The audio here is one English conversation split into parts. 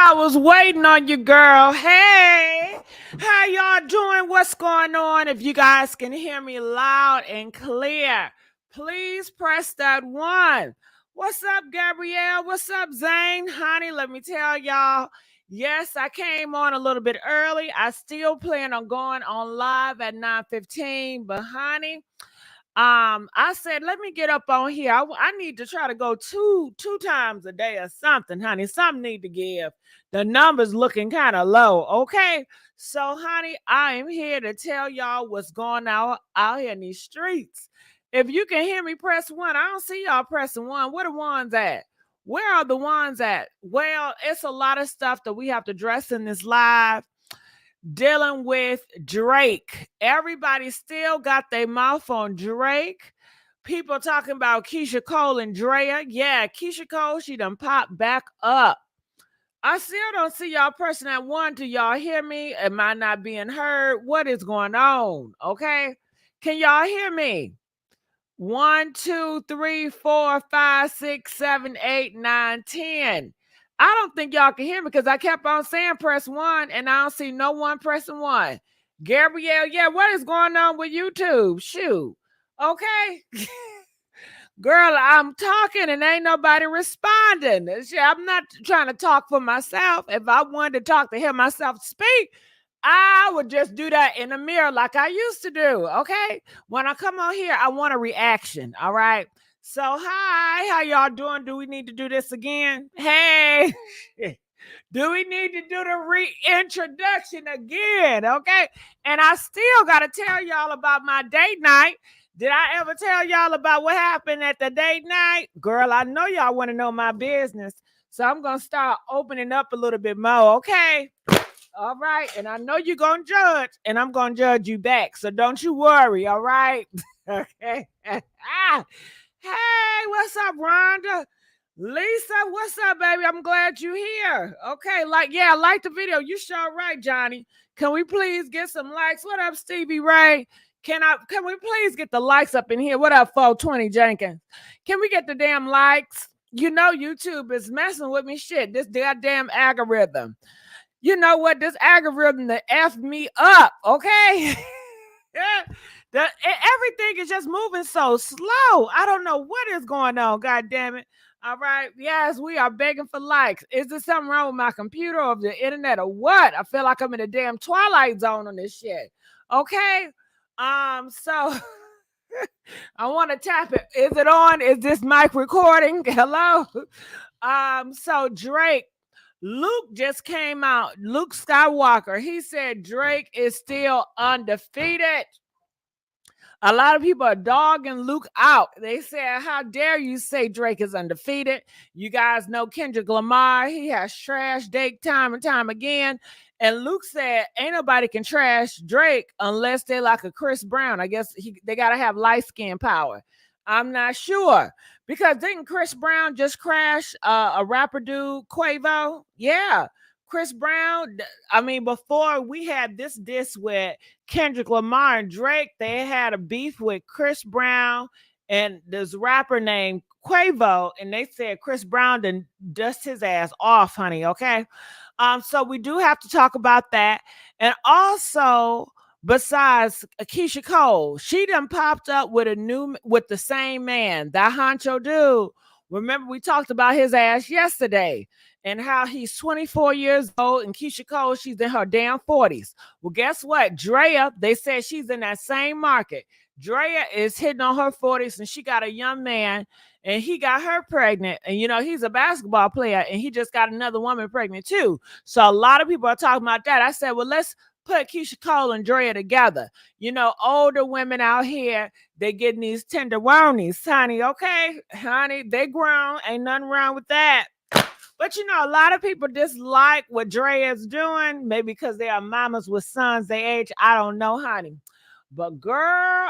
I was waiting on you, girl. Hey, how y'all doing? What's going on? If you guys can hear me loud and clear, please press that one. What's up, Gabrielle? What's up, Zane? Honey, let me tell y'all. Yes, I came on a little bit early. I still plan on going on live at 9:15, but honey, I said, let me get up on here. I need to try to go two times a day or something, honey. Something need to give. The numbers looking kind of low. Okay. So, honey, I am here to tell y'all what's going on out here in these streets. If you can hear me, press one. I don't see y'all pressing one. Where the ones at? Where are the ones at? Well, it's a lot of stuff that we have to address in this live dealing with Drake. Everybody still got their mouth on Drake. People talking about Keyshia Cole and Draya. Yeah, Keyshia Cole, she done popped back up. I still don't see y'all pressing that one. Do y'all hear me? Am I not being heard? What is going on? Okay. Can y'all hear me? 1, 2, 3, 4, 5, 6, 7, 8, 9, 10. I don't think y'all can hear me because I kept on saying press one and I don't see no one pressing one. Gabrielle, yeah, what is going on with YouTube? Shoot. Okay. Girl, I'm talking and ain't nobody responding. I'm not trying to talk for myself. If I wanted to talk to hear myself speak, I would just do that in the mirror like I used to do, okay? When I come on here, I want a reaction, all right? So, hi, how y'all doing? Do we need to do this again? Hey, do we need to do the reintroduction again, okay? And I still got to tell y'all about my date night. Did I ever tell y'all about what happened at the date night? Girl, I know y'all want to know my business, so I'm going to start opening up a little bit more, okay? All right. And I know you're going to judge, and I'm going to judge you back. So don't you worry. All right. Okay. Hey, what's up, Rhonda? Lisa, what's up, baby? I'm glad you're here. Okay. Like the video. You sure right, Johnny. Can we please get some likes? What up, Stevie Ray? Can we please get the likes up in here? What up, 420 Jenkins? Can we get the damn likes? You know, YouTube is messing with me. Shit, this goddamn algorithm. You know what? This algorithm that F me up, okay? Everything is just moving so slow. I don't know what is going on. God damn it. All right. Yes, we are begging for likes. Is there something wrong with my computer or the internet or what? I feel like I'm in a damn twilight zone on this shit. Okay. So I want to tap it. Is it on? Is this mic recording? Hello? So Drake. Luke just came out. Luke Skywalker. He said Drake is still undefeated. A lot of people are dogging Luke out. They said, how dare you say Drake is undefeated? You guys know Kendrick Lamar. He has trashed Drake time and time again. And Luke said, ain't nobody can trash Drake unless they're like a Chris Brown. I guess they got to have light skin power. I'm not sure. Because didn't Chris Brown just crash a rapper dude, Quavo? Yeah. Chris Brown, I mean, before we had this diss with Kendrick Lamar and Drake, they had a beef with Chris Brown and this rapper named Quavo, and they said Chris Brown done dust his ass off, honey, okay? So we do have to talk about that. And also, besides Keyshia Cole, she done popped up with the same man, that honcho dude. Remember, we talked about his ass yesterday and how he's 24 years old and Keyshia Cole, she's in her damn 40s. Well, guess what? Draya, they said she's in that same market. Draya is hitting on her 40s and she got a young man and he got her pregnant. And, you know, he's a basketball player and he just got another woman pregnant too. So a lot of people are talking about that. I said, well, let's put Keyshia Cole and Draya together. You know, older women out here, they getting these tenderonies, honey, okay? Honey, they grown. Ain't nothing wrong with that. But, you know, a lot of people dislike what Draya is doing, maybe because they are mamas with sons they age. I don't know, honey. But, girl,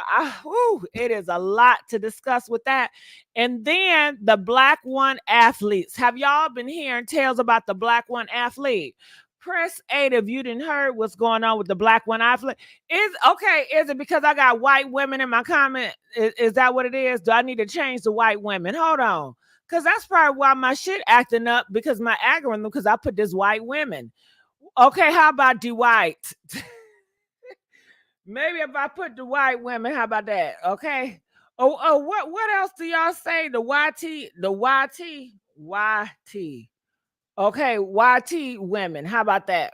it is a lot to discuss with that. And then the Black One athletes. Have y'all been hearing tales about the Black One athlete? Press 8 if you didn't heard what's going on with the Black One athlete. Is it because I got white women in my comment? Is that what it is? Do I need to change the white women? Hold on. Because that's probably why my shit acting up, because my algorithm, because I put this white women. Okay, how about the white? Maybe if I put the white women, how about that? Okay. Oh, what else do y'all say? The YT. Okay, YT women. How about that?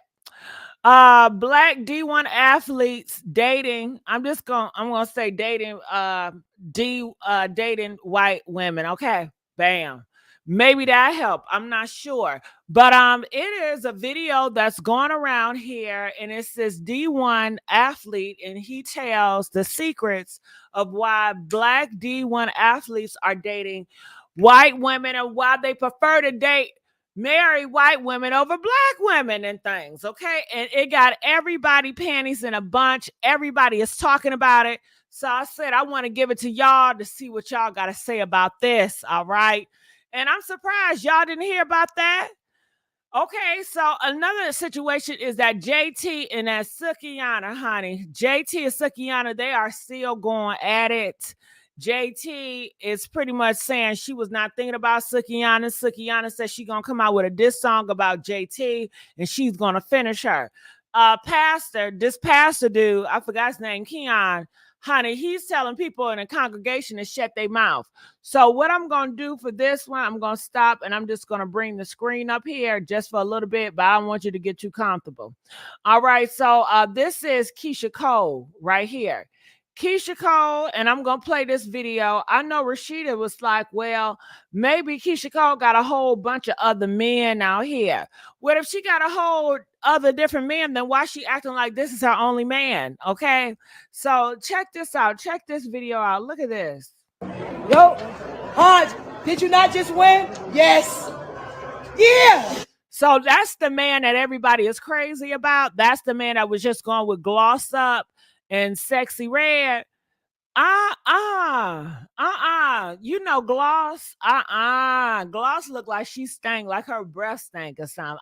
Black D1 athletes dating. I'm gonna say dating dating white women. Okay. Bam. Maybe that helped. I'm not sure. But it is a video that's going around here, and it says D1 athlete, and he tells the secrets of why black D1 athletes are dating white women and why they prefer to marry white women over black women and things. Okay. And it got everybody panties in a bunch. Everybody is talking about it. So I said, I want to give it to y'all to see what y'all got to say about this. All right. And I'm surprised y'all didn't hear about that. Okay, so another situation is that JT and that Sukiana, honey. JT and Sukiana, they are still going at it. JT is pretty much saying she was not thinking about Sukiana. Sukiana said she's gonna come out with a diss song about JT and she's gonna finish her. This pastor dude, I forgot his name, Keion, honey, he's telling people in a congregation to shut their mouth. So what I'm going to do for this one, I'm going to stop and I'm just going to bring the screen up here just for a little bit, but I don't want you to get too comfortable. All right. So this is Keyshia Cole right here. Keyshia Cole, and I'm going to play this video. I know Rashida was like, well, maybe Keyshia Cole got a whole bunch of other men out here. What if she got a whole other different men, then why she acting like this is her only man? Okay. So check this out. Check this video out. Look at this. Yo, Hans, did you not just win? Yes. Yeah. So that's the man that everybody is crazy about. That's the man that was just going with Gloss Up and Sexy Red. You know Gloss. Gloss look like she stank, like her breath stank or something.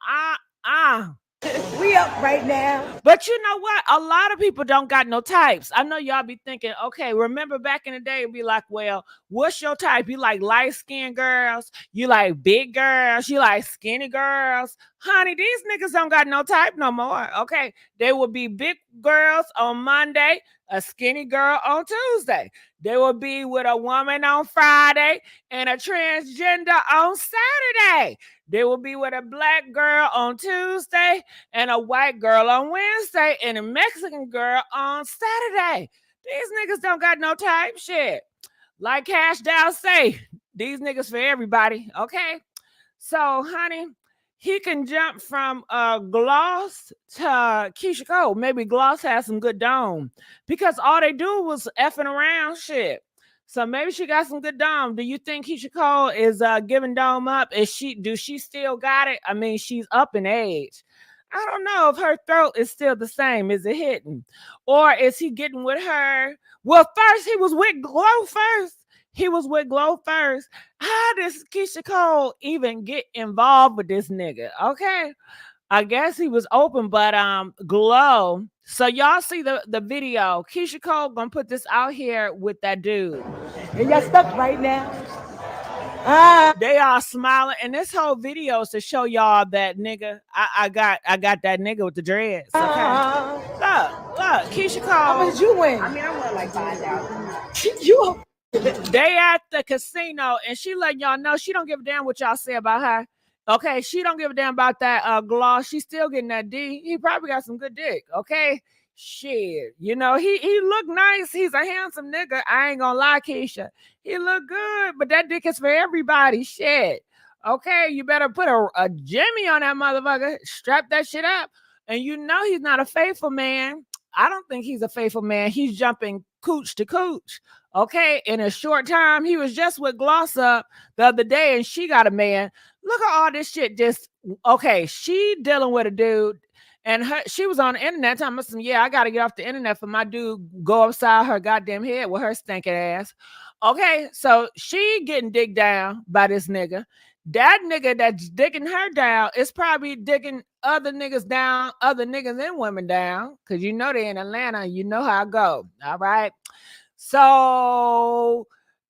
We up right now. But you know what? A lot of people don't got no types. I know y'all be thinking, okay, remember back in the day, it'd be like, well, what's your type? You like light-skinned girls? You like big girls? You like skinny girls? Honey, these niggas don't got no type no more. Okay. They will be big girls on Monday, a skinny girl on Tuesday. They will be with a woman on Friday and a transgender on Saturday. They will be with a black girl on Tuesday and a white girl on Wednesday and a Mexican girl on Saturday. These niggas don't got no type shit. Like Cash Dow say, these niggas for everybody, okay? So, honey, he can jump from Gloss to Keyshia Cole. Maybe Gloss has some good dome because all they do was effing around shit. So maybe she got some good dome. Do you think Keyshia Cole is giving dome up? Do she still got it? I mean, she's up in age. I don't know if her throat is still the same. Is it hitting? Or is he getting with her? Well, first he was with Glow first. He was with Glow first. How does Keyshia Cole even get involved with this nigga? Okay. I guess he was open, but Glow. So y'all see the video. Keyshia Cole gonna put this out here with that dude. And y'all stuck right now. They are smiling, and this whole video is to show y'all that nigga. I got that nigga with the dreads. Okay. Look, Keyshia Cole. How much did you win? I mean, I won like 5,000. You. They at the casino, and she letting y'all know she don't give a damn what y'all say about her. Okay, she don't give a damn about that Gloss. She's still getting that D. He probably got some good dick. Okay. Shit, you know, he look nice. He's a handsome nigga. I ain't gonna lie, Keyshia. He look good, but that dick is for everybody. Shit. Okay, you better put a Jimmy on that motherfucker. Strap that shit up. And you know he's not a faithful man. I don't think he's a faithful man. He's jumping cooch to cooch. Okay, in a short time, he was just with Gloss Up the other day, and she got a man. Look at all this shit. Okay, she dealing with a dude. And she was on the internet telling me, yeah, I got to get off the internet for my dude go upside her goddamn head with her stinking ass. Okay, so she getting digged down by this nigga. That nigga that's digging her down is probably digging other niggas down, other niggas and women down, because you know they in Atlanta, you know how I go. All right. So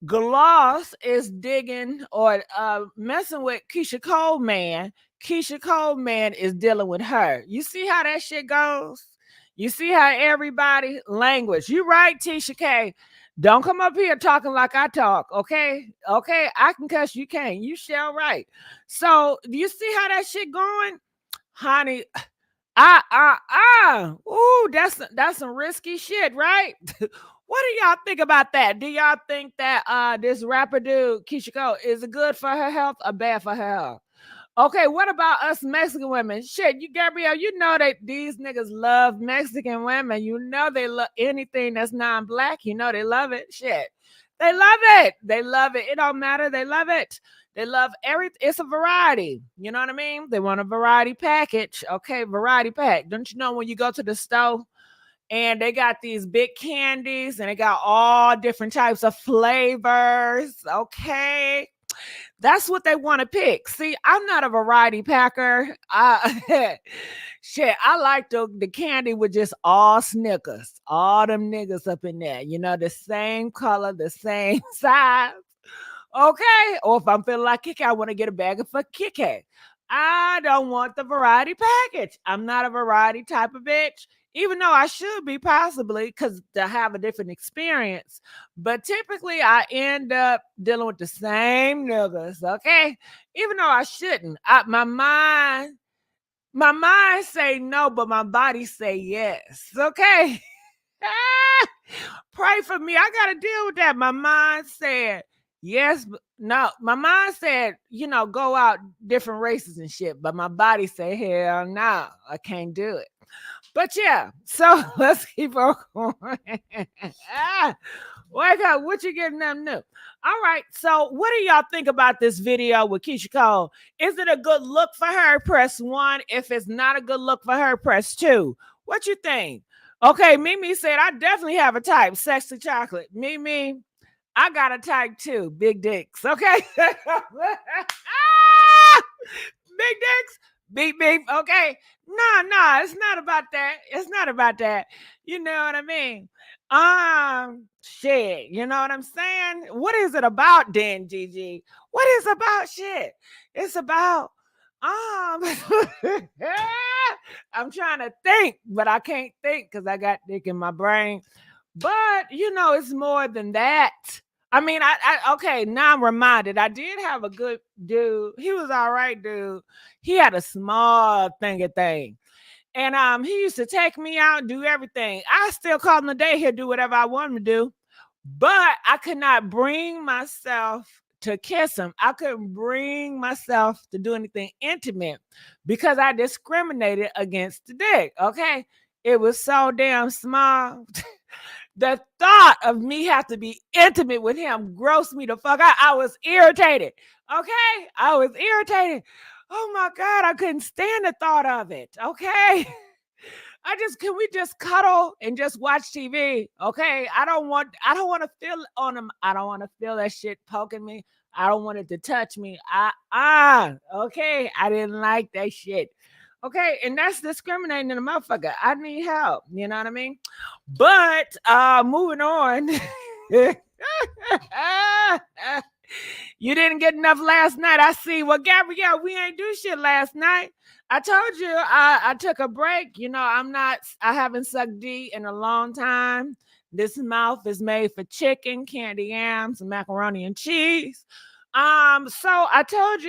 Gloss is digging or messing with Keisha Cole man. Keisha Cole man is dealing with her. You see how that shit goes? You see how everybody language. You right, Tisha K. Don't come up here talking like I talk, okay? Okay, I can cuss, you can't. You shall right. So do you see how that shit going? Honey, ooh, that's some risky shit, right? What do y'all think about that? Do y'all think that this rapper dude, Keisha Cole, is it good for her health or bad for her health? Okay, what about us Mexican women? Shit, you Gabrielle, you know that these niggas love Mexican women. You know they love anything that's non-black. You know they love it. Shit. They love it. They love it. It don't matter. They love it. They love everything. It's a variety. You know what I mean? They want a variety package. Okay, variety pack. Don't you know when you go to the store and they got these big candies and they got all different types of flavors? Okay. That's what they want to pick. See, I'm not a variety packer. Shit, I like the candy with just all Snickers, all them niggas up in there. You know, the same color, the same size. Okay. Or if I'm feeling like Kit Kat, I want to get a bag of for Kit Kat. I don't want the variety package. I'm not a variety type of bitch, even though I should be possibly because to have a different experience. But typically, I end up dealing with the same niggas. Okay, even though I shouldn't. My mind say no, but my body say yes. Okay. Pray for me. I got to deal with that. My mind said yes, but no. My mind said, go out different races and shit. But my body said, hell no, I can't do it. But yeah, so let's keep on going. Wake up, what you getting them new? All right, so what do y'all think about this video with Keisha Cole? Is it a good look for her? Press 1. If it's not a good look for her, press 2. What you think? Okay, Mimi said, I definitely have a type, sexy chocolate. Mimi, I got a type too, big dicks, okay? Big dicks, beep, beep, okay? No, it's not about that. It's not about that. You know what I mean? Shit, you know what I'm saying? What is it about then, Gigi? What is about shit? It's about I'm trying to think, but I can't think because I got dick in my brain. But it's more than that. I mean, okay, now I'm reminded. I did have a good dude. He was all right, dude. He had a small thing. And he used to take me out and do everything. I still call him today. He'll do whatever I want him to do. But I could not bring myself to kiss him. I couldn't bring myself to do anything intimate because I discriminated against the dick. Okay. It was so damn small. The thought of me have to be intimate with him grossed me the fuck out. I was irritated. Okay. I was irritated. Oh my God. I couldn't stand the thought of it. Okay. Can we just cuddle and just watch TV? Okay. I don't want to feel on him. I don't want to feel that shit poking me. I don't want it to touch me. Okay. I didn't like that shit. Okay. And that's discriminating in a motherfucker. I need help. You know what I mean? But moving on. You didn't get enough last night. I see. Well, Gabrielle, we ain't do shit last night. I told you I took a break. I haven't sucked D in a long time. This mouth is made for chicken, candy yams, macaroni and cheese. So I told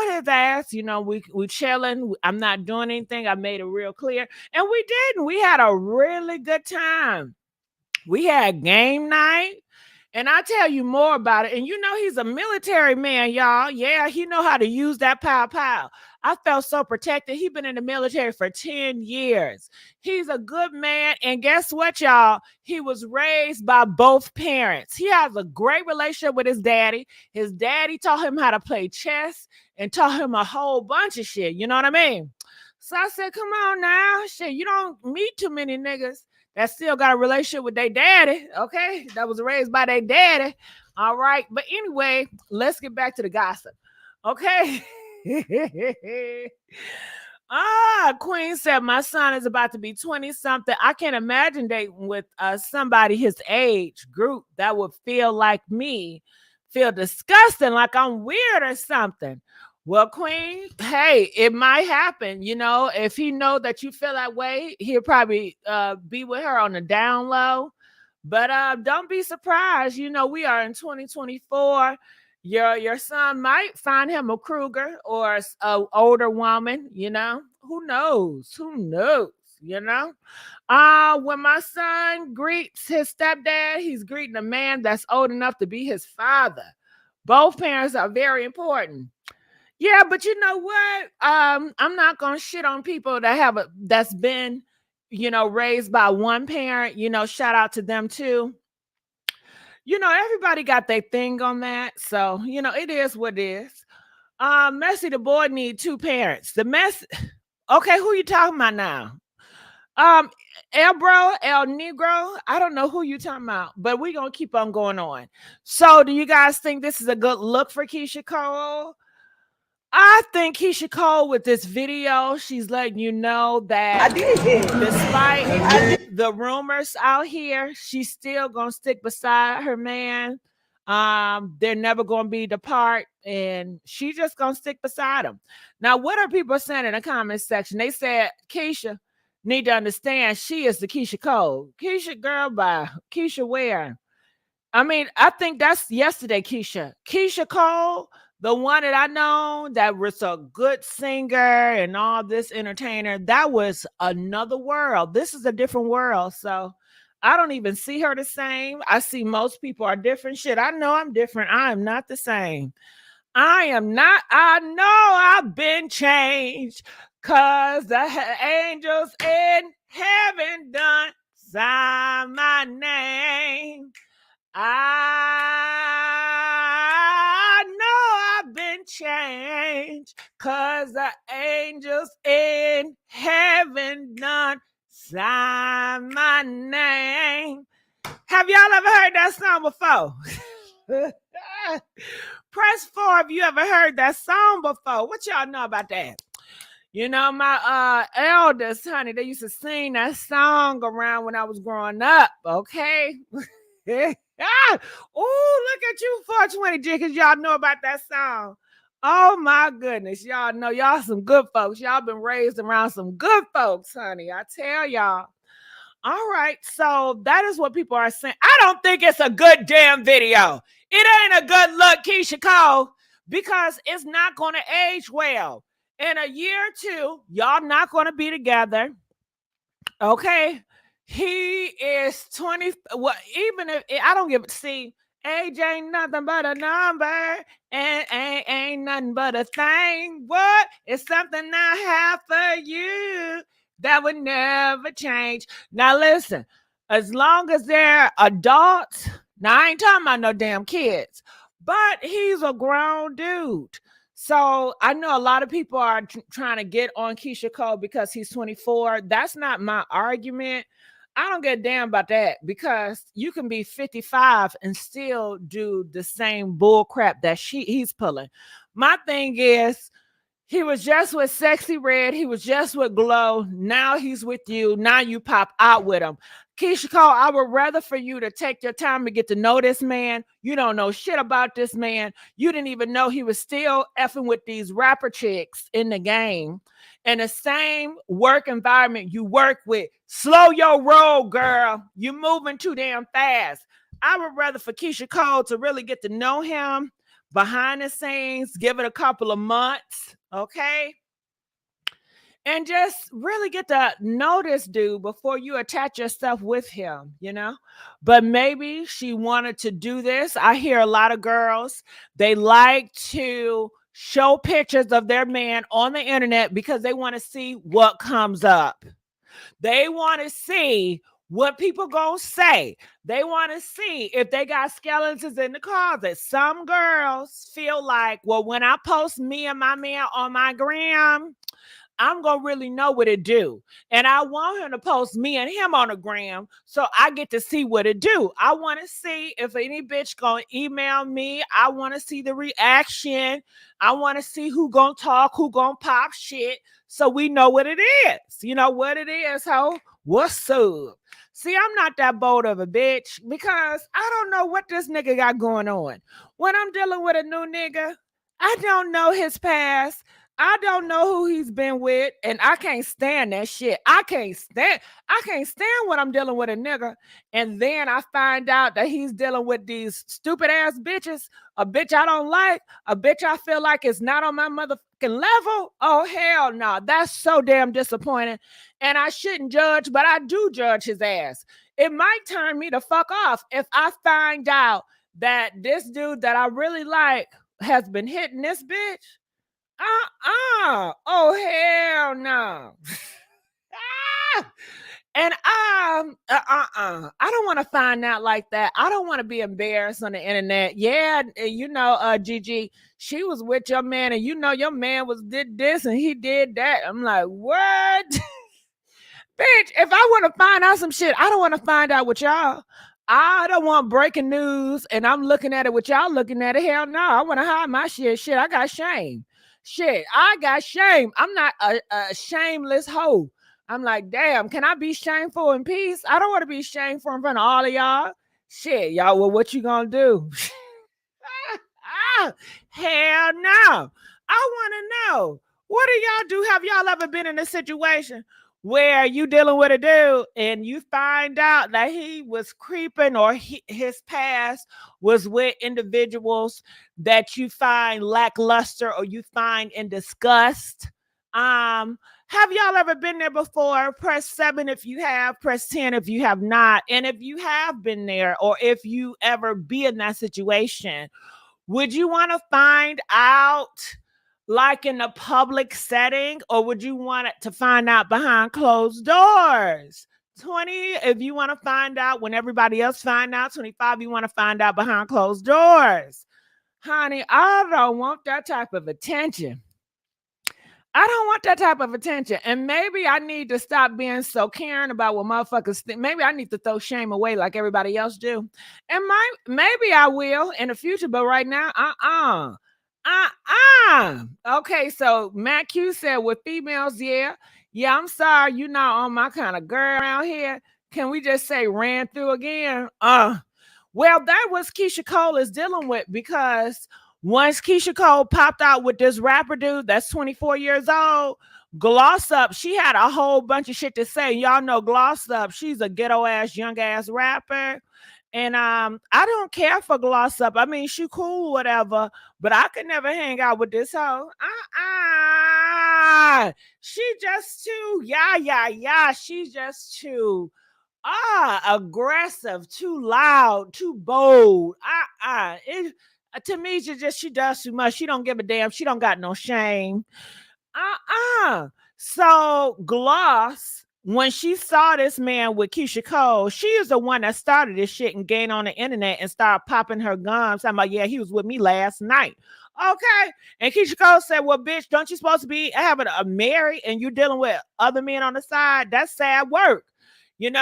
his ass, we chilling. I'm not doing anything. I made it real clear. And we didn't. We had a really good time. We had game night. And I'll tell you more about it. And he's a military man, y'all. Yeah, he know how to use that pow. I felt so protected. He been in the military for 10 years. He's a good man. And guess what, y'all? He was raised by both parents. He has a great relationship with his daddy. His daddy taught him how to play chess and taught him a whole bunch of shit. You know what I mean? So I said, come on now. Shit, you don't meet too many niggas that still got a relationship with their daddy, okay? That was raised by their daddy. All right. But anyway, let's get back to the gossip. Okay. Queen said my son is about to be 20 something. I can't imagine dating with somebody his age group that would feel like me, feel disgusting, like I'm weird or something. Well, Queen, hey, it might happen. You know, if he know that you feel that way, he'll probably be with her on the down low. But don't be surprised. You know, we are in 2024. Your son might find him a Kruger or a older woman. You know, who knows? Who knows? You know. When my son greets his stepdad, he's greeting a man that's old enough to be his father. Both parents are very important. Yeah, but you know what? I'm not gonna shit on people that that's been, you know, raised by one parent. You know, shout out to them too. You know, everybody got their thing on that. So, you know, it is what it is. Messy the boy need two parents. The mess okay, who you talking about now? Um, El Bro, El Negro. I don't know who you talking about, but we gonna keep on going on. So do you guys think this is a good look for Keyshia Cole? I think Keyshia Cole with this video, she's letting you know that despite the rumors out here, she's still gonna stick beside her man. They're never gonna be apart, and she's just gonna stick beside him. Now, what are people saying in the comment section? They said Keyshia need to understand she is the Keyshia Cole. Keyshia girl by Keyshia Ware. I mean, I think that's yesterday, Keyshia. Keyshia Cole, the one that I know that was a good singer and all this entertainer, that was another world. This is a different world. So I don't even see her the same. I see most people are different. Shit, I know I'm different. I am not the same. I am not. I know I've been changed because the angels in heaven done sign my name. I know I've been changed because the angels in heaven done sign my name. Have y'all ever heard that song before? Press 4 if you ever heard that song before. What y'all know about that? You know, my elders, honey, they used to sing that song around when I was growing up, okay? Oh, look at you, 420 G, because y'all know about that song. Oh my goodness, y'all know y'all some good folks. Y'all been raised around some good folks, honey. I tell y'all. All right, so that is what people are saying. I don't think it's a good damn video. It ain't a good look, Keyshia Cole, because it's not going to age well. In a year or two, y'all not going to be together. Okay, he is 20. Well, even if I don't give it, see, age ain't nothing but a number, and ain't nothing but a thing. What? It's something I have for you that would never change. Now listen, as long as they're adults, now I ain't talking about no damn kids, but he's a grown dude. So I know a lot of people are trying to get on Keyshia Cole because he's 24. That's not my argument. I don't get a damn about that because you can be 55 and still do the same bull crap that he's pulling. My thing is, he was just with Sexy Red. He was just with Glow. Now he's with you. Now you pop out with him. Keyshia Cole, I would rather for you to take your time to get to know this man. You don't know shit about this man. You didn't even know he was still effing with these rapper chicks in the game. In the same work environment you work with. Slow your roll, girl. You're moving too damn fast. I would rather for Keyshia Cole to really get to know him behind the scenes, give it a couple of months, okay? And just really get to know this dude before you attach yourself with him, you know? But maybe she wanted to do this. I hear a lot of girls, they like to show pictures of their man on the internet because they want to see what comes up. They want to see what people gonna say. They want to see if they got skeletons in the closet. Some girls feel like, well, when I post me and my man on my gram, I'm going to really know what it do. And I want him to post me and him on the gram so I get to see what it do. I want to see if any bitch going to email me. I want to see the reaction. I want to see who going to talk, who going to pop shit so we know what it is. You know what it is, ho? What's up? See, I'm not that bold of a bitch because I don't know what this nigga got going on. When I'm dealing with a new nigga, I don't know his past. I don't know who he's been with, and I can't stand that shit. I can't stand when I'm dealing with a nigga, and then I find out that he's dealing with these stupid ass bitches, a bitch I don't like, a bitch I feel like is not on my motherfucking level. Oh hell no, that's so damn disappointing. And I shouldn't judge, but I do judge his ass. It might turn me the fuck off if I find out that this dude that I really like has been hitting this bitch. Oh hell no. And I don't want to find out like that. I don't want to be embarrassed on the internet. Yeah, Gigi, she was with your man, and your man did this and he did that. I'm like, what? Bitch, if I want to find out some shit, I don't want to find out with y'all. I don't want breaking news and I'm looking at it with y'all looking at it. Hell no, I want to hide my shit. Shit, I got shame. Shit, I got shame. I'm not a shameless hoe. I'm like, damn, can I be shameful in peace? I don't want to be shameful in front of all of y'all. Shit, y'all, well, what you gonna do? Hell no. I want to know, what do y'all do? Have y'all ever been in a situation where you dealing with a dude and you find out that he was creeping or his past was with individuals that you find lackluster or you find in disgust? Have y'all ever been there before? Press 7 if you have, press 10 if you have not. And if you have been there or if you ever be in that situation, would you want to find out like in a public setting, or would you want it to find out behind closed doors? 20, if you want to find out when everybody else find out. 25, you want to find out behind closed doors. Honey, I don't want that type of attention. I don't want that type of attention. And maybe I need to stop being so caring about what motherfuckers think. Maybe I need to throw shame away like everybody else do. And maybe I will in the future, but right now, Okay, so Matt Q said with females, yeah, I'm sorry, you're not on my kind of girl around here. Can we just say ran through again? Well, that was Keyshia Cole is dealing with, because once Keyshia Cole popped out with this rapper dude that's 24 years old, Gloss Up, she had a whole bunch of shit to say. Y'all know Gloss Up, she's a ghetto ass, young ass rapper. And I don't care for Gloss Up. I mean, she cool, whatever, but I could never hang out with this hoe. She just too, yeah. She's just too aggressive, too loud, too bold. To me, she does too much. She don't give a damn. She don't got no shame. So Gloss, when she saw this man with Keyshia Cole, she is the one that started this shit and gained on the internet and started popping her gums. I'm like, yeah, he was with me last night. Okay. And Keyshia Cole said, well, bitch, don't you supposed to be having a married and you dealing with other men on the side? That's sad work. And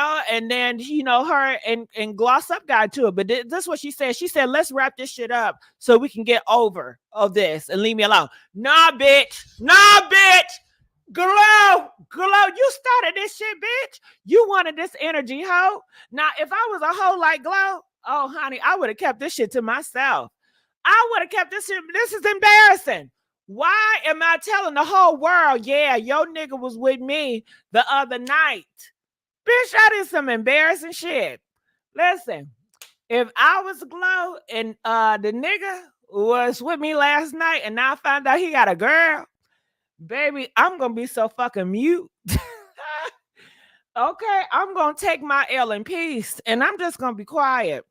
then, her and Gloss Up got to it. But this is what she said. She said, let's wrap this shit up so we can get over of this and leave me alone. Nah, bitch. Glow, you started this shit, bitch. You wanted this energy, hoe. Now, if I was a hoe like Glow, oh, honey, I would have kept this shit to myself. I would have kept this shit. This is embarrassing. Why am I telling the whole world, yeah, your nigga was with me the other night? Bitch, I did some embarrassing shit. Listen, if I was Glow and the nigga was with me last night and now I found out he got a girl, baby, I'm going to be so fucking mute. Okay, I'm going to take my L in peace and I'm just going to be quiet.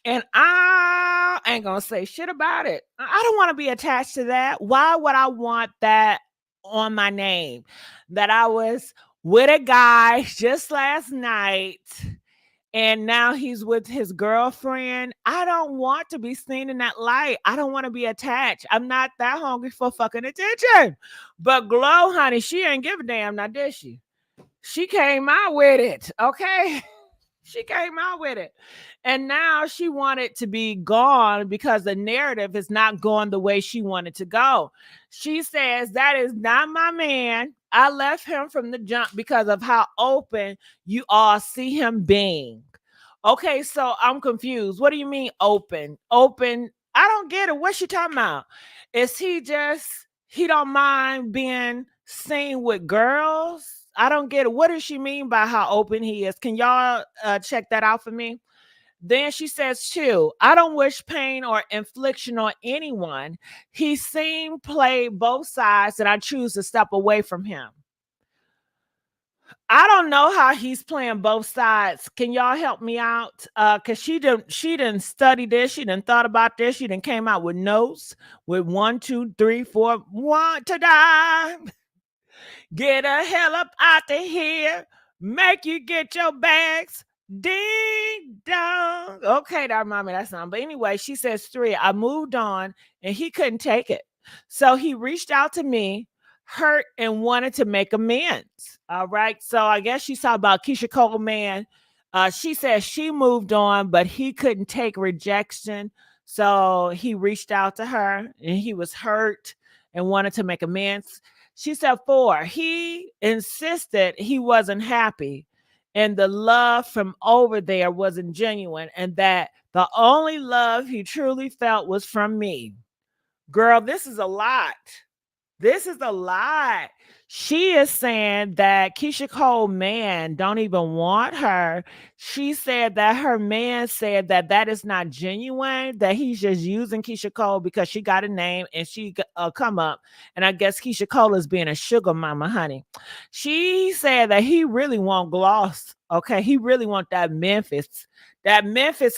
And I ain't going to say shit about it. I don't want to be attached to that. Why would I want that on my name? That I was with a guy just last night and now he's with his girlfriend. I don't want to be seen in that light. I don't want to be attached. I'm not that hungry for fucking attention. But Glow, honey, she ain't give a damn now, did she? She came out with it, okay? She came out with it. And now she wanted to be gone because the narrative is not going the way she wanted to go. She says, that is not my man. I left him from the jump because of how open you all see him being. Okay, so I'm confused. What do you mean open? Open. I don't get it. What's she talking about? Is he don't mind being seen with girls? I don't get it. What does she mean by how open he is? Can y'all check that out for me? Then she says, too, I don't wish pain or infliction on anyone. He seemed play both sides, and I choose to step away from him. I don't know how he's playing both sides. Can y'all help me out? Cause she didn't study this. She didn't thought about this. She didn't came out with notes with 1, 2, 3, 4. Want to die? Get a hell up out of here. Make you get your bags. Ding dong. Okay, that reminded me of that song. But anyway, she says 3. I moved on and he couldn't take it. So he reached out to me, hurt, and wanted to make amends. All right. So I guess she saw about Keyshia Cole man. She says she moved on, but he couldn't take rejection. So he reached out to her and he was hurt and wanted to make amends. She said 4, he insisted he wasn't happy and the love from over there wasn't genuine and that the only love he truly felt was from me. Girl, this is a lot. This is a lot. She is saying that Keyshia Cole man don't even want her. She said that her man said that that is not genuine, that he's just using Keyshia Cole because she got a name and she come up. And I guess Keyshia Cole is being a sugar mama, honey. She said that he really want gloss. Okay, he really want that Memphis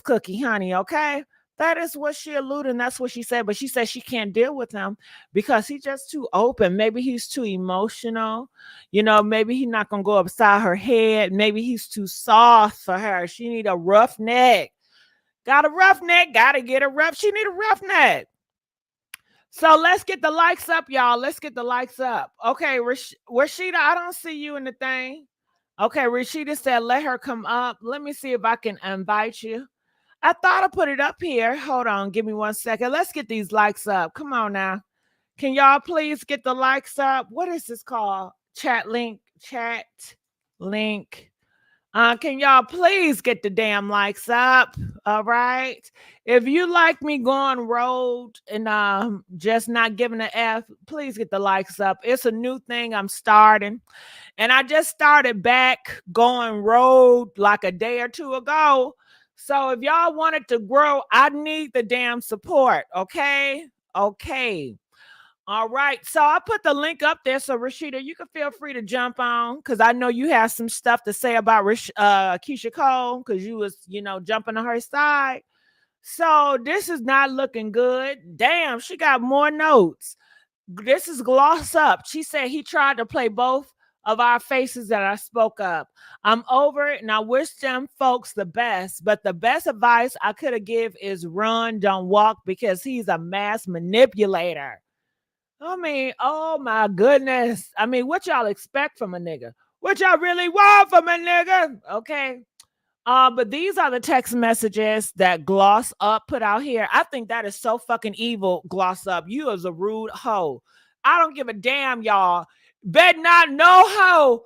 cookie, honey. Okay, that is what she alluded. And that's what she said. But she said she can't deal with him because he's just too open. Maybe he's too emotional. You know, maybe he's not gonna go upside her head. Maybe he's too soft for her. She need a rough neck. Got a rough neck. Gotta get a rough. She need a rough neck. So let's get the likes up, y'all. Let's get the likes up. Okay, Rashida, I don't see you in the thing. Okay, Rashida said let her come up. Let me see if I can invite you. I thought I put it up here. Hold on, give me 1 second. Let's get these likes up. Come on now. Can y'all please get the likes up? What is this called? Chat link. Can y'all please get the damn likes up? All right. If you like me going road and just not giving an F, please get the likes up. It's a new thing I'm starting. And I just started back going road like a day or 2 ago. So if y'all wanted to grow, I need the damn support. Okay. Okay. All right. So I put the link up there. So Rashida, you can feel free to jump on because I know you have some stuff to say about Keyshia Cole because you was, jumping on her side. So this is not looking good. Damn, she got more notes. This is gloss up. She said he tried to play both of our faces that I spoke up. I'm over it and I wish them folks the best. But the best advice I could have give is run, don't walk because he's a mass manipulator. I mean, oh my goodness. I mean, what y'all expect from a nigga? What y'all really want from a nigga? Okay. But these are the text messages that Gloss Up put out here. I think that is so fucking evil, Gloss Up. You is a rude hoe. I don't give a damn, y'all. Bet not no hoe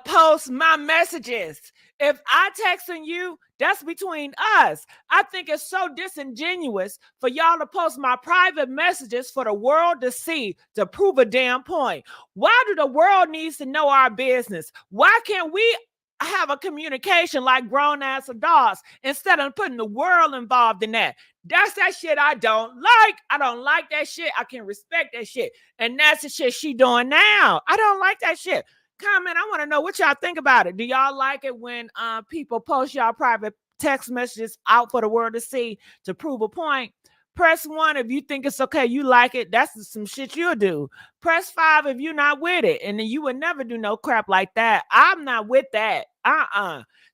post my messages. If I texting you, that's between us. I think it's so disingenuous for y'all to post my private messages for the world to see to prove a damn point. Why do the world needs to know our business? Why can't we have a communication like grown ass adults instead of putting the world involved in that? That's that shit I don't like. I don't like that shit. I can respect that shit. And that's the shit she doing now. I don't like that shit. Comment. I want to know what y'all think about it. Do y'all like it when people post y'all private text messages out for the world to see to prove a point? Press 1 if you think it's okay, you like it. That's some shit you'll do. Press 5 if you're not with it. And then you would never do no crap like that. I'm not with that.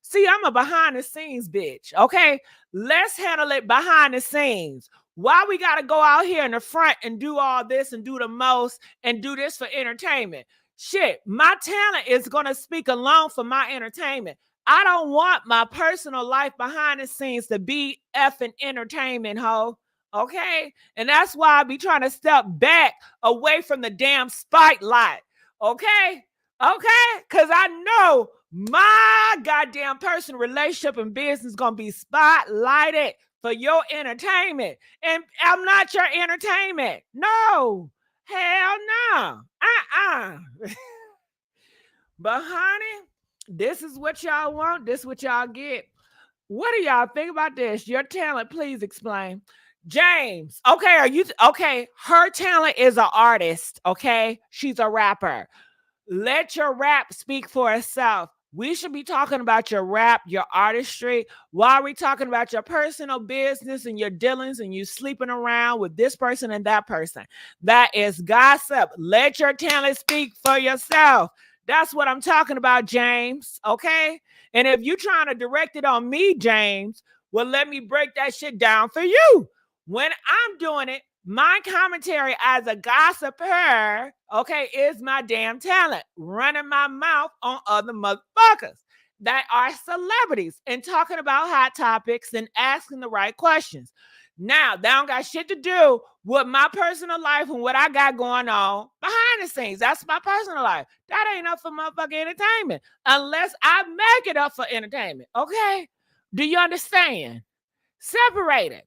See, I'm a behind the scenes bitch. Okay. Let's handle it behind the scenes. Why we gotta go out here in the front and do all this and do the most and do this for entertainment? Shit, my talent is gonna speak alone for my entertainment. I don't want my personal life behind the scenes to be effing entertainment, ho. Okay? And that's why I be trying to step back away from the damn spotlight. Okay? Okay? Because I know my goddamn personal relationship and business gonna be spotlighted for your entertainment. And I'm not your entertainment. No. Hell no. But honey, this is what y'all want. This is what y'all get. What do y'all think about this? Your talent, please explain. James, okay, are you okay? Her talent is an artist, okay? She's a rapper. Let your rap speak for itself. We should be talking about your rap, your artistry. Why are we talking about your personal business and your dealings and you sleeping around with this person and that person? That is gossip. Let your talent speak for yourself. That's what I'm talking about, James. Okay? And if you're trying to direct it on me, James, well, let me break that shit down for you. When I'm doing it, my commentary as a gossiper, okay, is my damn talent. Running my mouth on other motherfuckers that are celebrities and talking about hot topics and asking the right questions. Now, that don't got shit to do with my personal life and what I got going on behind the scenes. That's my personal life. That ain't up for motherfucking entertainment unless I make it up for entertainment, okay? Do you understand? Separate it.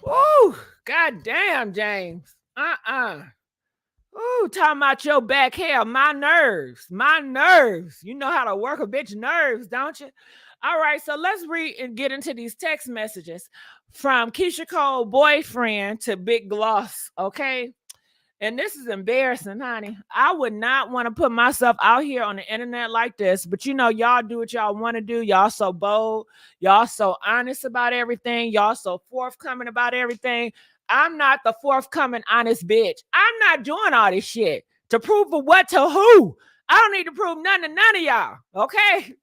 Ooh, goddamn, James. Ooh, talking about your back hair. My nerves. My nerves. You know how to work a bitch nerves, don't you? All right, so let's read and get into these text messages from Keyshia Cole boyfriend to Big Gloss, okay? And this is embarrassing, honey. I would not want to put myself out here on the internet like this, but you know, y'all do what y'all want to do. Y'all so bold. Y'all so honest about everything. Y'all so forthcoming about everything. I'm not the forthcoming, honest bitch. I'm not doing all this shit to prove for what to who. I don't need to prove none to none of y'all, okay?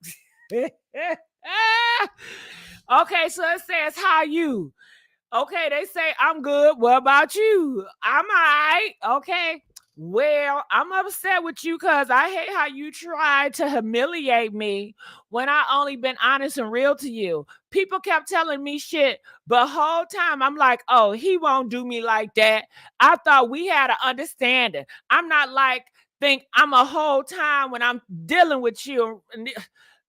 Okay, so it says, how you? Okay, they say I'm good. What about you? I'm all right. Okay. Well, I'm upset with you because I hate how you tried to humiliate me when I only been honest and real to you. People kept telling me shit, but whole time I'm like, oh, he won't do me like that. I thought we had an understanding. I'm not like think I'm a whole time when I'm dealing with you.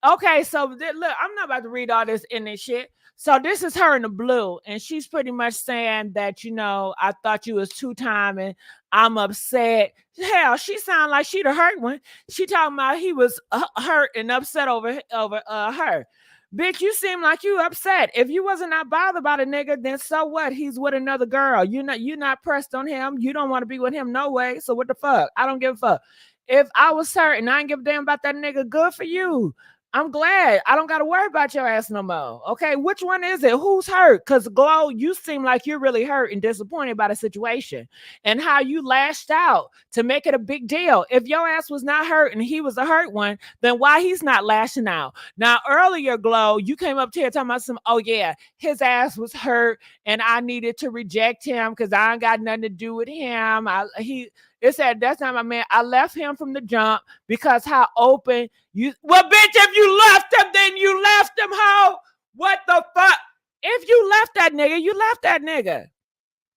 Okay, so look, I'm not about to read all this in this shit. So this is her in the blue, and she's pretty much saying that, you know, I thought you was two-time and I'm upset. Hell, she sound like she the hurt one. She talking about he was hurt and upset over her. Bitch, you seem like you upset. If you wasn't not bothered about a nigga, then so what? He's with another girl. You're not pressed on him. You don't want to be with him no way. So what the fuck? I don't give a fuck. If I was hurt and I ain't give a damn about that nigga, good for you. I'm glad I don't got to worry about your ass no more. Okay, which one is it? Who's hurt? Because Glow, you seem like you're really hurt and disappointed by the situation and how you lashed out to make it a big deal. If your ass was not hurt and he was a hurt one, then why he's not lashing out? Now, earlier, Glow, you came up here talking about some, oh yeah, his ass was hurt and I needed to reject him because I ain't got nothing to do with him. It said, that's not my man. I left him from the jump because how open you. Well, bitch, if you left him, then you left him, hoe. What the fuck? If you left that nigga, you left that nigga.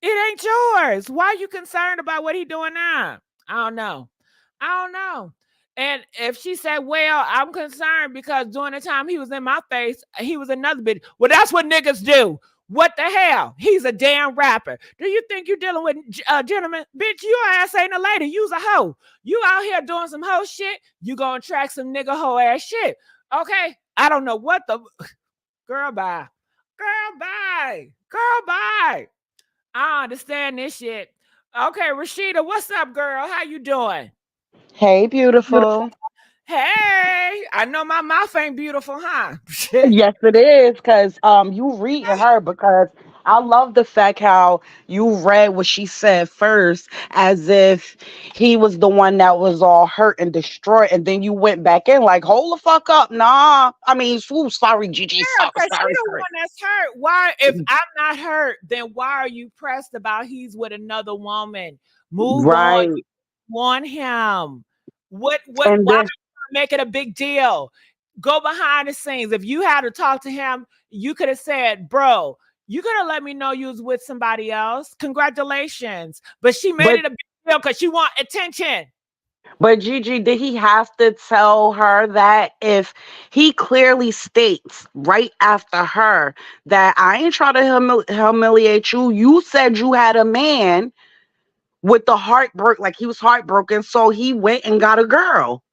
It ain't yours. Why are you concerned about what he doing now? I don't know. And if she said, well, I'm concerned because during the time he was in my face, he was another bitch. Well, that's what niggas do. What the hell? He's a damn rapper. Do you think you're dealing with gentlemen? Bitch, your ass ain't a lady. You's a hoe. You out here doing some hoe shit. You gonna attract some nigga hoe ass shit. Okay? I don't know what the... Girl, bye. Girl, bye. Girl, bye. I understand this shit. Okay, Rashida, what's up, girl? How you doing? Hey, beautiful. Hey, I know my mouth ain't beautiful, huh? Yes, it is, because you reading her because I love the fact how you read what she said first, as if he was the one that was all hurt and destroyed, and then you went back in like, hold the fuck up, nah. I mean, ooh, sorry, Gigi, Yeah, sorry, because she sorry, the sorry. one that's hurt. Why, if I'm not hurt, then why are you pressed about he's with another woman? Move on. Right, You want him. and Why then, make it a big deal? Go behind the scenes. If you had to talk to him, you could have said, bro, you could have let me know you was with somebody else. Congratulations. But she made but it a big deal because she want attention. But Gigi, did he have to tell her that if he clearly states right after her that I ain't trying to humiliate you? You said you had a man with the heartbreak, like he was heartbroken, so he went and got a girl.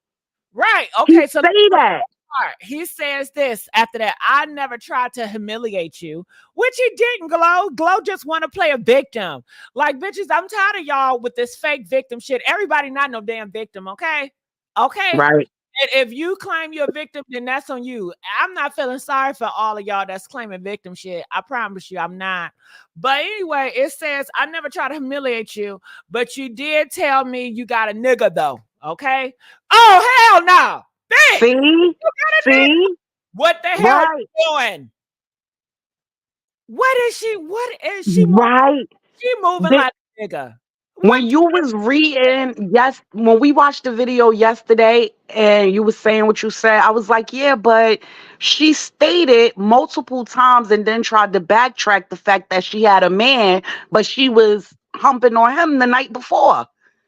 Right. He Okay. So say that. part. He says this after that. I never tried to humiliate you, which he didn't, Glow. Glow just want to play a victim. Like, bitches, I'm tired of y'all with this fake victim shit. Everybody not no damn victim, okay? Okay? Right. And if you claim you're a victim, then that's on you. I'm not feeling sorry for all of y'all that's claiming victim shit. I promise you, I'm not. But anyway, it says, I never try to humiliate you, but you did tell me you got a nigga, though. Okay? Oh, hell no. Bitch, See? you got a nigga. See? What the hell are Right. you doing? What is she? What is she moving? Right. She moving The- like a nigga. What? when you was reading, yes, when we watched the video yesterday and you was saying what you said, I was like, yeah, but she stated multiple times and then tried to backtrack the fact that she had a man, but she was humping on him the night before.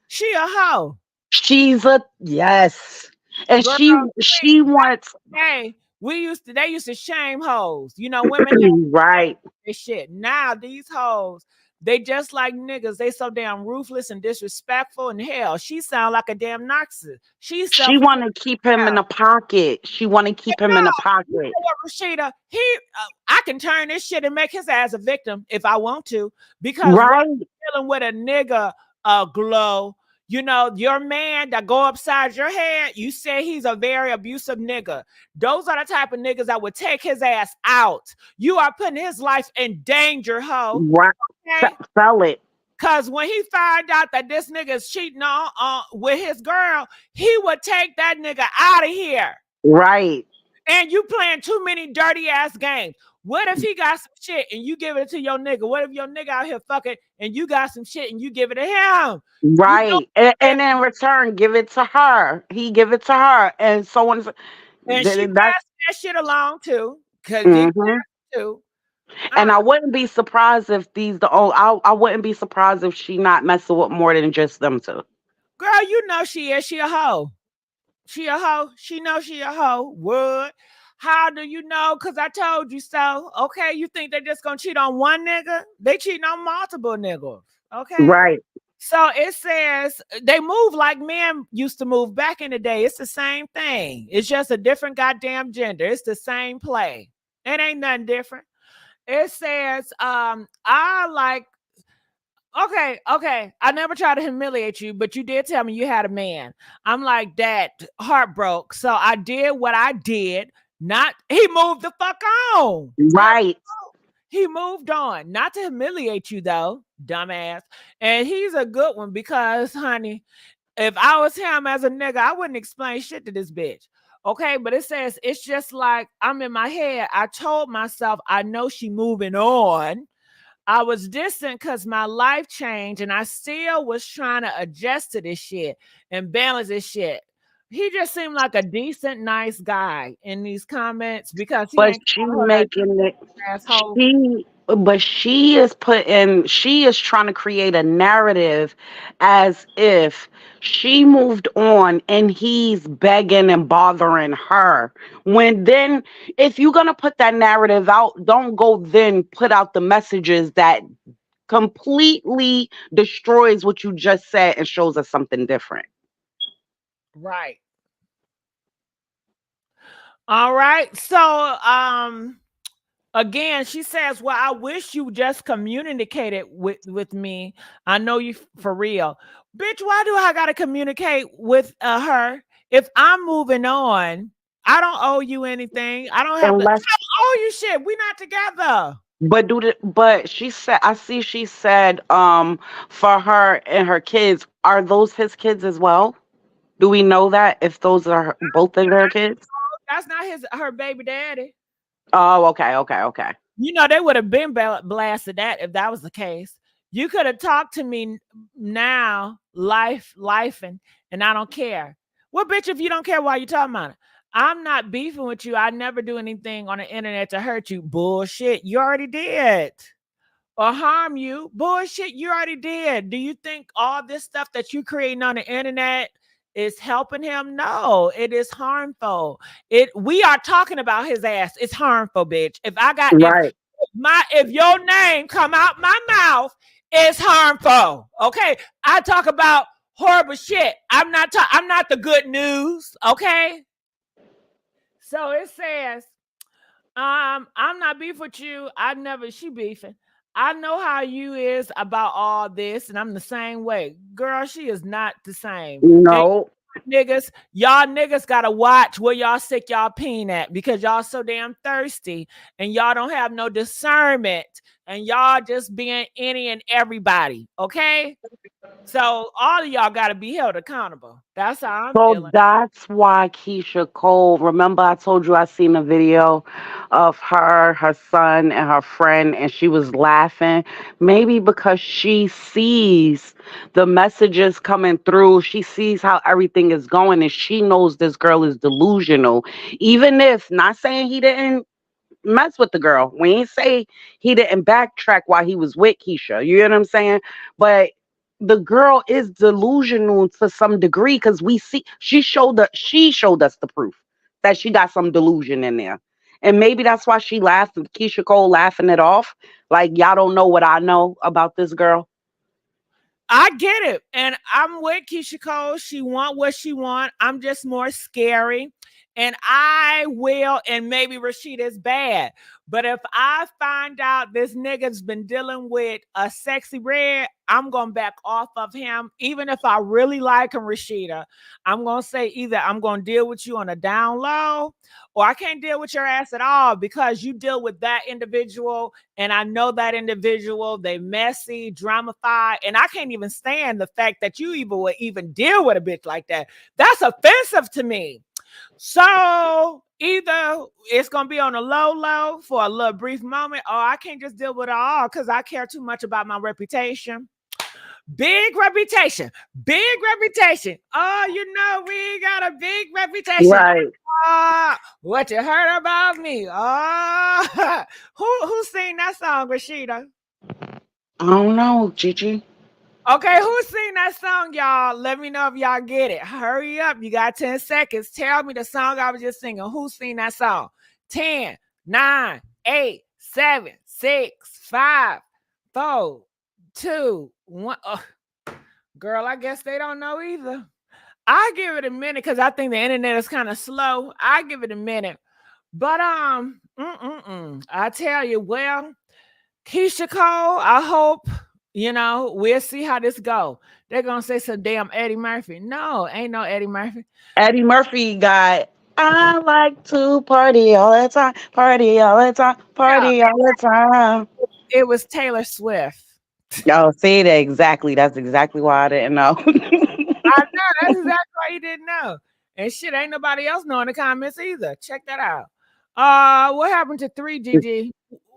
She a hoe. She's a yes. And Girl, she wants hey, they used to shame hoes. You know, women had right, this shit. Now these hoes, they just like niggas. They so damn ruthless and disrespectful. And hell, she sound like a damn narcissist. She's she selfish. want to keep him in a pocket. She want to keep him in a You pocket. know what, Rashida? I can turn this shit and make his ass a victim if I want to, because what Right, dealing with a nigga, Glow. You know, your man that go upside your head, you say he's a very abusive nigga. Those are the type of niggas that would take his ass out. You are putting his life in danger, ho. right. Okay? Sell it. Cause when he find out that this nigga is cheating on with his girl, he would take that nigga out of here. Right. And you playing too many dirty ass games. What if he got some shit and you give it to your nigga? What if your nigga out here fucking and you got some shit and you give it to him? You know, Right. And in return, give it to her. He give it to her. And so on. and she That's passed that shit along too. Cause he hmm passed too. and Uh, I wouldn't be surprised if these the oh I wouldn't be surprised if she not messing with more than just them two. girl, you know she is. She a hoe. She a hoe. She know she a hoe. What? How do you know? Cause I told you so. Okay, you think they just gonna cheat on one nigga? They cheating on multiple niggas. Okay. Right. So it says they move like men used to move back in the day. It's the same thing. It's just a different goddamn gender. It's the same play. It ain't nothing different. It says, I like, okay. I never tried to humiliate you, but you did tell me you had a man. I'm like, that heart broke. So I did what I did. Not he moved the fuck on. Right. He moved on. Not to humiliate you though, dumbass. And he's a good one because, honey, if I was him as a nigga, I wouldn't explain shit to this bitch. Okay, but it says it's just like I'm in my head. I told myself I know she moving on. I was distant because my life changed and I still was trying to adjust to this shit and balance this shit. He just seemed like a decent, nice guy in these comments because he But ain't she called her that making it asshole. she is trying to create a narrative as if she moved on and he's begging and bothering her. When then if you're gonna put that narrative out, don't go then put out the messages that completely destroys what you just said and shows us something different. Right. All right. So, again, she says, "Well, I wish you just communicated with me. I know you for real, bitch. Why do I gotta communicate with her if I'm moving on? I don't owe you anything. I don't have to. I Unless don't owe you shit. We not together. But she said, I see she said for her and her kids, are those his kids as well? Do we know that if those are both of her kids? That's not her baby daddy. Oh, okay, okay, okay. You know, they would have been blasted that if that was the case. You could have talked to me now, and I don't care. Well, bitch, if you don't care, why you talking about it? I'm not beefing with you. I never do anything on the internet to hurt you. Bullshit. You already did. Or harm you. Bullshit, you already did. Do you think all this stuff that you creating on the internet is helping him? No, it is harmful. We are talking about his ass. It's harmful, bitch. Right. If your name come out my mouth, it's harmful. Okay. I talk about horrible shit. I'm not the good news. Okay. So it says, I'm not beef with you. She beefing. I know how you is about all this, and I'm the same way. Girl, she is not the same. And No. y'all niggas gotta watch where y'all stick y'all peen at, because y'all so damn thirsty and y'all don't have no discernment, and y'all just being any and everybody. Okay. So all of y'all gotta be held accountable. That's how I'm So feeling. that's why Keisha Cole, remember I told you I seen a video of her, her son, and her friend, and she was laughing. Maybe because she sees the messages coming through, she sees how everything is going, and she knows this girl is delusional. Even if, not saying he didn't mess with the girl. We ain't say he didn't backtrack while he was with Keisha. You know what I'm saying? But the girl is delusional to some degree because we see she showed us the proof that she got some delusion in there. And maybe that's why she laughed, Keisha Cole laughing it off. Like, y'all don't know what I know about this girl. I get it. And I'm with Keyshia Cole. She want what she want. I'm just more scary. And I will, and maybe Rashida's bad. But if I find out this nigga's been dealing with a sexy red, I'm gonna back off of him. Even if I really like him, Rashida, I'm gonna say either I'm gonna deal with you on a down low, or I can't deal with your ass at all, because you deal with that individual, and I know that individual. They messy, dramafied, and I can't even stand the fact that you even would even deal with a bitch like that. That's offensive to me. So either it's gonna be on a low for a little brief moment, or I can't just deal with it all because I care too much about my reputation. Big reputation, big reputation. Oh, you know we got a big reputation. Right. What you heard about me? Oh, who sing that song, Rashida? I don't know, Gigi. Okay, who sing that song, y'all? Let me know if y'all get it. Hurry up. You got 10 seconds. Tell me the song I was just singing. Who sing that song? 10, 9, 8, 7, 6, 5, 4, 2, 1. Oh, girl, I guess they don't know either. I give it a minute because I think the internet is kind of slow. I give it a minute. But I tell you, well, Keyshia Cole, I hope, we'll see how this go. They're going to say some damn Eddie Murphy. No, ain't no Eddie Murphy. Eddie Murphy got I like to party all the time, party all the time, Yeah, party all the time. it was Taylor Swift. Y'all see that exactly. That's exactly why I didn't know. I know. That's exactly why you didn't know. And shit, ain't nobody else know in the comments either. Check that out. What happened to 3, GG?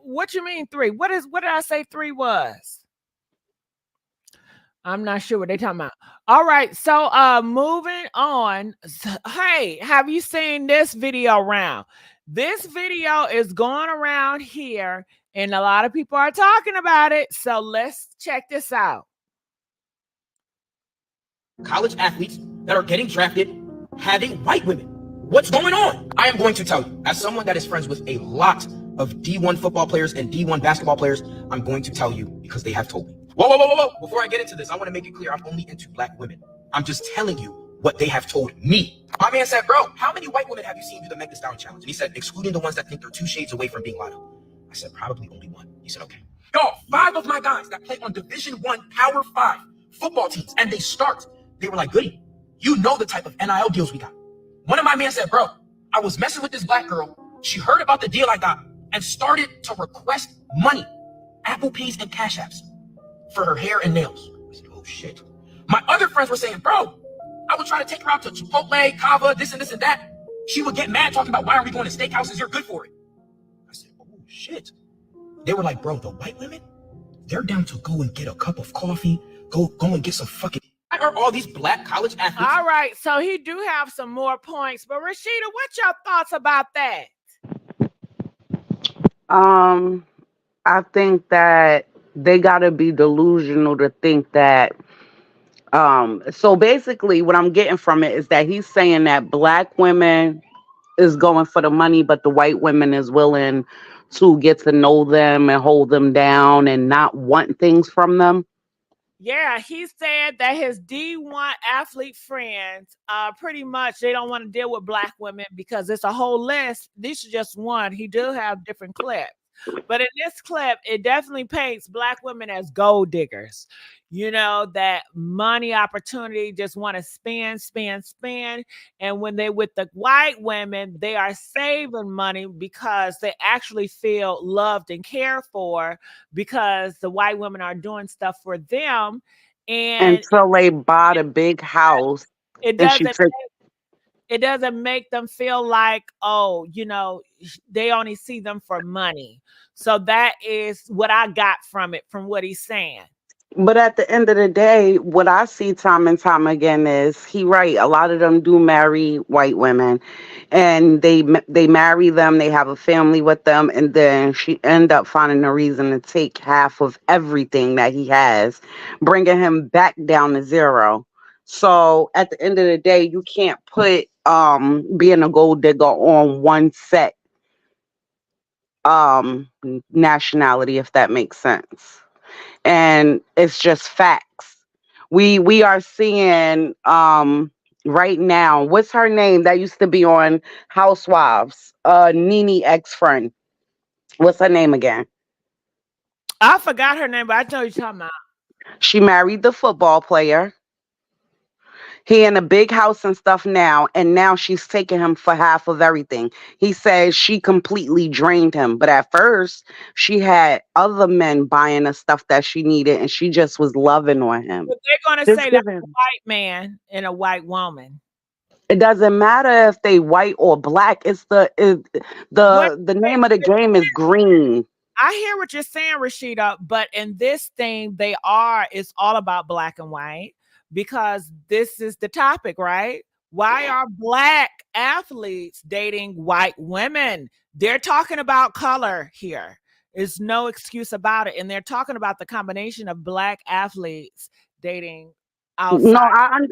What you mean 3? What did I say 3 was? I'm not sure what they're talking about. All right, so moving on. Hey, have you seen this video around? This video is going around here, and a lot of people are talking about it. So let's check this out. College athletes that are getting drafted having white women. What's going on? I am going to tell you, as someone that is friends with a lot of D1 football players and D1 basketball players, I'm going to tell you because they have told me. Whoa. Before I get into this, I want to make it clear I'm only into black women. I'm just telling you what they have told me. My man said, bro, how many white women have you seen do the Meg Thee Stallion challenge? And he said, excluding the ones that think they're 2 shades away from being lotto. I said, probably only 1. He said, okay. Y'all, 5 of my guys that play on Division 1 Power 5 football teams, and they were like, Goody, you know the type of NIL deals we got. One of my men said, bro, I was messing with this black girl. She heard about the deal I got, and started to request money, Apple Pays and Cash Apps, for her hair and nails. I said, oh shit. My other friends were saying, bro, I would try to take her out to Chipotle, Kava, this and this and that. She would get mad talking about, why are we going to steakhouses? You're good for it. I said, oh shit. They were like, bro, the white women, they're down to go and get a cup of coffee, go and get some fucking. Why are all these black college athletes? All right, so he do have some more points, but Rashida, what's your thoughts about that? I think that they gotta be delusional to think that so basically what I'm getting from it is that he's saying that black women is going for the money, but the white women is willing to get to know them and hold them down and not want things from them. Yeah, he said that his D1 athlete friends, pretty much they don't want to deal with black women because it's a whole list. This is just one. He do have different clips. But in this clip, it definitely paints black women as gold diggers. You know, that money opportunity, just want to spend, spend, spend. And when they with the white women, they are saving money because they actually feel loved and cared for because the white women are doing stuff for them. And Until they bought a big house it and she doesn't took. it doesn't make them feel like, oh, you know, they only see them for money. So that is what I got from it, from what he's saying. But at the end of the day, what I see time and time again is he right. A lot of them do marry white women, and they marry them. They have a family with them, and then she end up finding a reason to take half of everything that he has, bringing him back down to zero. So at the end of the day, you can't put being a gold digger on one set nationality, if that makes sense. And it's just facts. We are seeing right now, what's her name that used to be on Housewives? Nene ex-friend. What's her name again? I forgot her name, but I know you're talking about. She married the football player. He in a big house and stuff now, and now she's taking him for half of everything. He says she completely drained him, but at first she had other men buying the stuff that she needed, and she just was loving on him. But they're gonna Just say that's give a him. white man and a white woman. It doesn't matter if they white or black. What The name of the game is green. I hear what you're saying, Rashida, but in this thing, it's all about black and white because this is the topic, right? Why are black athletes dating white women? They're talking about color here. There's no excuse about it. And they're talking about the combination of black athletes dating No, outside.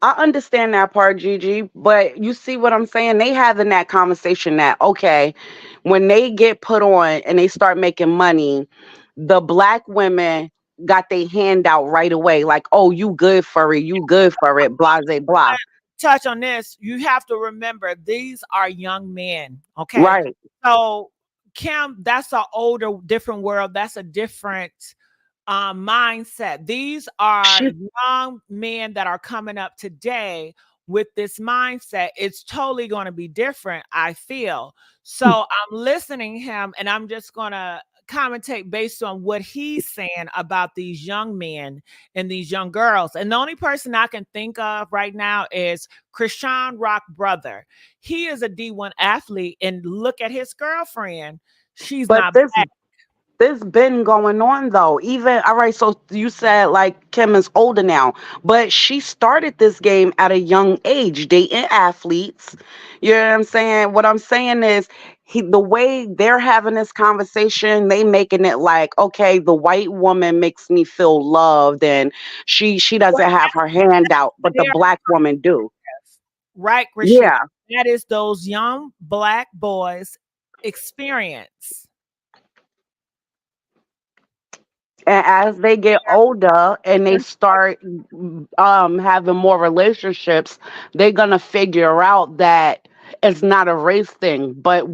I understand that part, Gigi, but you see what I'm saying? They having that conversation that, okay, when they get put on and they start making money, the black women got their hand out right away, like, oh, you good for it, you good for it, blah, blah, blah. Touch on this, you have to remember these are young men. Okay. Right. So, Kim, that's an older, different world. That's a different mindset. These are She, young men that are coming up today with this mindset. It's totally going to be different, I feel. So I'm listening him and I'm just going to commentate based on what he's saying about these young men and these young girls. And the only person I can think of right now is Krishan Rock brother. He is a D1 athlete and look at his girlfriend. She's but not this black. this been going on though. Even all right, so you said like Kim is older now, but she started this game at a young age, dating athletes. You know what I'm saying? What I'm saying is the way they're having this conversation, they making it like, okay, the white woman makes me feel loved and she doesn't have her hand out, but the They're black woman do. right, Rashida. Yeah. That is those young black boys' experience. And as they get older and they start having more relationships, they're gonna figure out that it's not a race thing. But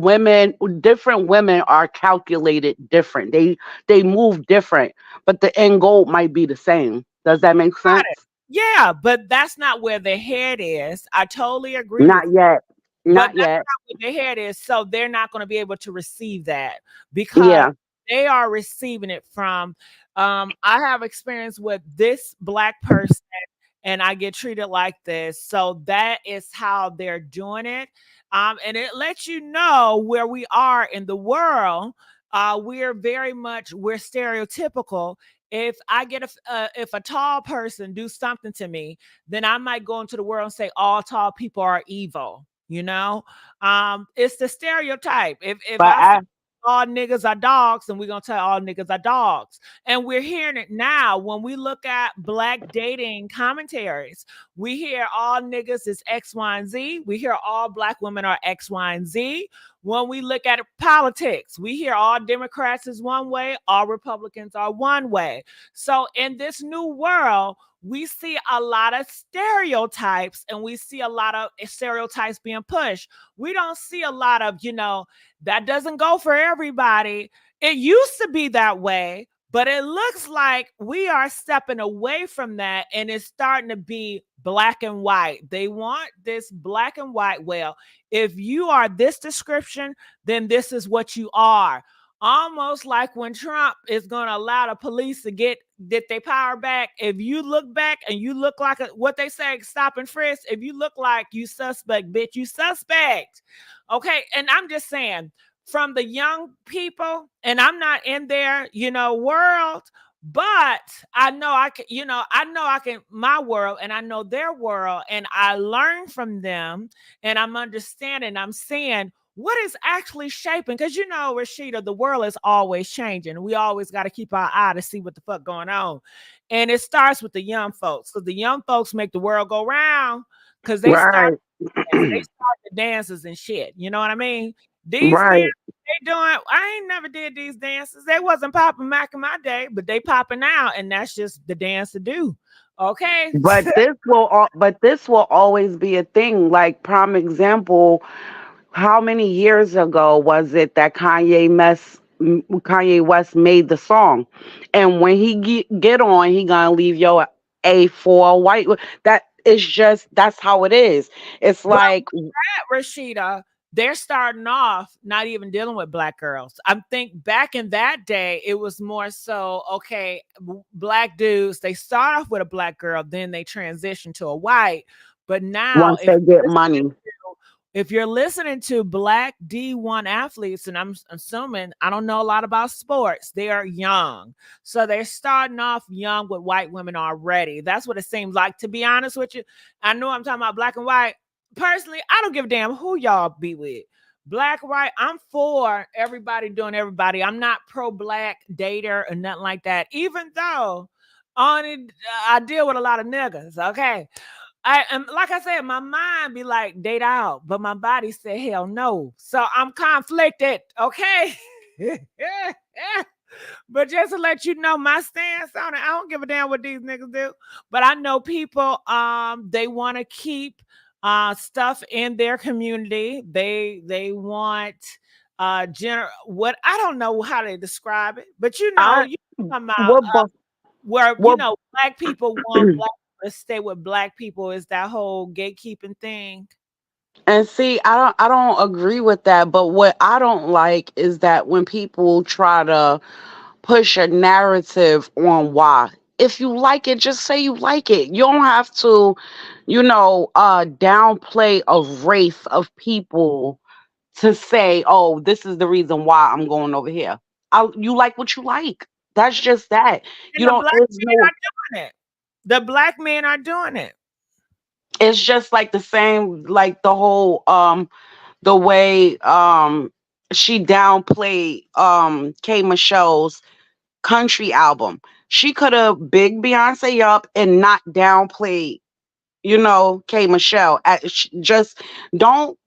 different women are calculated different. They move different, but the end goal might be the same. Does that make Got sense? it. Yeah, but that's not where their head is. I totally agree with Not you. yet. But Not that's yet. what their head is. So they're not going to be able to receive that because Yeah. they are receiving it from. I have experience with this black person and I get treated like this. So that is how they're doing it. And it lets you know where we are in the world. We're stereotypical. If I get if a tall person do something to me, then I might go into the world and say all tall people are evil. It's the stereotype. If But I say I all niggas are dogs, and we're gonna tell all niggas are dogs. And we're hearing it now when we look at black dating commentaries. We hear all niggas is X, Y, and Z. We hear all black women are X, Y, and Z. When we look at politics, we hear all Democrats is one way, all Republicans are one way. So in this new world, we see a lot of stereotypes and we see a lot of stereotypes being pushed. We don't see a lot of, that doesn't go for everybody. It used to be that way, but it looks like we are stepping away from that and it's starting to be black and white. They want this black and white. Well, if you are this description, then this is what you are. Almost like when Trump is going to allow the police to get their power back. If you look back and you look like what they say, stop and frisk. If you look like you suspect, bitch, you suspect. Okay. And I'm just saying, from the young people, and I'm not in their, world, but I know I can my world and I know their world and I learn from them and I'm understanding, I'm seeing what is actually shaping. Because Rashida, the world is always changing. We always got to keep our eye to see what the fuck going on. And it starts with the young folks. Because the young folks make the world go round because right, they start the dances and shit. You know what I mean? These dances right. they doing, I ain't never did these dances. They wasn't popping back in my day, but they popping now, and that's just the dance to do. Okay. But this will always be a thing. Like prime example, how many years ago was it that Kanye West made the song, and when he get on, he gonna leave your a for a white. That is just that's how it is. It's But like Rashida, they're starting off not even dealing with black girls. I think back in that day, it was more so, okay, black dudes, they start off with a black girl, then they transition to a white. But now, once they get money, if you're listening to black D1 athletes, and I'm assuming I don't know a lot about sports, they are young. So they're starting off young with white women already. That's what it seems like, to be honest with you. I know I'm talking about black and white. Personally, I don't give a damn who y'all be with. Black, white, I'm for everybody doing everybody. I'm not pro-black dater or nothing like that, even though on it, I deal with a lot of niggas, okay? Like I said, my mind be like date out, but my body said hell no. So I'm conflicted, okay? But just to let you know my stance on it, I don't give a damn what these niggas do. But I know people they want to keep stuff in their community. They want what I don't know how they describe it, but I you come out what bu- where what black people want black to stay with black people, is that whole gatekeeping thing. and see, I don't agree with that. But what I don't like is that when people try to push a narrative on why. If you like it, just say you like it. You don't have to, downplay a race of people to say, oh, this is the reason why I'm going over here. You like what you like. That's just that. And You don't, there's no, the black men are doing it. it's just like the same, like the whole, the way, she downplayed, K Michelle's country album. She could have big Beyonce up and not downplay, K Michelle. Just don't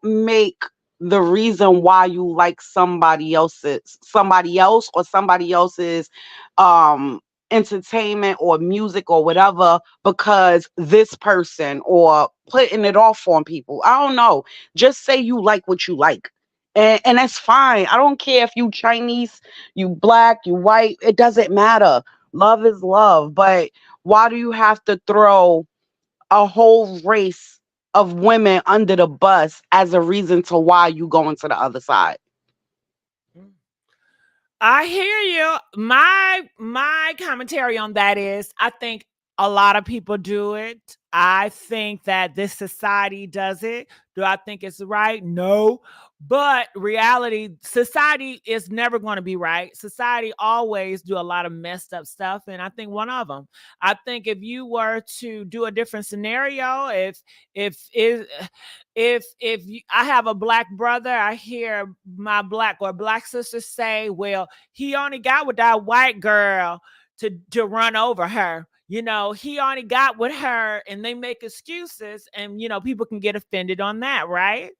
make the reason why you like somebody else or somebody else's um entertainment or music or whatever because this person, or putting it off on people. I don't know. Just say you like what you like. And that's fine. I don't care if you Chinese, you black, you white, it doesn't matter. Love is love. But why do you have to throw a whole race of women under the bus as a reason to why you going to the other side. I hear you. My commentary on that is I think a lot of people do it. I think that this society does it. Do I think it's right? No. But reality, society is never going to be right. Society always do a lot of messed up stuff, and I think one of them. I think if you were to do a different scenario, if I have a black brother, I hear my black or black sister say, "Well, he only got with that white girl to run over her. He only got with her," and they make excuses, and people can get offended on that, right?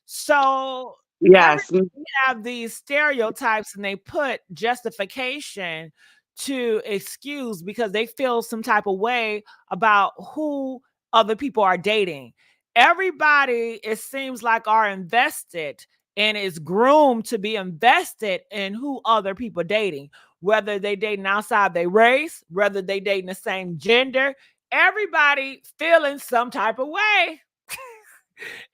So Yes. everybody have these stereotypes and they put justification to excuse because they feel some type of way about who other people are dating. Everybody, it seems like, are invested and is groomed to be invested in who other people dating, whether they dating outside their race, whether they dating the same gender. Everybody feeling some type of way.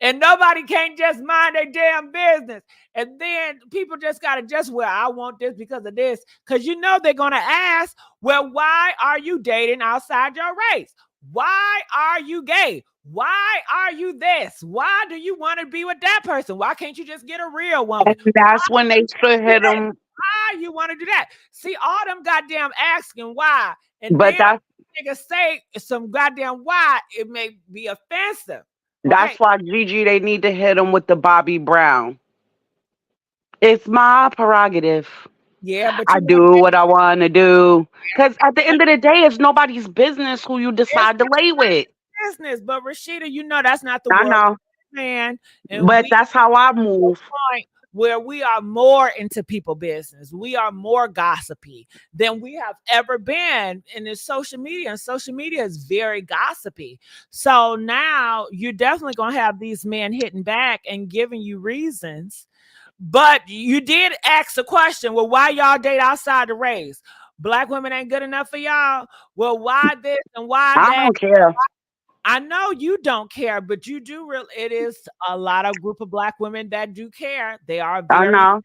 And nobody can't just mind their damn business. And then people just got to just, well, I want this because of this. Because they're going to ask, well, why are you dating outside your race? Why are you gay? Why are you this? Why do you want to be with that person? Why can't you just get a real And woman? that's when they should hit them. Why you want to do that? See, all them goddamn asking why. And But then that's niggas say some goddamn why, it may be offensive. Okay. that's why Gigi, they need to hit them with the Bobby Brown. It's my prerogative. Yeah, but I you know do what I want to do. Because at the what? end of the day, it's nobody's business who you It's decide to lay with. business. But Rashida, that's not the I world, know. man. And But we that's how I to a move. point where we are more into people business. We are more gossipy than we have ever been in this social media. And social media is very gossipy. So now you're definitely gonna have these men hitting back and giving you reasons. But you did ask the question, well, why y'all date outside the race? Black women ain't good enough for y'all. Well, why this and why I that? don't care. I know you don't care, but you do real. It is a lot of group of black women that do care. They are I very know.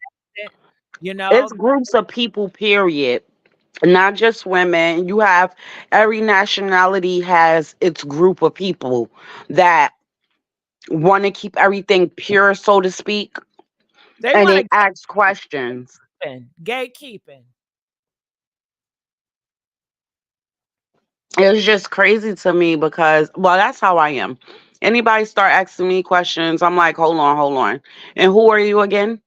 invested, It's groups of people, period. Not just women. You have every nationality has its group of people that want to keep everything pure, so to speak, They and want they to ask questions. gatekeeping. It's just crazy to me because, well, that's how I am. Anybody start asking me questions, I'm like, hold on, hold on. And who are you again?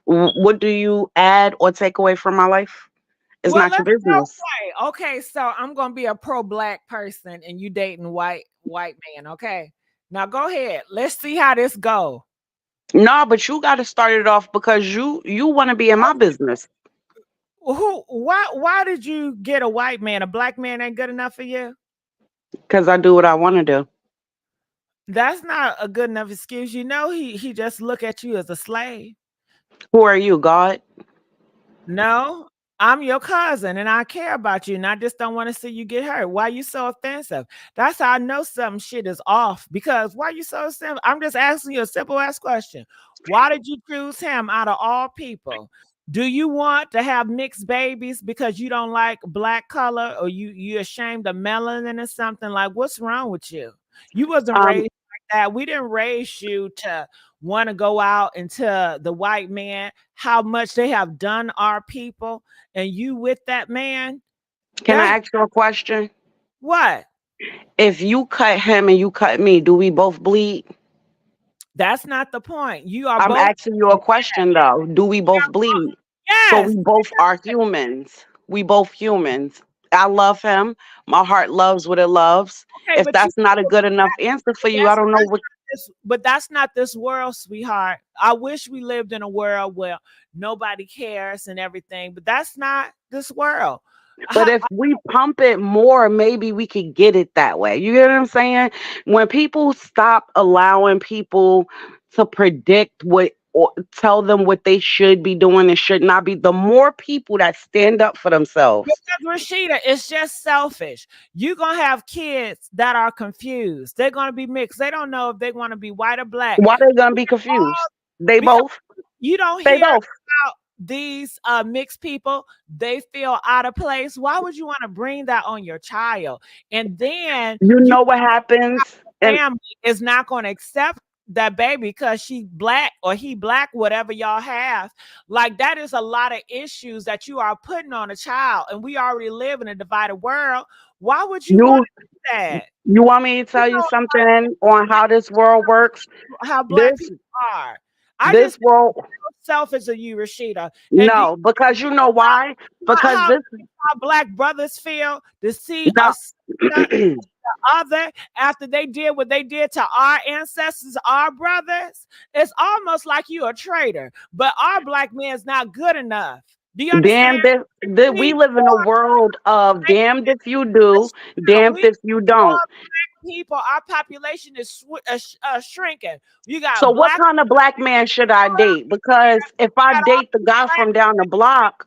What do you add or take away from my life? It's Well, not your let's business. say, okay, so I'm gonna be a pro black person and you dating white man, okay? Now go ahead. Let's see how this go. No, but you got to start it off because you want to be in my business Why did you get a white man? A black man ain't good enough for you? because I do what I want to do. That's not a good enough excuse. He just look at you as a slave. Who are you, God? No, I'm your cousin and I care about you and I just don't want to see you get hurt. Why you so offensive? That's how I know some shit is off because why you so simple? I'm just asking you a simple ass question. Why did you choose him out of all people? Do you want to have mixed babies because you don't like black color or you ashamed of melanin or something? Like what's wrong with you? You wasn't Um, raised like that. We didn't raise you to want to go out into the white man, how much they have done our people, and you with that man. can I That's ask you a question? what? If you cut him and you cut me, do we both bleed? That's not the point. You are I'm both. asking you a question though. Do we both bleed? So Yes. we both are humans. We both humans. I love him. My heart loves what it loves. Okay, If but that's not a good enough answer for you, I don't know what. that's not this world, sweetheart. I wish we lived in a world where nobody cares and everything, but that's not this world. But How, if we pump it more, maybe we could get it that way. You get what I'm saying? When people stop allowing people to predict what or tell them what they should be doing and should not be. The more people that stand up for themselves. Because Rashida, it's just selfish. You're gonna have kids that are confused. They're gonna be mixed. They don't know if they want to be white or black. Why they gonna be confused? They Because both. you don't They hear both. about these mixed people. They feel out of place. Why would you want to bring that on your child? And then You you know what happens, and family is not going to accept that baby because she black or he black, whatever y'all have. Like that is a lot of issues that you are putting on a child, and we already live in a divided world. Why would you want you to do that? you want me to You tell you know something on how this world works? how black This people are. I just this world, selfish of you, Rashida. And do you no, because you know why? know Because this how black brothers feel to see a no. sister other after they did what they did to our ancestors, our brothers? It's almost like you a traitor. But our black man's not good enough. Do you understand? Damned if We we need live in a world of more damned if you do, black damned we need if you don't. more people. Our population is shrinking. You So got what black. kind of black man should I date? Because if I date the guy from down the block,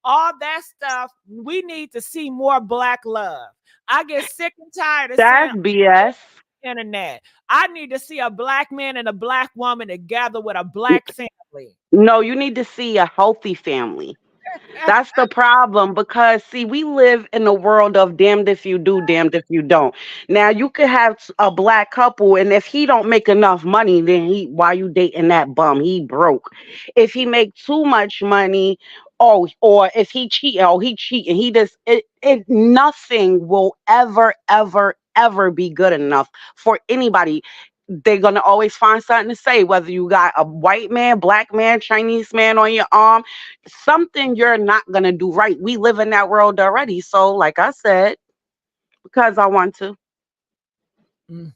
All that stuff, we need to see more black love. I get sick and tired of seeing that's BS. internet. I need to see a black man and a black woman together with a black family. No, you need to see a healthy family. That's the problem because see, we live in a world of damned if you do, damned if you don't. Now you could have a black couple, and if he don't make enough money, then he why you dating that bum? He broke. If he make too much money, oh, or if he cheat, oh, he cheating. He just nothing will ever be good enough for anybody. They're gonna always find something to say, whether you got a white man, black man, Chinese man on your arm, something you're not gonna do right. We live in that world already. So, like I said, because I want to, Mm,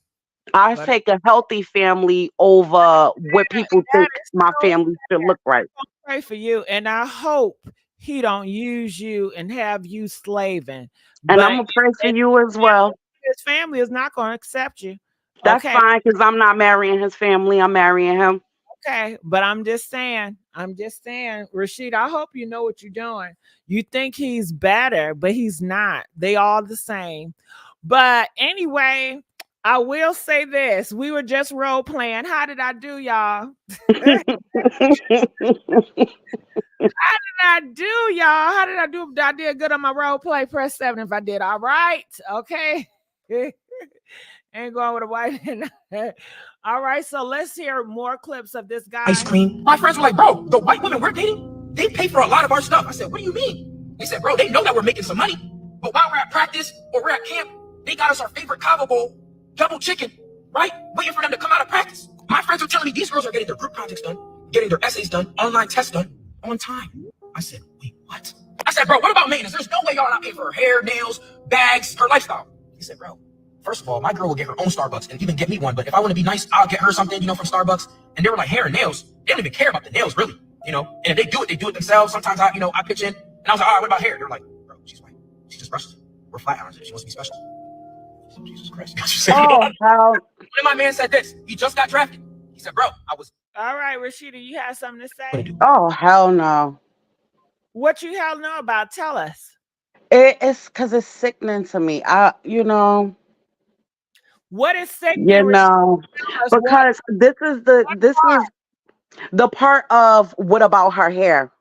I but take a healthy family over what people that think is my so family should look right. pray for you, and I hope he don't use you and have you slaving. And I'm But gonna pray for you as well. his family is not going to accept you. That's Okay. fine because I'm not marrying his family. I'm marrying him. Okay, but I'm just saying, Rashid, I hope you know what you're doing. You think he's better, but he's not. They all the same. But anyway, I will say this. We were just role playing. How did I do, y'all? I do, y'all? How did I do? I did good on my role play. Press 7 if I did all right. Okay. Ain't going with a white man. All right, so let's hear more clips of this Ice guy. cream. My friends were like, bro, the white women we're dating, they pay for a lot of our stuff. I said, what do you mean? They said, bro, they know that we're making some money. But while we're at practice or we're at camp, they got us our favorite Cabo Bowl, double chicken, right? Waiting for them to come out of practice. My friends are telling me these girls are getting their group projects done, getting their essays done, online tests done on time. I said, wait, what? I said, bro, what about maintenance? There's no way y'all not paying for her hair, nails, bags, her lifestyle. He said, bro, first of all, my girl will get her own Starbucks and even get me one. But if I want to be nice, I'll get her something, from Starbucks. And they were like, hair and nails. They don't even care about the nails, really, And if they do it themselves. Sometimes I pitch in. And I was like, all right, what about hair? They're like, bro, she's white. She just brushes it. We're flat irons it. She wants to be special. Jesus Christ. Oh, One how of my man said this. He just got drafted. He said, bro, I was All right, Rashida, you have something to going say? to do. oh hell no. What you hell know about? Tell us. It's because it's sickening to me. What is sickening? You know, Tell us what. because this is the part of what about her hair?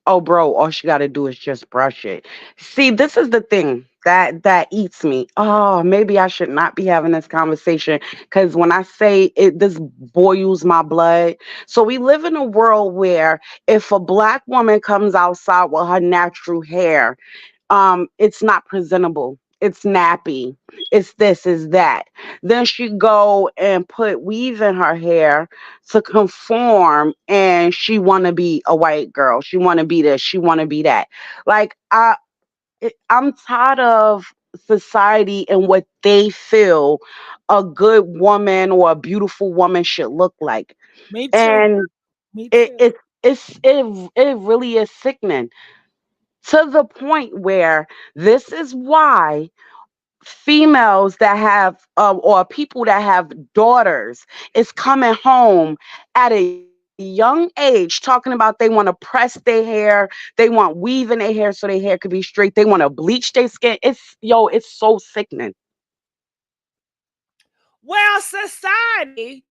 Oh, bro, all she got to do is just brush it. See, this is the thing that eats me. Oh, maybe I should not be having this conversation because when I say it, this boils my blood. So we live in a world where if a black woman comes outside with her natural hair, it's not presentable, it's nappy, it's this, is that. Then she go and put weave in her hair to conform, and she want to be a white girl, she want to be this, she want to be that. Like I'm tired of society and what they feel a good woman or a beautiful woman should look like. Me too. And Me it too. it it really is sickening to the point where this is why females that have or people that have daughters is coming home at a young age talking about they want to press their hair, they want weave in their hair so their hair could be straight, they want to bleach their skin. It's so sickening. Well, society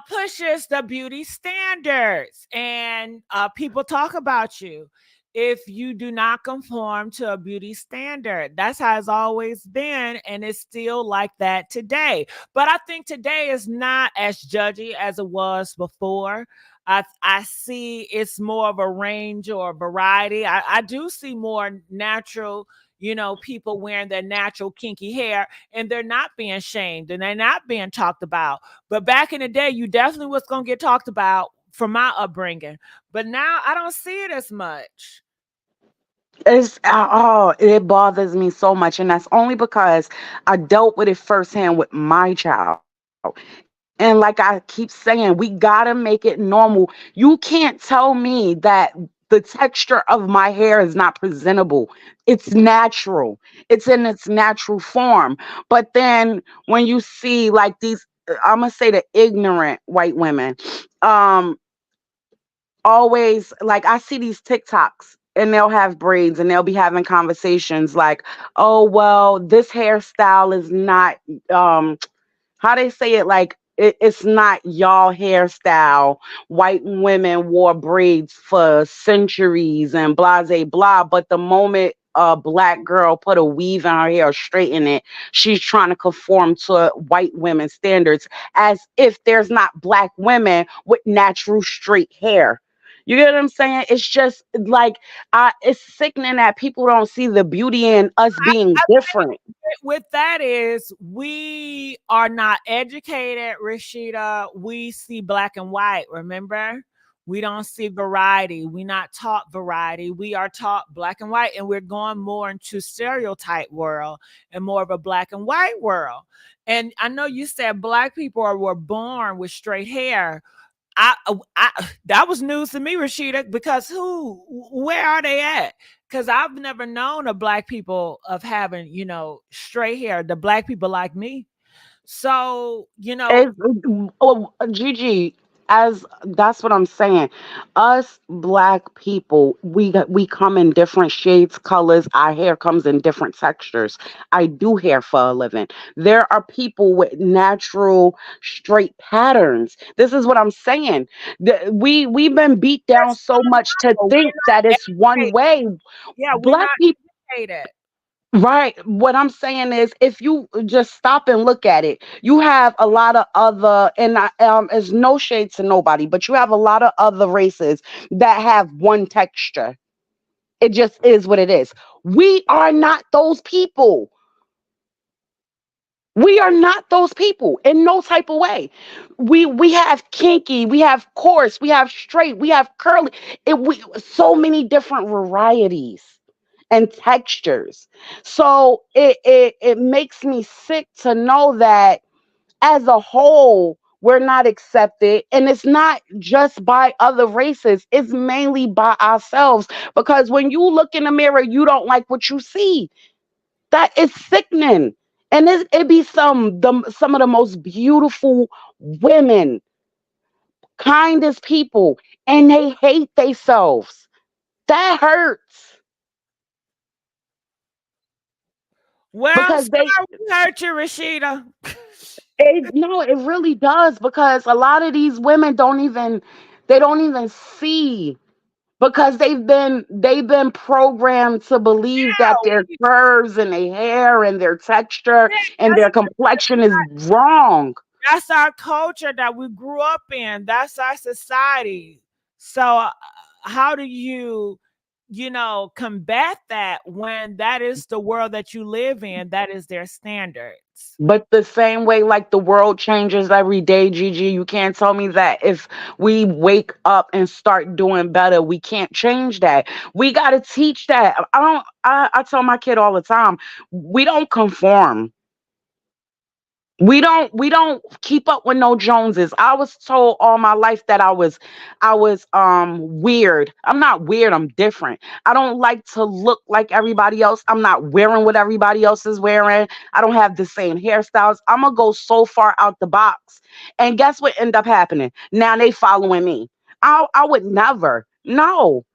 pushes the beauty standards, and people talk about you if you do not conform to a beauty standard. That's how it's always been, and it's still like that today. But I think today is not as judgy as it was before. I see it's more of a range or a variety. I do see more natural, people wearing their natural kinky hair, and they're not being shamed and they're not being talked about. But back in the day, you definitely was going to get talked about from my upbringing. But now I don't see it as much. It bothers me so much, and that's only because I dealt with it firsthand with my child. And like I keep saying, we gotta make it normal. You can't tell me that the texture of my hair is not presentable. It's natural. It's in its natural form. But then when you see like these, I'm gonna say the ignorant white women, um, always like I see these TikToks and they'll have braids and they'll be having conversations like, oh well, this hairstyle is not how they say it, like it's not y'all hairstyle. White women wore braids for centuries and blase blah, but the moment a black girl put a weave in her hair or straighten it, she's trying to conform to white women standards, as if there's not black women with natural straight hair. You get what I'm saying? It's just like it's sickening that people don't see the beauty in us being I different. with that is we are not educated, Rashida. We see black and white, remember? We don't see variety. We not taught variety. We are taught black and white, and we're going more into stereotype world and more of a black and white world. And I know you said black people were born with straight hair. I that was news to me, Rashida, because where are they at? Because I've never known of black people of having, straight hair, the black people like me. So, It's, oh, Gigi, as that's what I'm saying. Us black people, we come in different shades, colors. Our hair comes in different textures. I do hair for a living. There are people with natural straight patterns. This is what I'm saying. We've been beat down that's so much to normal. think We're that not it's one educated. way. Yeah, we're Black not people. educated. Right. What I'm saying is, if you just stop and look at it, you have a lot of other, and it's no shade to nobody, but you have a lot of other races that have one texture. It just is what it is. We are not those people. We are not those people in no type of way. We have kinky, we have coarse, we have straight, we have curly. We so many different varieties and textures. So it makes me sick to know that as a whole we're not accepted, and it's not just by other races, it's mainly by ourselves, because when you look in the mirror you don't like what you see. That is sickening. And it be some of the most beautiful women, kindest people, and they hate themselves. That hurts Well, because sorry we hurt you, Rashida. no, it really does, because a lot of these women don't even see, because they've been programmed to believe that Yeah, their curves and their hair and their texture yeah, and their complexion is wrong. that's our culture that we grew up in. That's our society. So, how do you, combat that when that is the world that you live in? That is their standards. But the same way, like the world changes every day, Gigi, you can't tell me that if we wake up and start doing better, we can't change that. We got to teach that. I tell my kid all the time, we don't conform. We don't keep up with no Joneses. I was told all my life that I was weird. I'm not weird, I'm different. I don't like to look like everybody else. I'm not wearing what everybody else is wearing. I don't have the same hairstyles. I'm gonna go so far out the box. And guess what end up happening? Now they following me. I would never. No,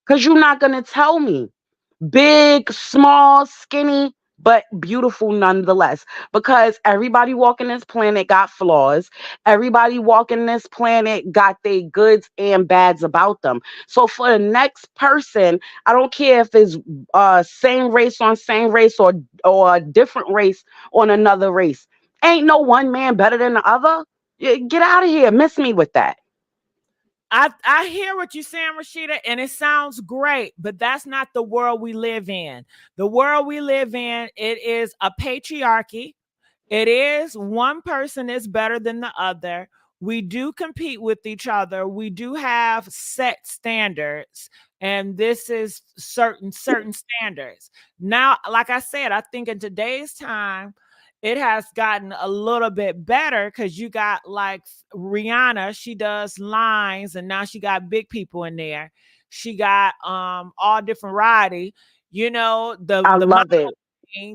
because you're not gonna tell me. Big, small, skinny, but beautiful nonetheless. Because everybody walking this planet got flaws. Everybody walking this planet got their goods and bads about them. So for the next person, I don't care if it's same race on same race or a different race on another race. Ain't no one man better than the other. Get out of here. Miss me with that. I hear what you're saying, Rashida, and it sounds great, but that's not the world we live in. The world we live in, it is a patriarchy. It is one person is better than the other. We do compete with each other. We do have set standards, and this is certain standards. Now, like I said, I think in today's time, it has gotten a little bit better because you got like Rihanna, she does lines, and now she got big people in there. She got all different variety. You know, I the love it.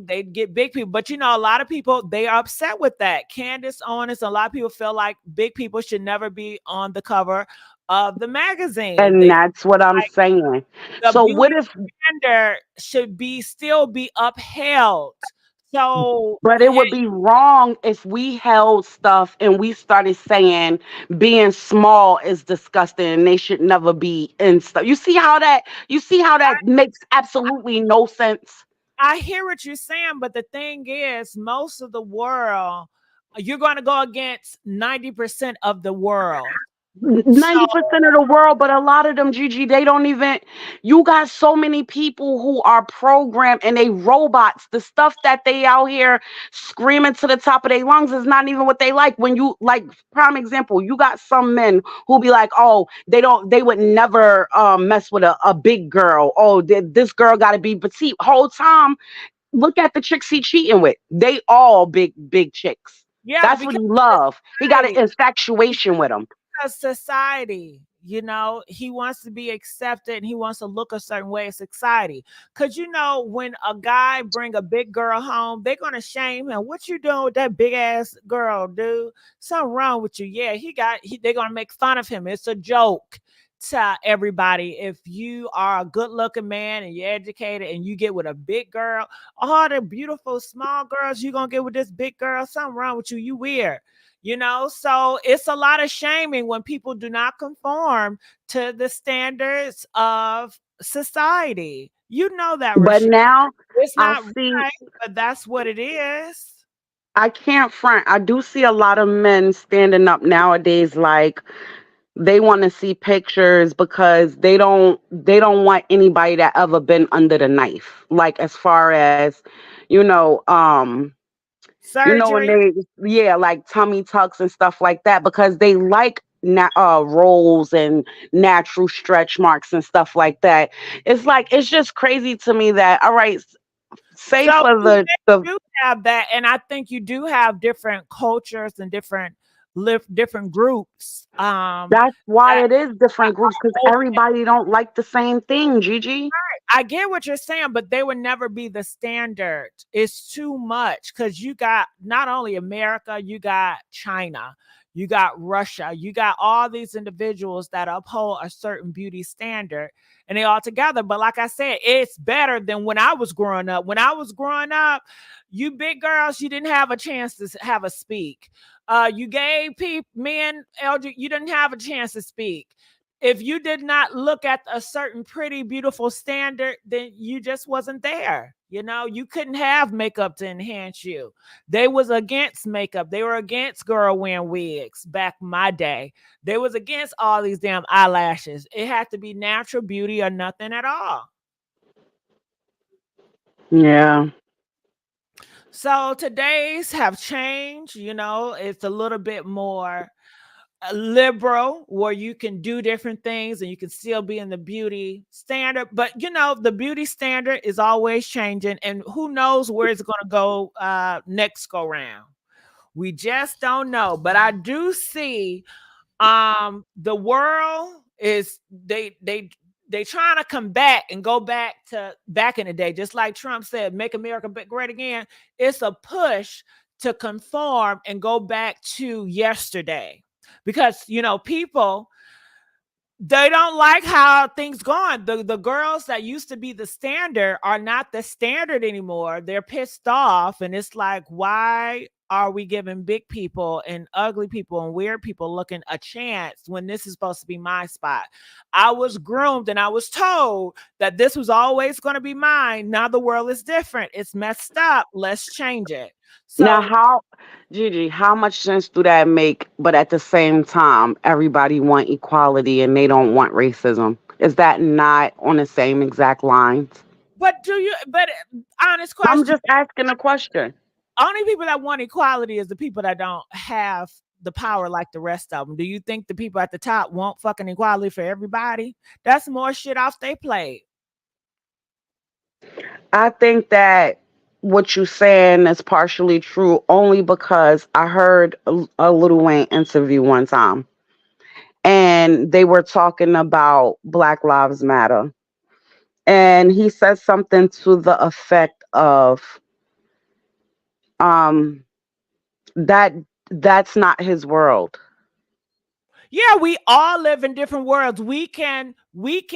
they get big people. But you know, a lot of people they are upset with that. Candace Owens, a lot of people feel like big people should never be on the cover of the magazine. And They that's what I'm like saying. the So what beauty if standard should be still be upheld. So but it would be wrong if we held stuff and we started saying being small is disgusting and they should never be in stuff. You see how that makes absolutely no sense. I hear what you're saying, but the thing is, most of the world, you're going to go against 90% of the world. So 90% of the world, but a lot of them, Gigi, they don't even. You got so many people who are programmed and they robots. The stuff that they out here screaming to the top of their lungs is not even what they like. When you like, prime example, you got some men who be like, oh, they would never mess with a big girl. Oh, this girl got to be petite. Whole time, look at the chicks he cheating with. They all big chicks. yeah, That's what because he love. He got an society, infatuation with them. because society, you know, he wants to be accepted and he wants to look a certain way in society. Because you know, when a guy bring a big girl home, they're gonna shame him. What you doing with that big ass girl, dude? Something wrong with you? Yeah, they're gonna make fun of him. It's a joke to everybody. If you are a good looking man and you're educated and you get with a big girl, all the beautiful small girls you gonna get with this big girl, something wrong with you. You weird. You know, so it's a lot of shaming when people do not conform to the standards of society. You know that, But Rashid. now It's I not see, right, but that's what it is. I can't front. I do see a lot of men standing up nowadays like they want to see pictures because they don't want anybody that ever been under the knife. Like as far as you know, when Surgery. they yeah, like tummy tucks and stuff like that because they like rolls and natural stretch marks and stuff like that. It's like it's just crazy to me that all right, say So for you the do have that, and I think you do have different cultures and different groups. that's why That it is different groups because are everybody don't like the same thing, Gigi. I get what you're saying, but they would never be the standard. It's too much because you got not only America, you got China, you got Russia, you got all these individuals that uphold a certain beauty standard and they all together. But like I said, it's better than when I was growing up. When I was growing up, you big girls, you didn't have a chance to have a speak. You gay people, men, LG, you didn't have a chance to speak. If you did not look at a certain pretty beautiful standard, then you just wasn't there. You know, you couldn't have makeup to enhance you. They was against makeup. They were against girl wearing wigs back in my day. They was against all these damn eyelashes. It had to be natural beauty or nothing at all. Yeah. So today's have changed. You know, it's a little bit more liberal where you can do different things and you can still be in the beauty standard, but you know the beauty standard is always changing and who knows where it's going to go next go round. We just don't know, but I do see the world is they trying to come back and go back to back in the day, just like Trump said, make America great again. It's a push to conform and go back to yesterday because you know people They don't like how things going. The girls that used to be the standard are not the standard anymore. They're pissed off, and it's like, why are we giving big people and ugly people and weird people looking a chance when this is supposed to be my spot? I was groomed and I was told that this was always going to be mine. Now the world is different. It's messed up. Let's change it. Now, So, how, Gigi, how much sense do that make? But at the same time, everybody want equality and they don't want racism. Is that not on the same exact lines? but honest I'm question, just asking a question. only people that want equality is the people that don't have the power like the rest of them. Do you think the people at the top want fucking equality for everybody? That's more shit off they plate. I think that what you're saying is partially true only because I heard a Little Wayne interview one time and they were talking about Black Lives Matter. And he said something to the effect of um, that that's not his world. Yeah, we all live in different worlds. We can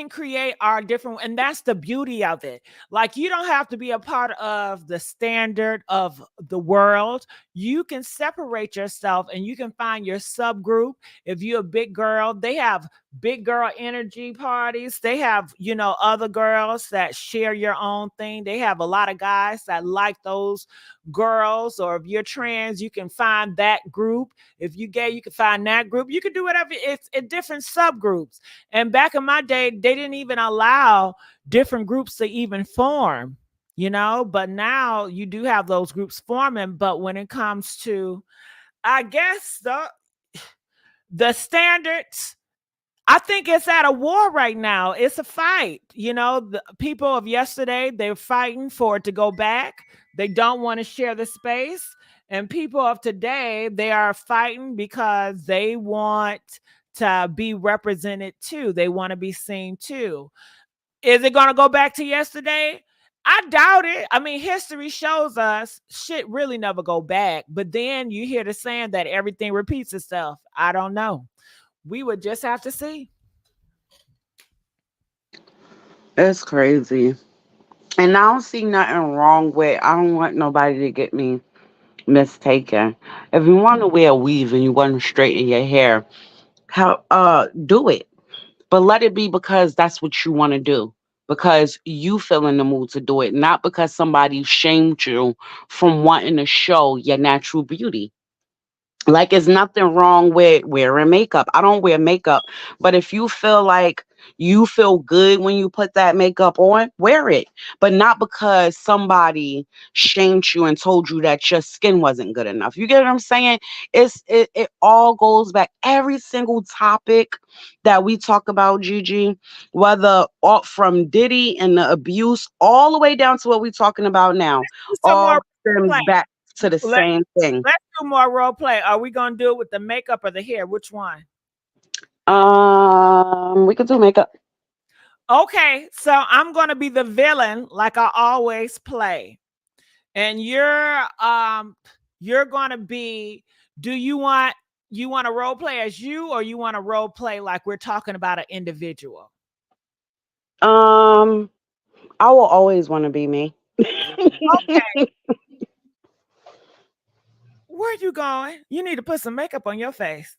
create our different, and that's the beauty of it. Like, you don't have to be a part of the standard of the world. You can separate yourself and you can find your subgroup. If you're a big girl, they have big girl energy parties. They have, other girls that share your own thing. They have a lot of guys that like those girls. Or if you're trans, you can find that group. If you gay, you can find that group. You can do whatever. It's in different subgroups. And back in my day, they didn't even allow different groups to even form, but now you do have those groups forming. But when it comes to, I guess, the standards, I think it's at a war right now. It's a fight. The people of yesterday, they're fighting for it to go back. They don't want to share the space. And people of today, they are fighting because they want to be represented too. They want to be seen too. Is it going to go back to yesterday? I doubt it. I mean, history shows us shit really never go back. But then you hear the saying that everything repeats itself. I don't know. We would just have to see. It's crazy. And I don't see nothing wrong with I don't want nobody to get me mistaken. If you want to wear a weave and you want to straighten your hair, how do it. But let it be because that's what you want to do. Because you feel in the mood to do it, not because somebody shamed you from wanting to show your natural beauty. Like, it's nothing wrong with wearing makeup. I don't wear makeup, but if you feel like you feel good when you put that makeup on, wear it. But not because somebody shamed you and told you that your skin wasn't good enough. You get what I'm saying? It all goes back. Every single topic that we talk about, Gigi, whether all, from Diddy and the abuse, all the way down to what we're talking about now, Do some more all stems play. back to the Let, same thing. let's do more role play. Are we going to do it with the makeup or the hair? Which one? We could do makeup. Okay, so I'm going to be the villain like I always play. And you're going to be, do you want to role play as you, or you want to role play like we're talking about an individual? Um, I will always want to be me. Okay, where you going? You need to put some makeup on your face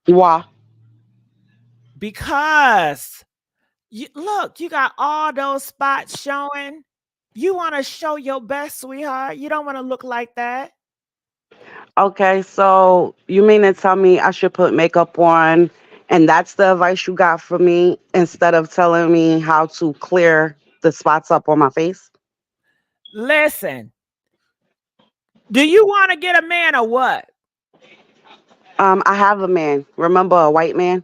Why? because look, you got all those spots showing. You want to show your best, sweetheart. You don't want to look like that. Okay, so you mean to tell me I should put makeup on, and that's the advice you got for me instead of telling me how to clear the spots up on my face? Listen, do you want to get a man or what? I have a man. Remember a white man?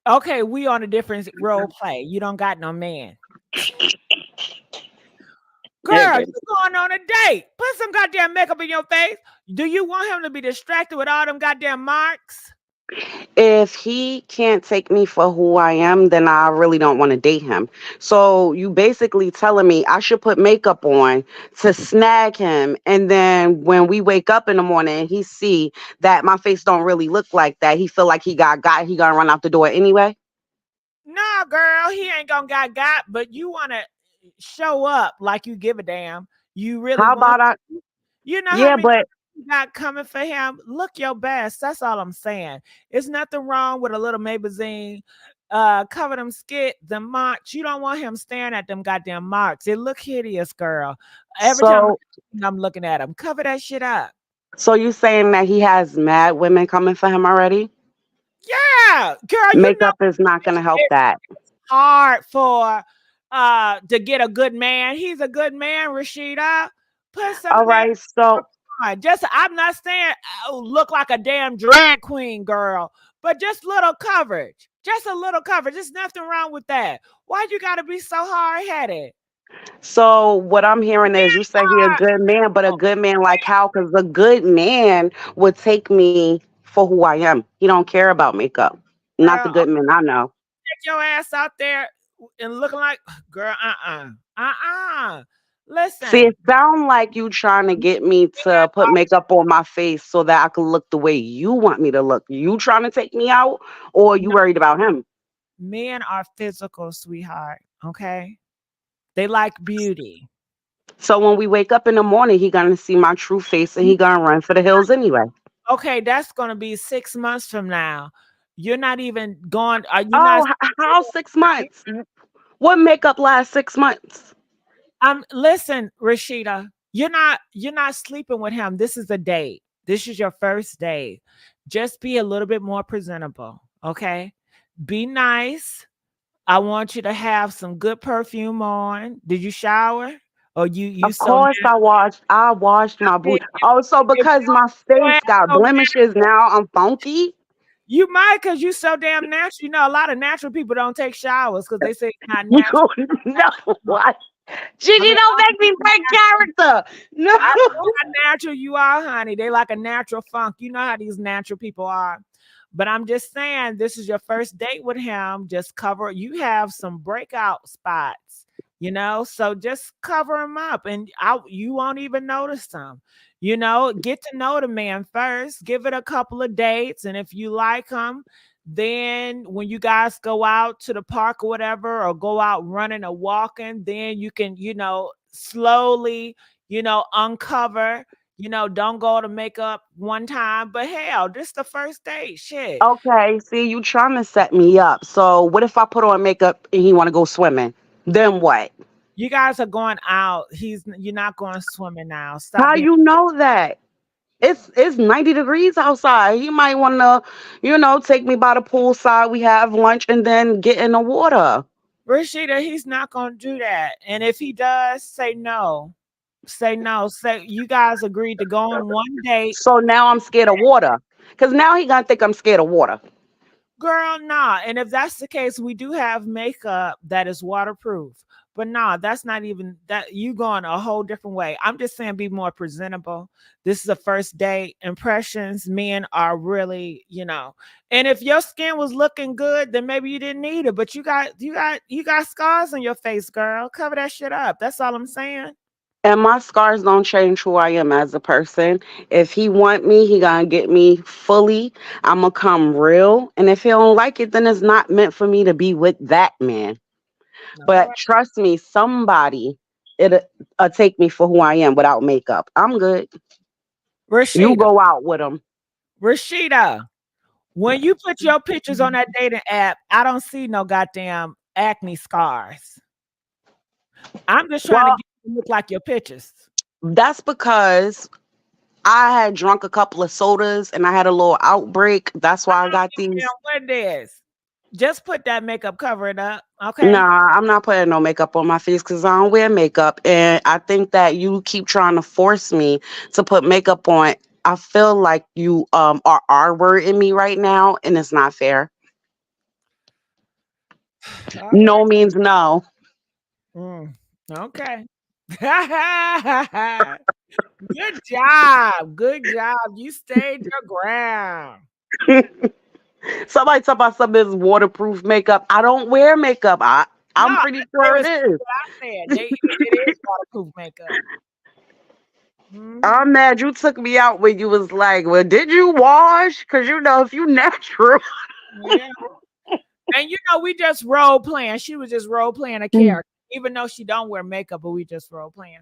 Okay, we on a different role play. You don't got no man. Girl, Okay. you going on a date. Put some goddamn makeup in your face. Do you want him to be distracted with all them goddamn marks? If he can't take me for who I am, then I really don't want to date him. So you basically telling me I should put makeup on to snag him, and then when we wake up in the morning and he see that my face don't really look like that, he feel like he got, he gonna run out the door anyway. no, girl, he ain't gonna got, but you wanna show up like you give a damn. You really How want, about I? you know how Yeah, many but you got coming for him? Look your best. That's all I'm saying. It's nothing wrong with a little magazine. Cover them skit, the marks. You don't want him staring at them goddamn marks. It look hideous, girl. Every time so I'm looking at him, cover that shit up. so you saying that he has mad women coming for him already? Yeah, girl, you know Makeup is not gonna help it's that. hard for to get a good man. He's a good man, Rashida. Put some All makeup right, so on. Just I'm not saying oh, look like a damn drag queen girl, but just little coverage. Just a little coverage. There's nothing wrong with that. Why you gotta be so hard headed? so what I'm hearing is you say he a good man, but a good man like how? Because a good man would take me for who I am. He don't care about makeup. Not the Girl, good men I know. take your ass out there and looking like girl, See, Listen, it sound like you trying to get me to put makeup on my face so that I can look the way you want me to look. You trying to take me out, or you no, worried about him? men are physical, sweetheart. Okay, they like beauty. So when we wake up in the morning, he gonna see my true face and he gonna run for the hills anyway. Okay, that's gonna be 6 months from now. You're not even going. Are you not? Oh, how 6 months? What makeup lasts 6 months? Listen, Rashida, you're not sleeping with him. This is a date. This is your first date. Just be a little bit more presentable, okay? Be nice. I want you to have some good perfume on. Did you shower? Or you Of so course, I washed my nasty? booty. Oh, so If because my your ass face got so blemishes now, I'm funky. you might because you so damn natural. You know, a lot of natural people don't take showers because they say it's not natural. No, what? I Gigi, mean, don't make me break character. No. I know how natural you are, honey. They like a natural funk. You know how these natural people are. But I'm just saying, this is your first date with him. Just cover. You have some breakout spots, So just cover him up, and you won't even notice them. Get to know the man first. Give it a couple of dates, and if you like him, then when you guys go out to the park or whatever, or go out running or walking, then you can, slowly, uncover. Don't go to makeup one time, but hell, this the first date. Shit. Okay, see, you trying to set me up. So what if I put on makeup and he want to go swimming? Then what? You guys are going out. You're not going swimming now. Stop How being you know that? It's 90 degrees outside. He might want to, take me by the poolside. We have lunch and then get in the water. Rashida, he's not gonna do that. And if he does, say no. Say no. Say you guys agreed to go on one date. So now I'm scared of water. Cause now he gonna think I'm scared of water. Girl, nah. And if that's the case, we do have makeup that is waterproof. But nah, that's not even that you going a whole different way. I'm just saying be more presentable. This is a first date. Impressions, men are really, And if your skin was looking good, then maybe you didn't need it. But you got scars on your face, girl. Cover that shit up. That's all I'm saying. And my scars don't change who I am as a person. If he want me, he gonna get me fully. I'ma come real. And if he don't like it, then it's not meant for me to be with that man. All But right. trust me, somebody it'll take me for who I am without makeup. I'm good. You Rashida. go out with him. Rashida. When you put your pictures on that dating app, I don't see no goddamn acne scars. I'm just trying to Well, get you to look like your pictures. that's because I had drunk a couple of sodas and I had a little outbreak. That's I why I don't got give a damn these. what it is. Just put that makeup cover it up, okay? Nah, I'm not putting no makeup on my face because I don't wear makeup. And I think that you keep trying to force me to put makeup on. I feel like you are R-wording me right now, and it's not fair. All No right. means no. Mm, okay. Good job. Good job. You stayed your ground. Somebody talk about some of this waterproof makeup. I don't wear makeup. I'm No, pretty they sure it was is. what I said. It is waterproof makeup. Hmm. I'm mad you took me out when you was like, well, did you wash? Because if you natural. Yeah. And we just role playing. She was just role playing a character, even though she don't wear makeup, but we just role playing.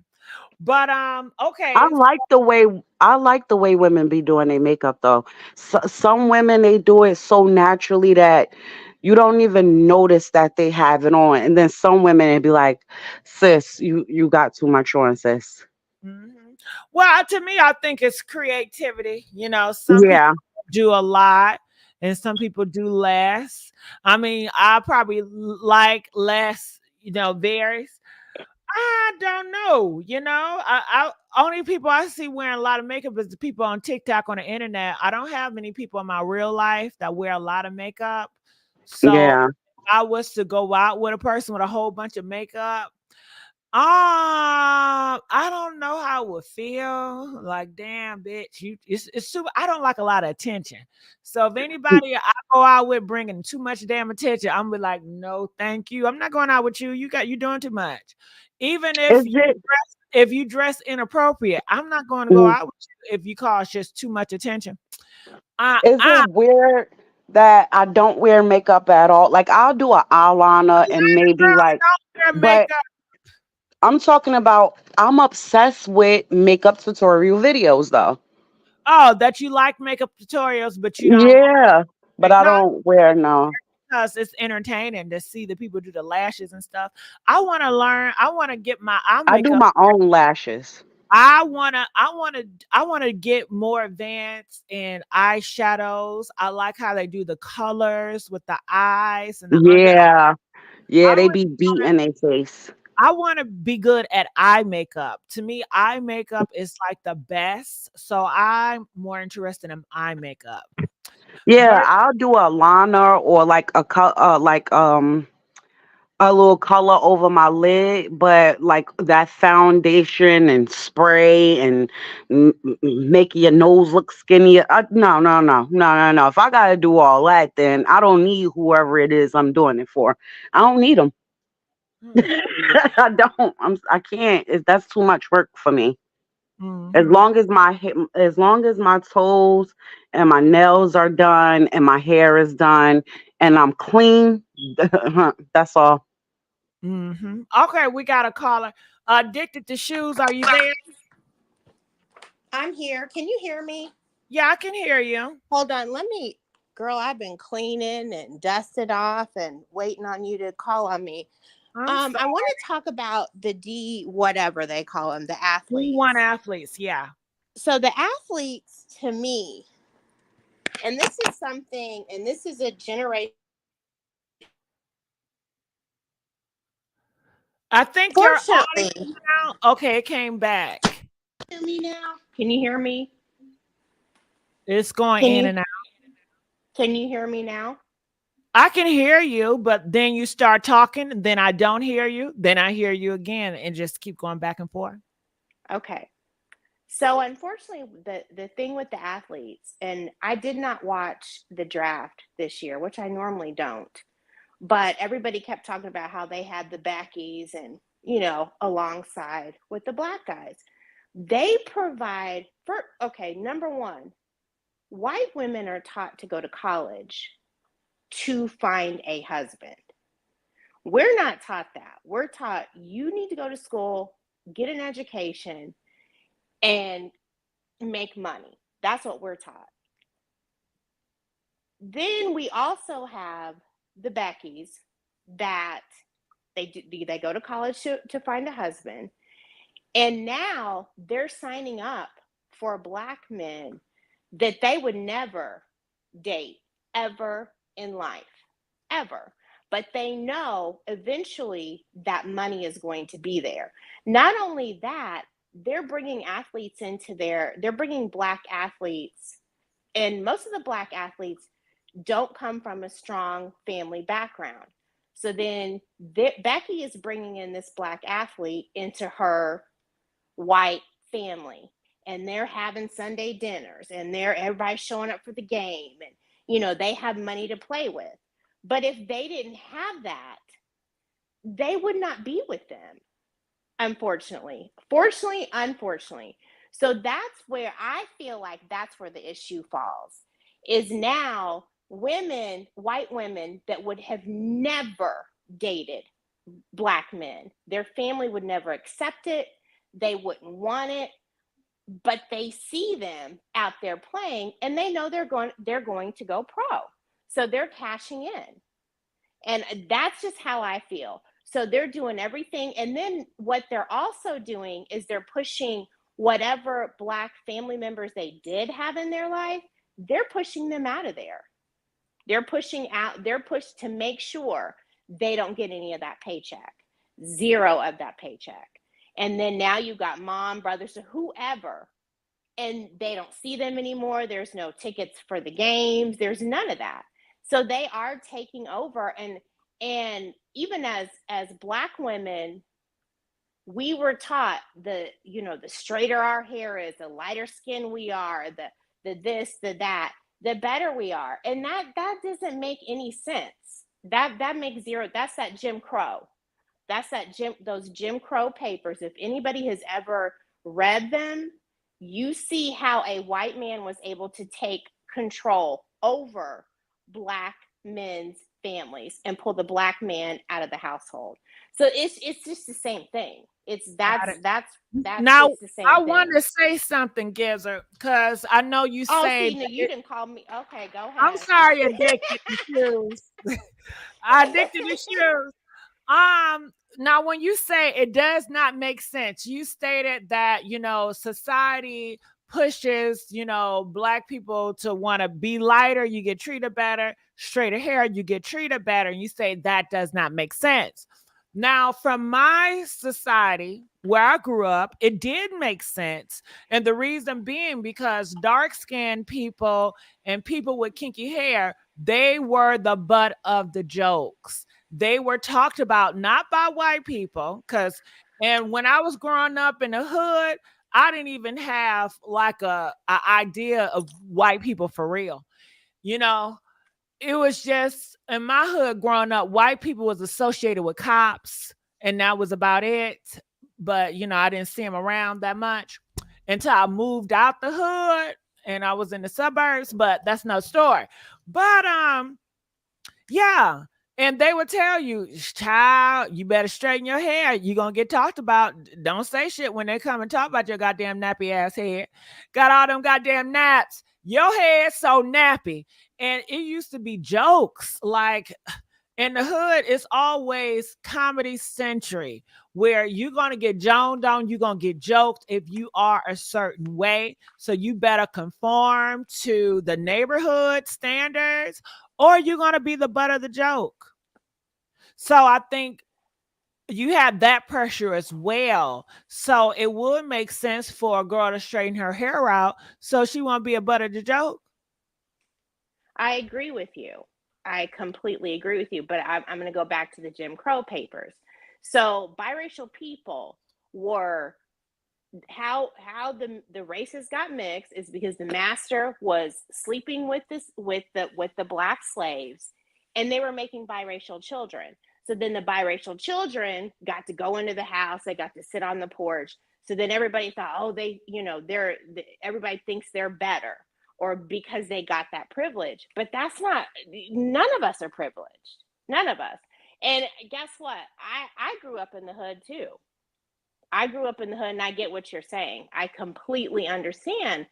But I okay. like the way I like the way women be doing their makeup though. Some women they do it so naturally that you don't even notice that they have it on, and then some women they be like, "Sis, you got too much on, sis." Mhm. Well, to me, I think it's creativity. Some people Yeah, do a lot and some people do less. I mean, I probably like less, varies. I don't know. I only people I see wearing a lot of makeup is the people on TikTok on the internet. I don't have many people in my real life that wear a lot of makeup. So yeah. if I was to go out with a person with a whole bunch of makeup, I don't know how it would feel. Like, damn, bitch, it's super. I don't like a lot of attention. So if anybody I go out with bringing too much damn attention, I'm be like, no, thank you. I'm not going out with you. You doing too much. Even Is it if you dress inappropriate, I'm not going to go mm, out with you if you cause just too much attention. I is I it weird that I don't wear makeup at all? Like I'll do an eyeliner and maybe girls like, don't wear but makeup. I'm talking about I'm obsessed with makeup tutorial videos though. Oh, that you like makeup tutorials, but you don't. Yeah, but I No, don't wear no. because it's entertaining to see the people do the lashes and stuff. I want to learn. I want to get my eye I do makeup. my own lashes. I wanna get more advanced in eyeshadows. I like how they do the colors with the eyes and the under. Yeah, I yeah, they really be beating their face. I want to be good at eye makeup. To me, eye makeup is like the best. So I'm more interested in eye makeup. Yeah, But I'll do a liner or like a little color over my lid, but like that foundation and spray and making your nose look skinnier. No, no, no, no, no, no. If I gotta do all that, then I don't need whoever it is I'm doing it for. I don't need them. hmm, I don't. I can't. That's too much work for me. mhm, As long as my toes and my nails are done and my hair is done and I'm clean, that's all. okay, we got a caller. Addicted to shoes. Are you there? I'm here. Can you hear me? Yeah, I can hear you. Hold on. Girl, I've been cleaning and dusted off and waiting on you to call on me. I'm I sorry. want to talk about the D, whatever they call them, the D1 athletes. athletes. Yeah. So, the athletes to me, and this is something, and this is a generation. I think your audio Fortunately, went out. Okay, it came back. hear me now? Can you hear me? It's going Can in you and out. can you hear me now? I can hear you, but then you start talking, then I don't hear you, then I hear you again, and just keep going back and forth. Okay. So unfortunately, the thing with the athletes, and I did not watch the draft this year, which I normally don't, but everybody kept talking about how they had the backies and alongside with the black guys. They provide for okay, number one, white women are taught to go to college to find a husband. We're not taught that. We're taught you need to go to school, get an education, and make money. That's what we're taught. Then we also have the Beckys that they go to college to find a husband, and now they're signing up for black men that they would never date ever in life, ever. But they know eventually that money is going to be there. Not only that, they're bringing black athletes, and most of the black athletes don't come from a strong family background. So then Becky is bringing in this black athlete into her white family, and they're having Sunday dinners, and everybody's showing up for the game, and they have money to play with. But if they didn't have that, they would not be with them, unfortunately. Fortunately, unfortunately. So that's where I feel like that's where the issue falls. Is now women, white women that would have never dated black men. Their family would never accept it. They wouldn't want it, but they see them out there playing and they know they're going to go pro. So they're cashing in. And that's just how I feel. So they're doing everything. And then what they're also doing is they're pushing whatever black family members they did have in their life, they're pushing them out of there. They're pushed to make sure they don't get any of that paycheck, zero of that paycheck. And then now you've got mom, brothers, or whoever, and they don't see them anymore. There's no tickets for the games. There's none of that. So they are taking over. And even as black women, we were taught the straighter our hair is, the lighter skin we are, the this, the that, the better we are. And that doesn't make any sense. That makes zero. That's that Jim Crow. Those Jim Crow papers. If anybody has ever read them, you see how a white man was able to take control over black men's families and pull the black man out of the household. So it's just the same thing. That's now it's the same I thing. want to say something, Gizzard, because I know you say see, you didn't call me. Okay, go ahead. I'm sorry, addicted to shoes. Addicted to shoes. Now when you say it does not make sense, you stated that society pushes black people to want to be lighter, you get treated better, straighter hair, you get treated better, and you say that does not make sense. Now, from my society where I grew up, it did make sense. And the reason being because dark-skinned people and people with kinky hair, they were the butt of the jokes. They were talked about not by white people, and when I was growing up in the hood, I didn't even have like a idea of white people for real. It was just in my hood growing up, white people was associated with cops, and that was about it. But I didn't see them around that much until I moved out the hood and I was in the suburbs. But that's no story. But yeah. And they would tell you, child, you better straighten your hair. You're going to get talked about. Don't say shit when they come and talk about your goddamn nappy ass head. Got all them goddamn naps. Your head's so nappy. And it used to be jokes. Like in the hood, it's always Comedy Century, where you're going to get joned on, you're going to get joked if you are a certain way. So you better conform to the neighborhood standards, or you're going to be the butt of the joke. So I think you have that pressure as well. So it would make sense for a girl to straighten her hair out so she won't be a butt of the joke. I agree with you. I completely agree with you. But I'm going to go back to the Jim Crow papers. So biracial people were how the races got mixed is because the master was sleeping with the black slaves, and they were making biracial children. So then the biracial children got to go into the house, they got to sit on the porch. So then everybody thought, oh, everybody thinks they're better, or because they got that privilege. But that's not, none of us are privileged. None of us. And guess what? I grew up in the hood too. I grew up in the hood, and I get what you're saying. I completely understand.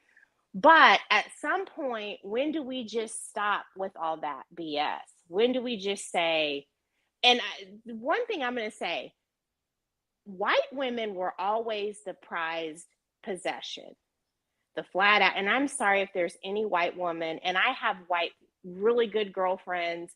But at some point, when do we just stop with all that BS? When do we just say, one thing I'm going to say, white women were always the prized possession, the flat out. And I'm sorry if there's any white woman, and I have white, really good girlfriends,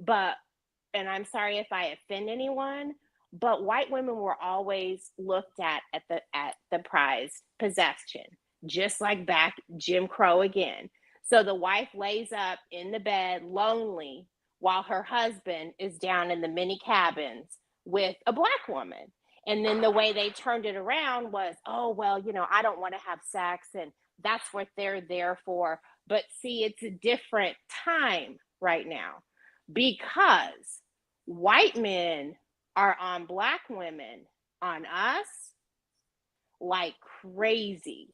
and I'm sorry if I offend anyone, but white women were always looked at the prized possession, just like back Jim Crow again. So the wife lays up in the bed lonely while her husband is down in the mini cabins with a black woman. And then the way they turned it around was, oh, well, I don't want to have sex, and that's what they're there for. But see, it's a different time right now, because white men are on black women, on us, like crazy.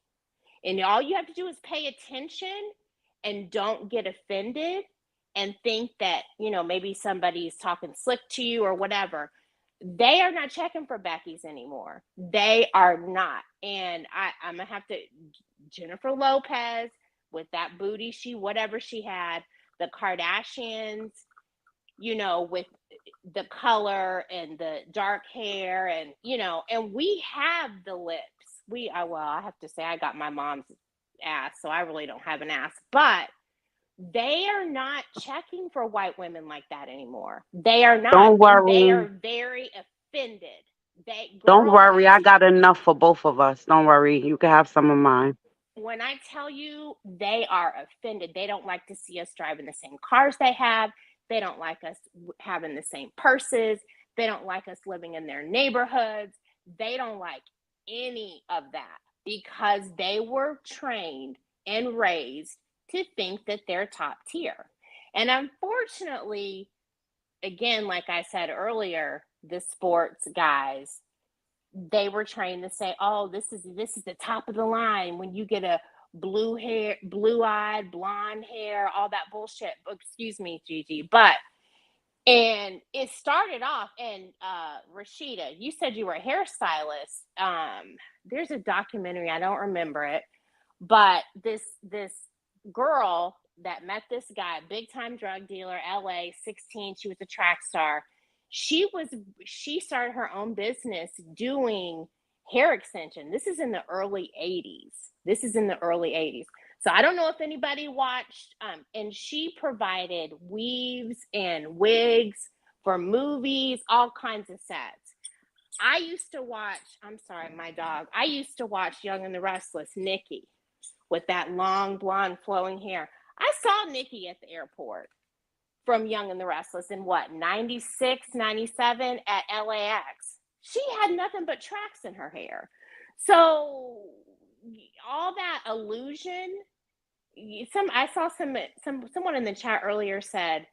And all you have to do is pay attention and don't get offended, and think that, maybe somebody's talking slick to you or whatever. They are not checking for Becky's anymore. They are not. And I'm going to have to, Jennifer Lopez with that booty, whatever she had, the Kardashians, with the color and the dark hair and, and we have the lips. I have to say I got my mom's ass, so I really don't have an ass, but they are not checking for white women like that anymore. They are not. Don't And they worry. are very offended. Don't worry. I got enough for both of us. Don't worry. You can have some of mine. When I tell you, they are offended. They don't like to see us driving the same cars they have. They don't like us having the same purses. They don't like us living in their neighborhoods. They don't like any of that because they were trained and raised to think that they're top tier. And unfortunately, again, like I said earlier, the sports guys, they were trained to say, "Oh, this is the top of the line when you get a blue-eyed, blonde hair, all that bullshit." Excuse me, Gigi, and it started off. And Rashida, you said you were a hairstylist. There's a documentary, I don't remember it, but this girl that met this guy, big time drug dealer, LA, 16. She was a track star. She started her own business doing hair extension. This is in the early 80s. So I don't know if anybody watched, and she provided weaves and wigs for movies, all kinds of sets. I used to watch, I'm sorry, my dog. I used to watch Young and the Restless, Nikki, with that long blonde flowing hair. I saw Nikki at the airport from Young and the Restless in 96, 97 at LAX. She had nothing but tracks in her hair. So all that illusion, I saw someone in the chat earlier said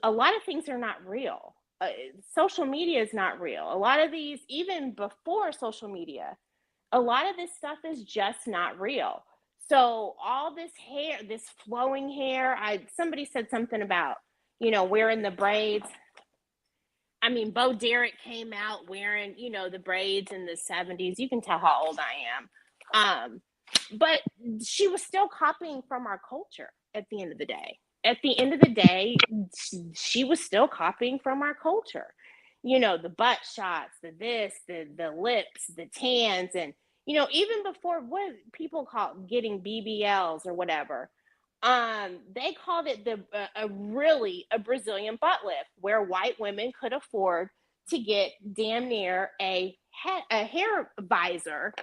a lot of things are not real. Social media is not real. A lot of these, even before social media, a lot of this stuff is just not real. So all this hair, this flowing hair, somebody said something about, wearing the braids. I mean, Bo Derek came out wearing, the braids in the 70s. You can tell how old I am. But she was still copying from our culture at the end of the day. At the end of the day, she was still copying from our culture. The butt shots, the lips, the tans, and even before what people call getting BBLs or whatever, they called it a Brazilian butt lift, where white women could afford to get damn near a hair visor,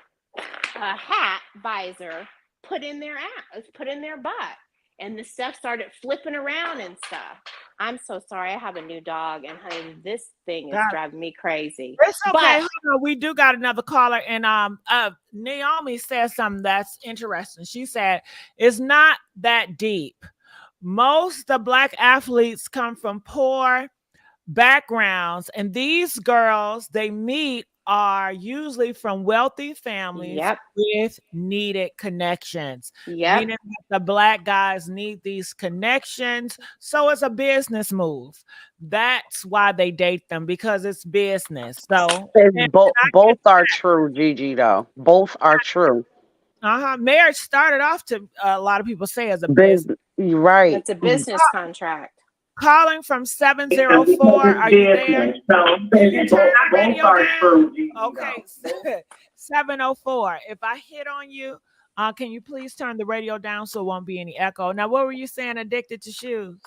a hat visor put in their ass, put in their butt, and the stuff started flipping around and stuff. I'm so sorry. I have a new dog, and honey, this thing is driving me crazy. It's okay. Hold on. We do got another caller, and Naomi said something that's interesting. She said it's not that deep. Most of the Black athletes come from poor backgrounds, and these girls they meet are usually from wealthy families with needed connections. Meaning that the Black guys need these connections. So it's a business move. That's why they date them, because it's business. So both are true, Gigi, though. Both are true. Marriage started off to a lot of people say as a business. Right. It's a business contract. Calling from 704. Are you there? Can you turn the radio down? Okay, 704. If I hit on you, can you please turn the radio down so it won't be any echo? Now, what were you saying? Addicted to shoes?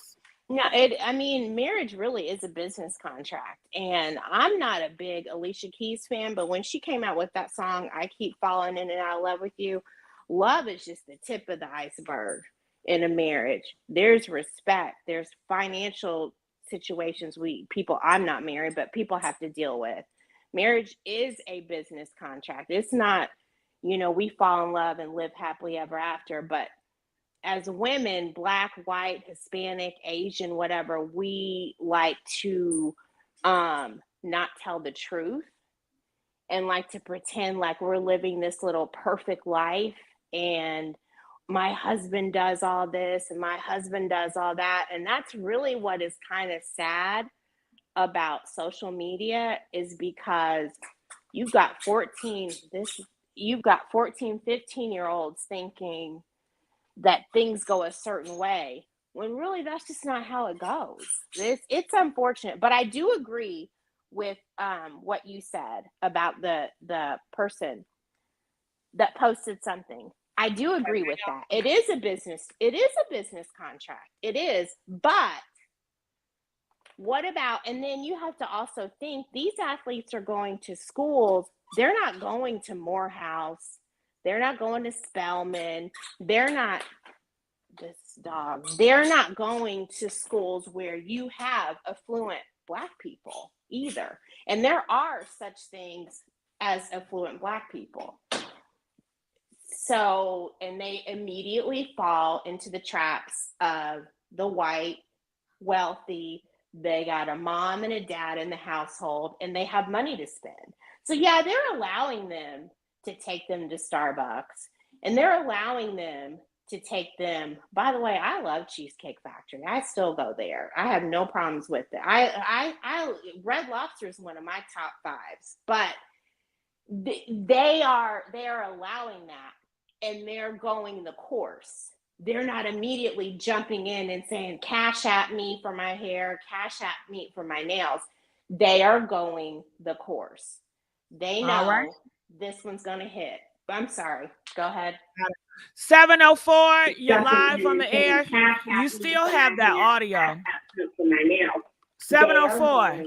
No, marriage really is a business contract. And I'm not a big Alicia Keys fan, but when she came out with that song, I Keep Falling In and Out of Love With You, love is just the tip of the iceberg in a marriage. There's respect. There's financial situations I'm not married, but people have to deal with. Marriage is a business contract. It's not, we fall in love and live happily ever after, but as women, Black, white, Hispanic, Asian, whatever, we like to not tell the truth and like to pretend like we're living this little perfect life. And my husband does all this and my husband does all that. And that's really what is kind of sad about social media, is because you've got 15 year olds thinking that things go a certain way, when really that's just not how it goes. It's unfortunate, but I do agree with what you said about the person that posted something. I do agree with that. It is a business. It is a business contract. It is, but what about? And then you have to also think, these athletes are going to schools. They're not going to Morehouse. They're not going to Spelman. They're not this dog. They're not going to schools where you have affluent Black people either. And there are such things as affluent Black people. So, and they immediately fall into the traps of the white, wealthy. They got a mom and a dad in the household, and they have money to spend. So, yeah, they're allowing them to take them to Starbucks, and they're allowing them to take them. By the way, I love Cheesecake Factory. I still go there. I have no problems with it. I Red Lobster is one of my top fives, but they are allowing that, and they're going the course. They're not immediately jumping in and saying, cash at me for my hair, cash at me for my nails. They are going the course. They know this one's going to hit. I'm sorry. Go ahead. 704, you're live on the air. You still have that audio. 704.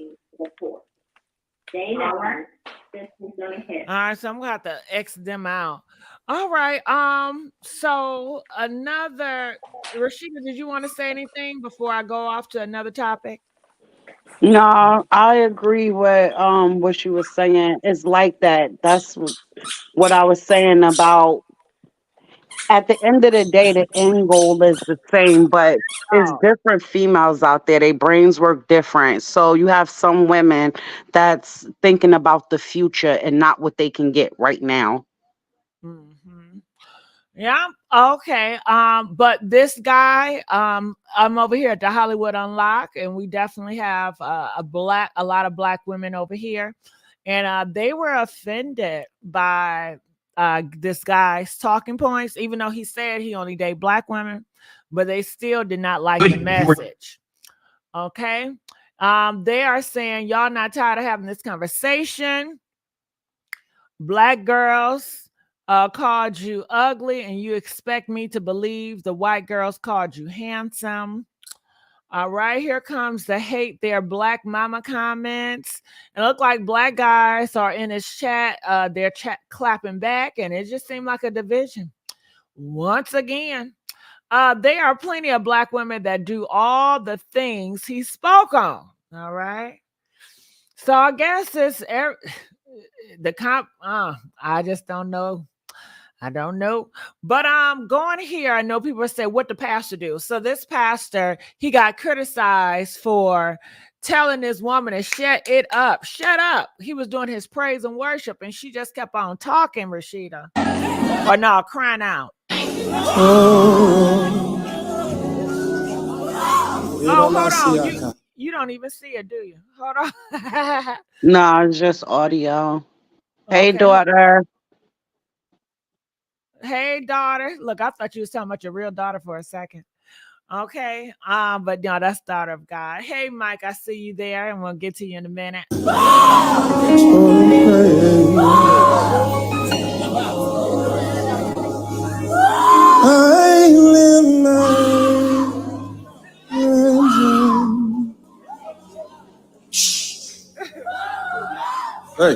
They know this one's going to hit. All right, so I'm gonna have to X them out. All right. So another, Rashida, did you want to say anything before I go off to another topic? No, I agree with what she was saying. It's like that. That's what I was saying about, at the end of the day, the end goal is the same, but it's Oh. different females out there. Their brains work different. So you have some women that's thinking about the future and not what they can get right now. Mm-hmm. Yeah. Okay. But this guy, I'm over here at the Hollywood Unlock, and we definitely have a lot of Black women over here, and they were offended by this guy's talking points, even though he said he only date Black women, but they still did not like the message. Okay. They are saying, y'all not tired of having this conversation. Black girls called you ugly, and you expect me to believe the white girls called you handsome. All right, here comes the hate their Black mama comments. It look like Black guys are in his chat. They're clapping back, and it just seemed like a division. Once again, there are plenty of Black women that do all the things he spoke on. All right. So I guess it's the comp. I just don't know. I don't know. But going here, I know people say, what the pastor do? So this pastor, he got criticized for telling this woman to shut it up. Shut up. He was doing his praise and worship, and she just kept on talking, Rashida. Or no, crying out. Oh, hold on. You don't even see it, do you? Hold on. No, it's just audio. Hey, Okay. daughter. Hey, daughter. Look, I thought you was talking about your real daughter for a second. Okay. But no, that's daughter of God. Hey, Mike, I see you there, and we'll get to you in a minute. I live Hey,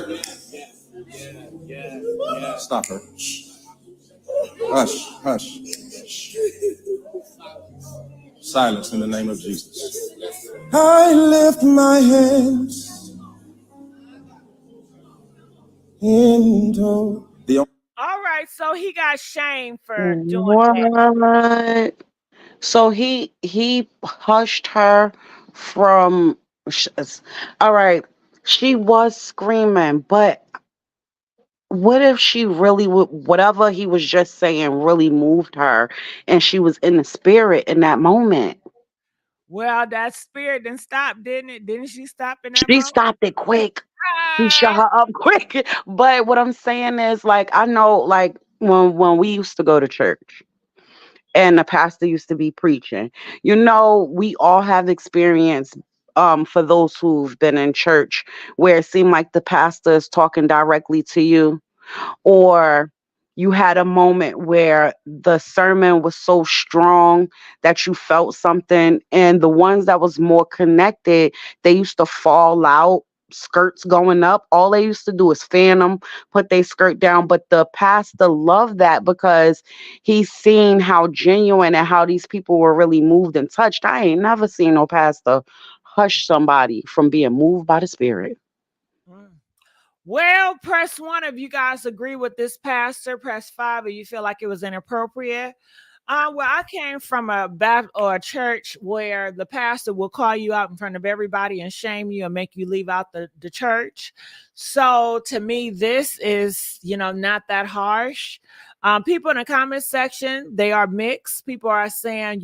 stop her. Hush, hush. Silence in the name of Jesus. I lift my hands into the. All right, so he got shamed for doing What? So he hushed her from. All right, she was screaming, but what if she really would, whatever he was just saying really moved her and she was in the spirit in that moment? Well, that spirit didn't stop, didn't it? Didn't she stop in that She moment? stopped it quick. He shut Ah! her up quick. But what I'm saying is, like, I know, like, when we used to go to church and the pastor used to be preaching, we all have experience. For those who've been in church, where it seemed like the pastor is talking directly to you, or you had a moment where the sermon was so strong that you felt something, and the ones that was more connected, they used to fall out, skirts going up. All they used to do is fan them, put their skirt down. But the pastor loved that because he's seen how genuine and how these people were really moved and touched. I ain't never seen no pastor hush somebody from being moved by the spirit. Mm. Well, press one if you guys agree with this pastor. Press five if you feel like it was inappropriate. Well, I came from a Baptist or a church where the pastor will call you out in front of everybody and shame you and make you leave out the church. So to me, this is, not that harsh. People in the comment section, they are mixed. People are saying,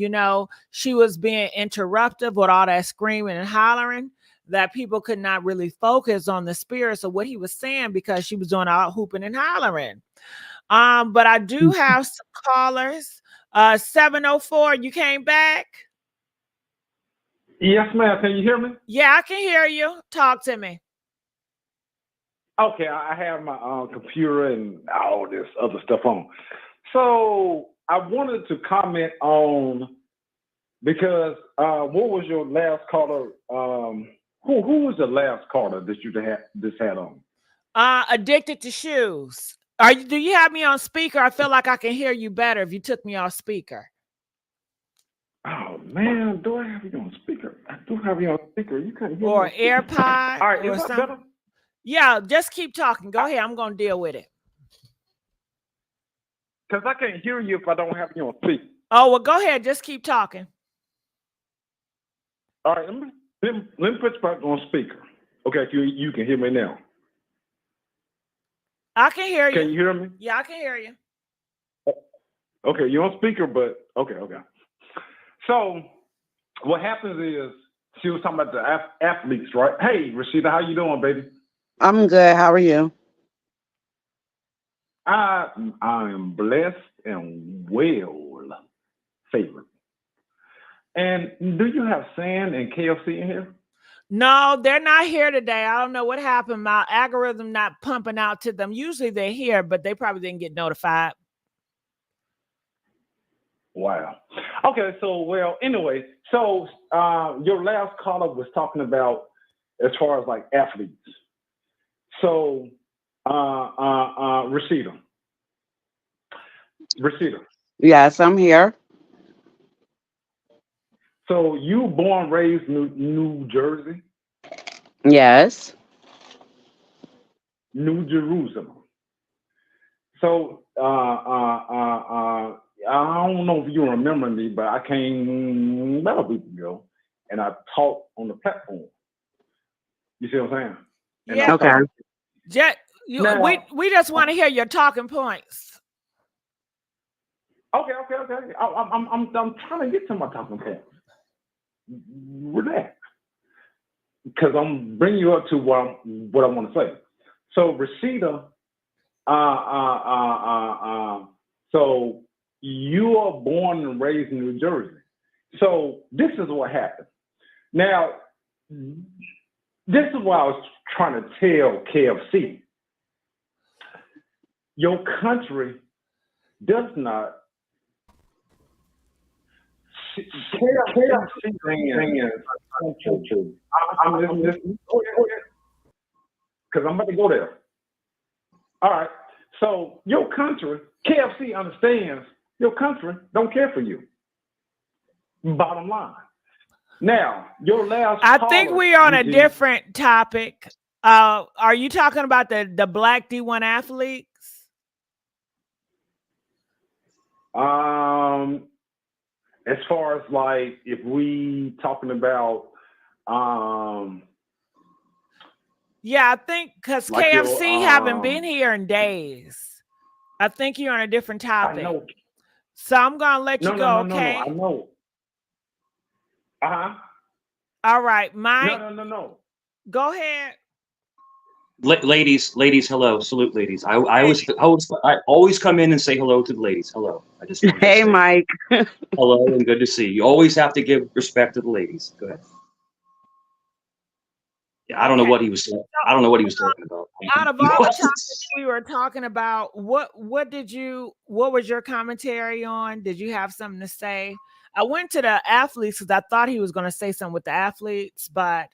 she was being interruptive with all that screaming and hollering, that people could not really focus on the spirits of what he was saying because she was doing all hooping and hollering. But I do have some callers. 704, you came back? Yes, ma'am. Can you hear me? Yeah, I can hear you. Talk to me. Okay, I have my computer and all this other stuff on. So I wanted to comment on, because what was your last caller? Who was the last caller that you had on? Addicted to shoes. Do you have me on speaker? I feel like I can hear you better if you took me off speaker. Oh man, do I have you on speaker? I do have you on speaker. You can't hear Or me. AirPod. All right, or is that something. better? Yeah, just keep talking. Go ahead. I'm gonna deal with it. Because I can't hear you if I don't have you on speaker. Oh, well, go ahead. Just keep talking. All right, let me put you back on speaker. Okay, you can hear me now. I can hear you. Can you hear me? Yeah, I can hear you. Okay, you're on speaker, but okay. So what happens is, she was talking about the athletes, right? Hey, Rashida, how you doing, baby? I'm good. How are you? I am blessed and well favored. And do you have Sand and KFC in here? No, they're not here today. I don't know what happened. My algorithm not pumping out to them. Usually they're here, but they probably didn't get notified. Wow. Okay, so anyway, so your last caller was talking about as far as like athletes. So Rashida. Yes, I'm here. So you born, raised New Jersey? Yes. New Jerusalem. So I don't know if you remember me, but I came about a week ago and I talked on the platform. You see what I'm saying? And Yeah. Okay. We just want to hear your talking points. Okay. I'm trying to get to my talking points. Relax, because I'm bringing you up to what I want to say. So Rashida, so you are born and raised in New Jersey. So this is what happened. Now, this is what I was trying to tell KFC. Your country does not. KFC I'm listening. Because I'm about to go there. All right. So your country, KFC understands your country don't care for you. Bottom line. Now, your last I caller, think we're on a Eugene, different topic. Are you talking about the black D1 athletes? As far as like if we talking about Yeah, I think because Like your KFC haven't been here in days. I think you're on a different I topic. know. So I'm gonna let you No, no, go, no, no, no. I okay? know. Uh-huh. All right, No, Mike, no, no, no. go ahead. Ladies, hello, salute, ladies. Hey, I always come in and say hello to the ladies. Hello. I just wanted to Hey, say Mike. hello and good to see you. You always have to give respect to the ladies. Go ahead. Yeah, I don't know okay. what he was saying. I don't know what he was talking about. Out of all the topics we were talking about, what was your commentary on? Did you have something to say? I went to the athletes because I thought he was going to say something with the athletes, but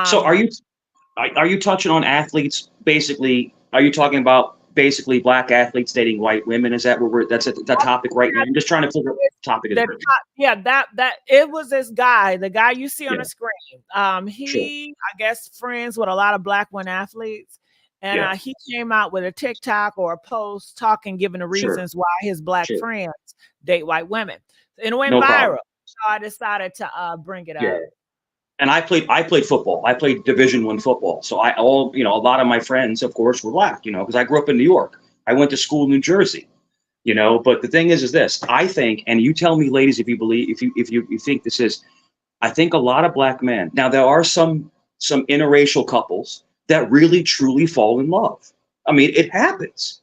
So um are you touching on athletes? Basically, are you talking about basically black athletes dating white women? Is that what we're that's the topic right now? I'm just trying to figure out what the topic is the right now. top, yeah, that it was this guy, the guy you see on Yeah, the screen. sure. He, I guess, friends with a lot of black women athletes, and Yeah, he came out with a TikTok or a post talking, giving the sure, reasons why his black sure. friends date white women, and it went No viral. problem. So I decided to bring it Yeah. up. And I played football. I played Division I football. So a lot of my friends, of course, were black, because I grew up in New York. I went to school in New Jersey, but the thing is this, I think, and you tell me, ladies, if you believe, if you think this is, I think a lot of black men, now there are some interracial couples that really truly fall in love. I mean, it happens.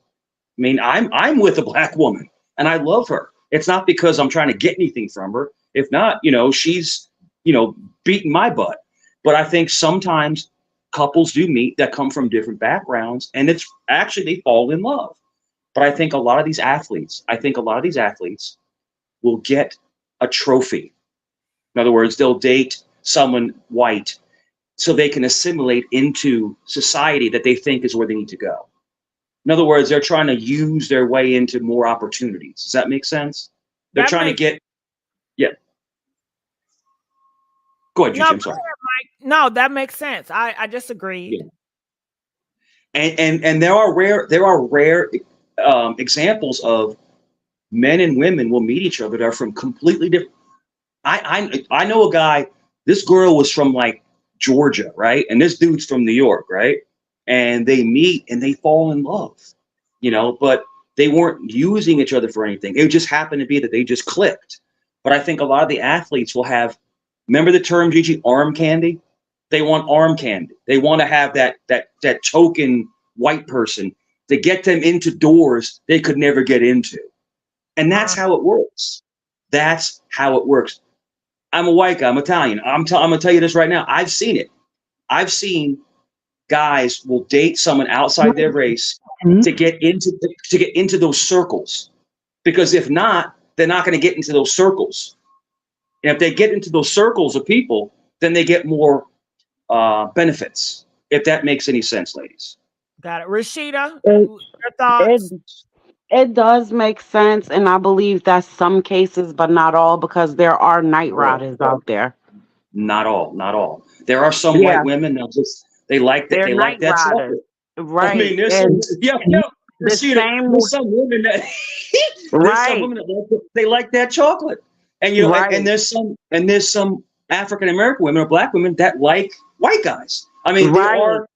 I mean, I'm with a black woman and I love her. It's not because I'm trying to get anything from her. If not, she's, beating my butt. But I think sometimes couples do meet that come from different backgrounds and it's actually they fall in love. But I think a lot of these athletes will get a trophy. In other words, they'll date someone white so they can assimilate into society that they think is where they need to go. In other words, they're trying to use their way into more opportunities. Does that make sense? They're That trying to makes get, yeah. Go ahead, no, go Gigi. I'm sorry. ahead, Mike. No, that makes sense. I just agreed. Yeah. And there are rare examples of men and women will meet each other that are from completely different. I know a guy. This girl was from like Georgia, right? And this dude's from New York, right? And they meet and they fall in love, but they weren't using each other for anything. It just happened to be that they just clicked. But I think a lot of the athletes will have, remember the term, Gigi, arm candy? They want arm candy. They want to have that token white person to get them into doors they could never get into. And that's Uh, how it works. That's how it works. I'm a white guy. I'm Italian. I'm gonna tell you this right now. I've seen it. I've seen guys will date someone outside their race Mhm. to get into those circles, because if not, they're not going to get into those circles. And if they get into those circles of people, then they get more benefits. If that makes any sense, ladies. got it. Rashida, It, your it thoughts? it does make sense, and I believe that's some cases, but not all, because there are night Oh, riders out there. not all, not all. There are some Yeah, white women that just they like that they're they like night that riders, chocolate. I right? mean, there's some, And yeah, yeah. the same, There's some women that there's some right, women that they like that chocolate, and right, there's some African American women or black women that like white guys. I mean, there right. are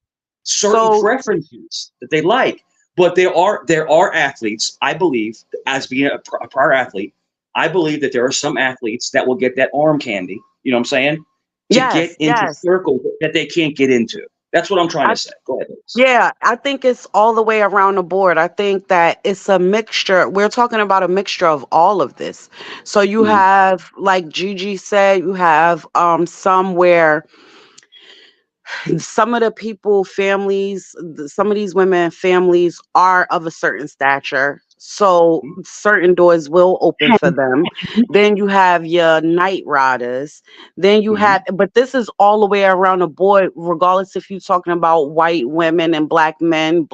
certain So preferences that they like, but there are athletes. I believe, as being a prior athlete, I believe that there are some athletes that will get that arm candy. You know what I'm saying? To get yes, into yes. circles that they can't get into. That's what I'm trying I to say. Go ahead, Liz. Yeah, I think it's all the way around the board. I think that it's a mixture. We're talking about a mixture of all of this. So you Mhm. have, like Gigi said, you have some where some of the people families some of these women families are of a certain stature, so certain doors will open for them. Then you have your night riders. Then you Mhm. have, but this is all the way around the board, regardless if you're talking about white women and black men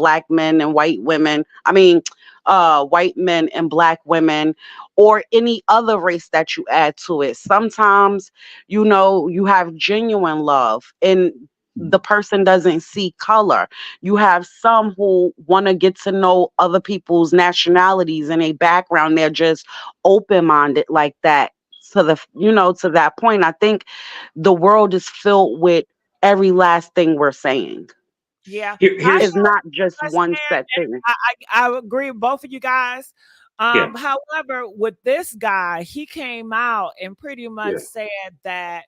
and white women, I mean white men and black women, or any other race that you add to it. Sometimes, you have genuine love and the person doesn't see color. You have some who want to get to know other people's nationalities and a background. They're just open minded like that. To that point, I think the world is filled with every last thing we're saying. Yeah, I Here's It's share what not you just guys one said, set and thing. I agree with both of you guys. yeah, However, with this guy, he came out and pretty much yeah. said that,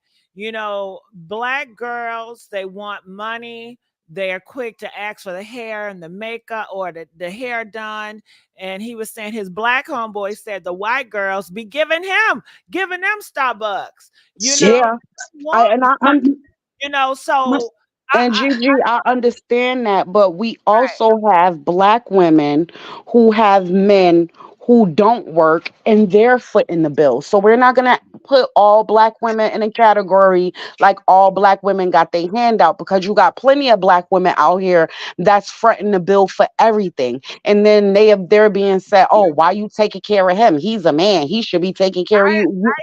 black girls, they want money. They're quick to ask for the hair and the makeup or the hair done. And he was saying his black homeboy said the white girls be giving them Starbucks, Yeah, I want and I money, un- so and I Gigi, I understand that, but we right, also have black women who have men who don't work and they're footing the bill. So we're not gonna put all black women in a category like all black women got their hand out, because you got plenty of black women out here that's fronting the bill for everything. And then they're being said, oh, why you taking care of him? He's a man. He should be taking care of I you.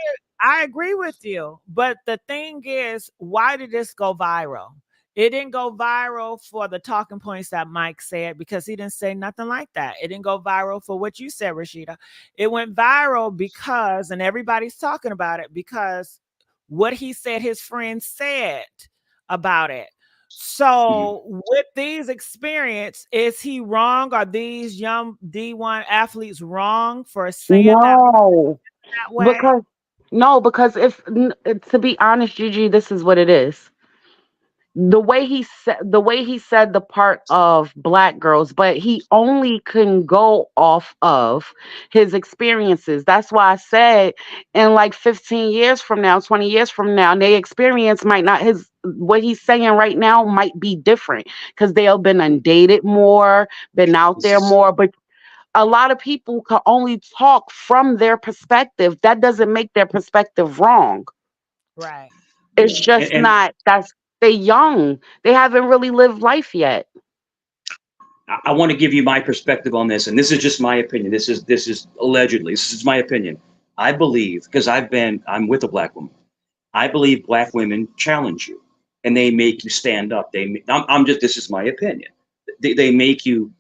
I agree with you, but the thing is, why did this go viral? It didn't go viral for the talking points that Mike said because he didn't say nothing like that. It didn't go viral for what you said, Rashida. It went viral because, and everybody's talking about it because what he said his friends said about it. Mhm. So, with these experience, is he wrong? Are these young D1 athletes wrong for saying No, that way? because no, because to be honest, Gigi, this is what it is. The way he said the part of black girls, but he only can go off of his experiences. That's why I said in like 15 years from now, 20 years from now, their experience might not his what he's saying right now might be different because they'll been undated more, been out This there is more. But a lot of people can only talk from their perspective. That doesn't make their perspective wrong. Right. It's yeah, just and not that's they young. They haven't really lived life yet. I want to give you my perspective on this, and this is just my opinion. This is allegedly. This is my opinion. I believe because I'm with a black woman. I believe black women challenge you, and they make you stand up. I'm just this is my opinion. They make you,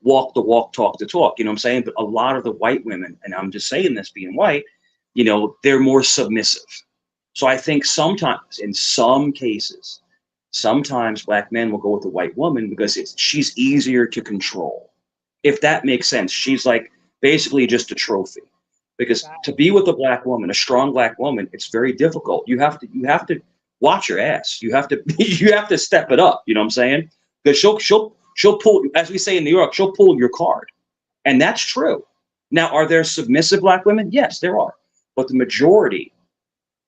walk the walk, talk the talk. You know what I'm saying? But a lot of the white women, and I'm just saying this being white, they're more submissive. So I think sometimes, in some cases, sometimes black men will go with a white woman because she's easier to control. If that makes sense, she's like basically just a trophy. Because to be with a black woman, a strong black woman, it's very difficult. You have to watch your ass. You have to you have to step it up. You know what I'm saying? Because she'll pull, as we say in New York, she'll pull your card, and that's true. Now, are there submissive black women? Yes, there are, but the majority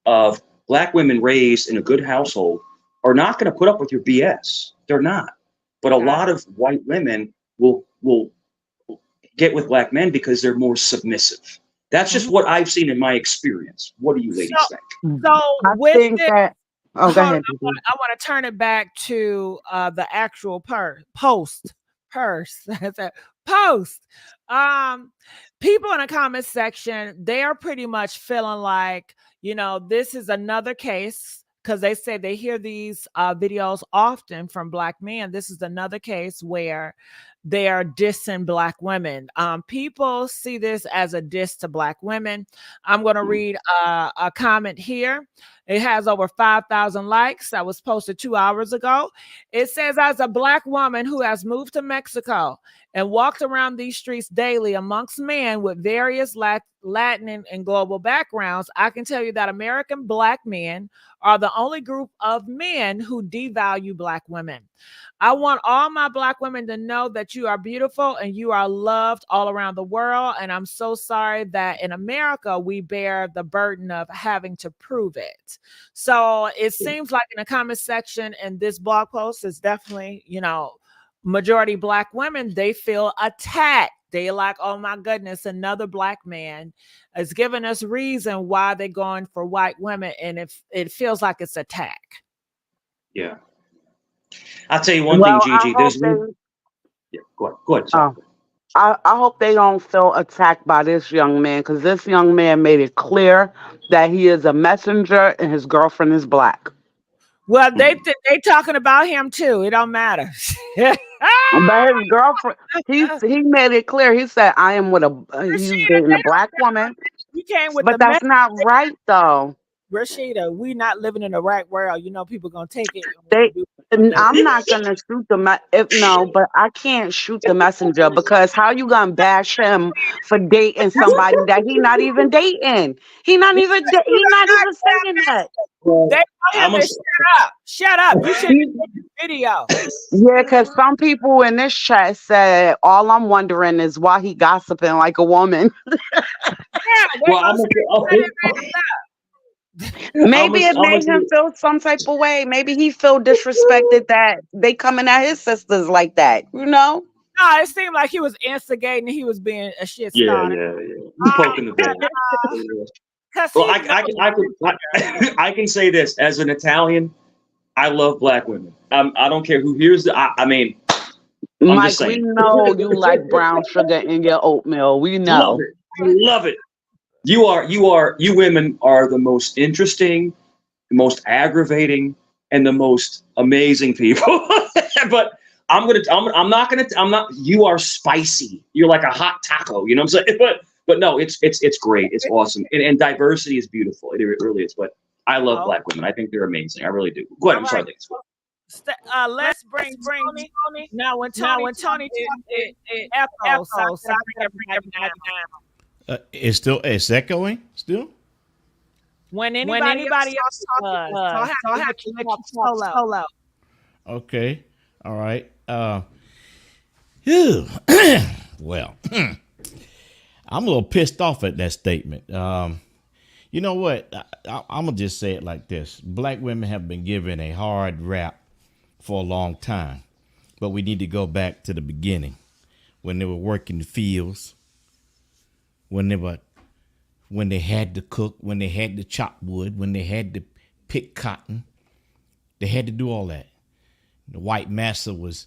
of black women raised in a good household are not going to put up with your BS. They're not. But a Got lot of white women will get with black men because they're more submissive. That's just Mhm. what I've seen in my experience. What do you So, ladies think? I with think this, that. Oh, go hold on, ahead. Gigi. I want to turn it back to the actual post purse. That's a post. Um, People in the comment section, they are pretty much feeling like, this is another case because they say they hear these videos often from black men. This is another case where they are dissing black women. People see this as a diss to black women. I'm going to read a comment here. It has over 5,000 likes. That was posted 2 hours ago. It says, as a black woman who has moved to Mexico and walked around these streets daily amongst men with various Latin and global backgrounds, I can tell you that American black men are the only group of men who devalue black women. I want all my black women to know that you are beautiful and you are loved all around the world. And I'm so sorry that in America, we bear the burden of having to prove it. So it seems like in the comment section in this blog post is definitely, majority black women, they feel attacked. They like, oh my goodness, another black man is giving us reason why they're going for white women. And it feels like it's attack. Yeah. I'll tell you one thing, Well, I Gigi. hope There's they. no. Yeah, go ahead. Go ahead. Sorry. Oh, I hope they don't feel attacked by this young man, because this young man made it clear that he is a messenger and his girlfriend is black. Well, Mhm. they talking about him too. It don't matter. But his girlfriend, he made it clear. He said, "I am with a." He's Rashida, dating a black woman, you came with but the that's message. not right though. Rashida, we not living in a right world. You know, people gonna take it. They, and They, I'm not gonna shoot the if no, but I can't shoot the messenger because how you gonna bash him for dating somebody that he not even dating? He not even saying that. they Well, want him I'm a, to shut up. Shut up. You should have this video. Yeah, because some people in this chat said all I'm wondering is why he gossiping like a woman. Yeah, they well, gonna say shut his I'm a, Maybe it I'm a, made him feel some type of way. Maybe he feel disrespected that they coming at his sisters like that. You know? No, it seemed like he was instigating. He was being a shit yeah, starter. yeah, yeah. You poking the bear. Cause Well, he knows. I can say this as an Italian. I love black women. I don't care who hears the. I mean, I'm just Mike, we saying. know you like brown sugar in your oatmeal. We Love know. it. I love it. You women are the most interesting, the most aggravating, and the most amazing people. But I'm not, you are spicy. You're like a hot taco, you know what I'm saying? But no, it's great. It's awesome. And diversity is beautiful. It really is. But I love Oh, black women. I think they're amazing. I really do. Go ahead. all I'm right. sorry. Thanks. Let's bring Tony. Now, when Tony talks, it echoes. So I bring everybody down. It's echoing still. When anybody else talks, so I have to let you talk solo. Okay. All right. Phew. Well, I'm a little pissed off at that statement. You know what? I'm gonna just say it like this: Black women have been given a hard rap for a long time, but we need to go back to the beginning when they were working the fields, when they had to cook, when they had to chop wood, when they had to pick cotton. They had to do all that. The white massa was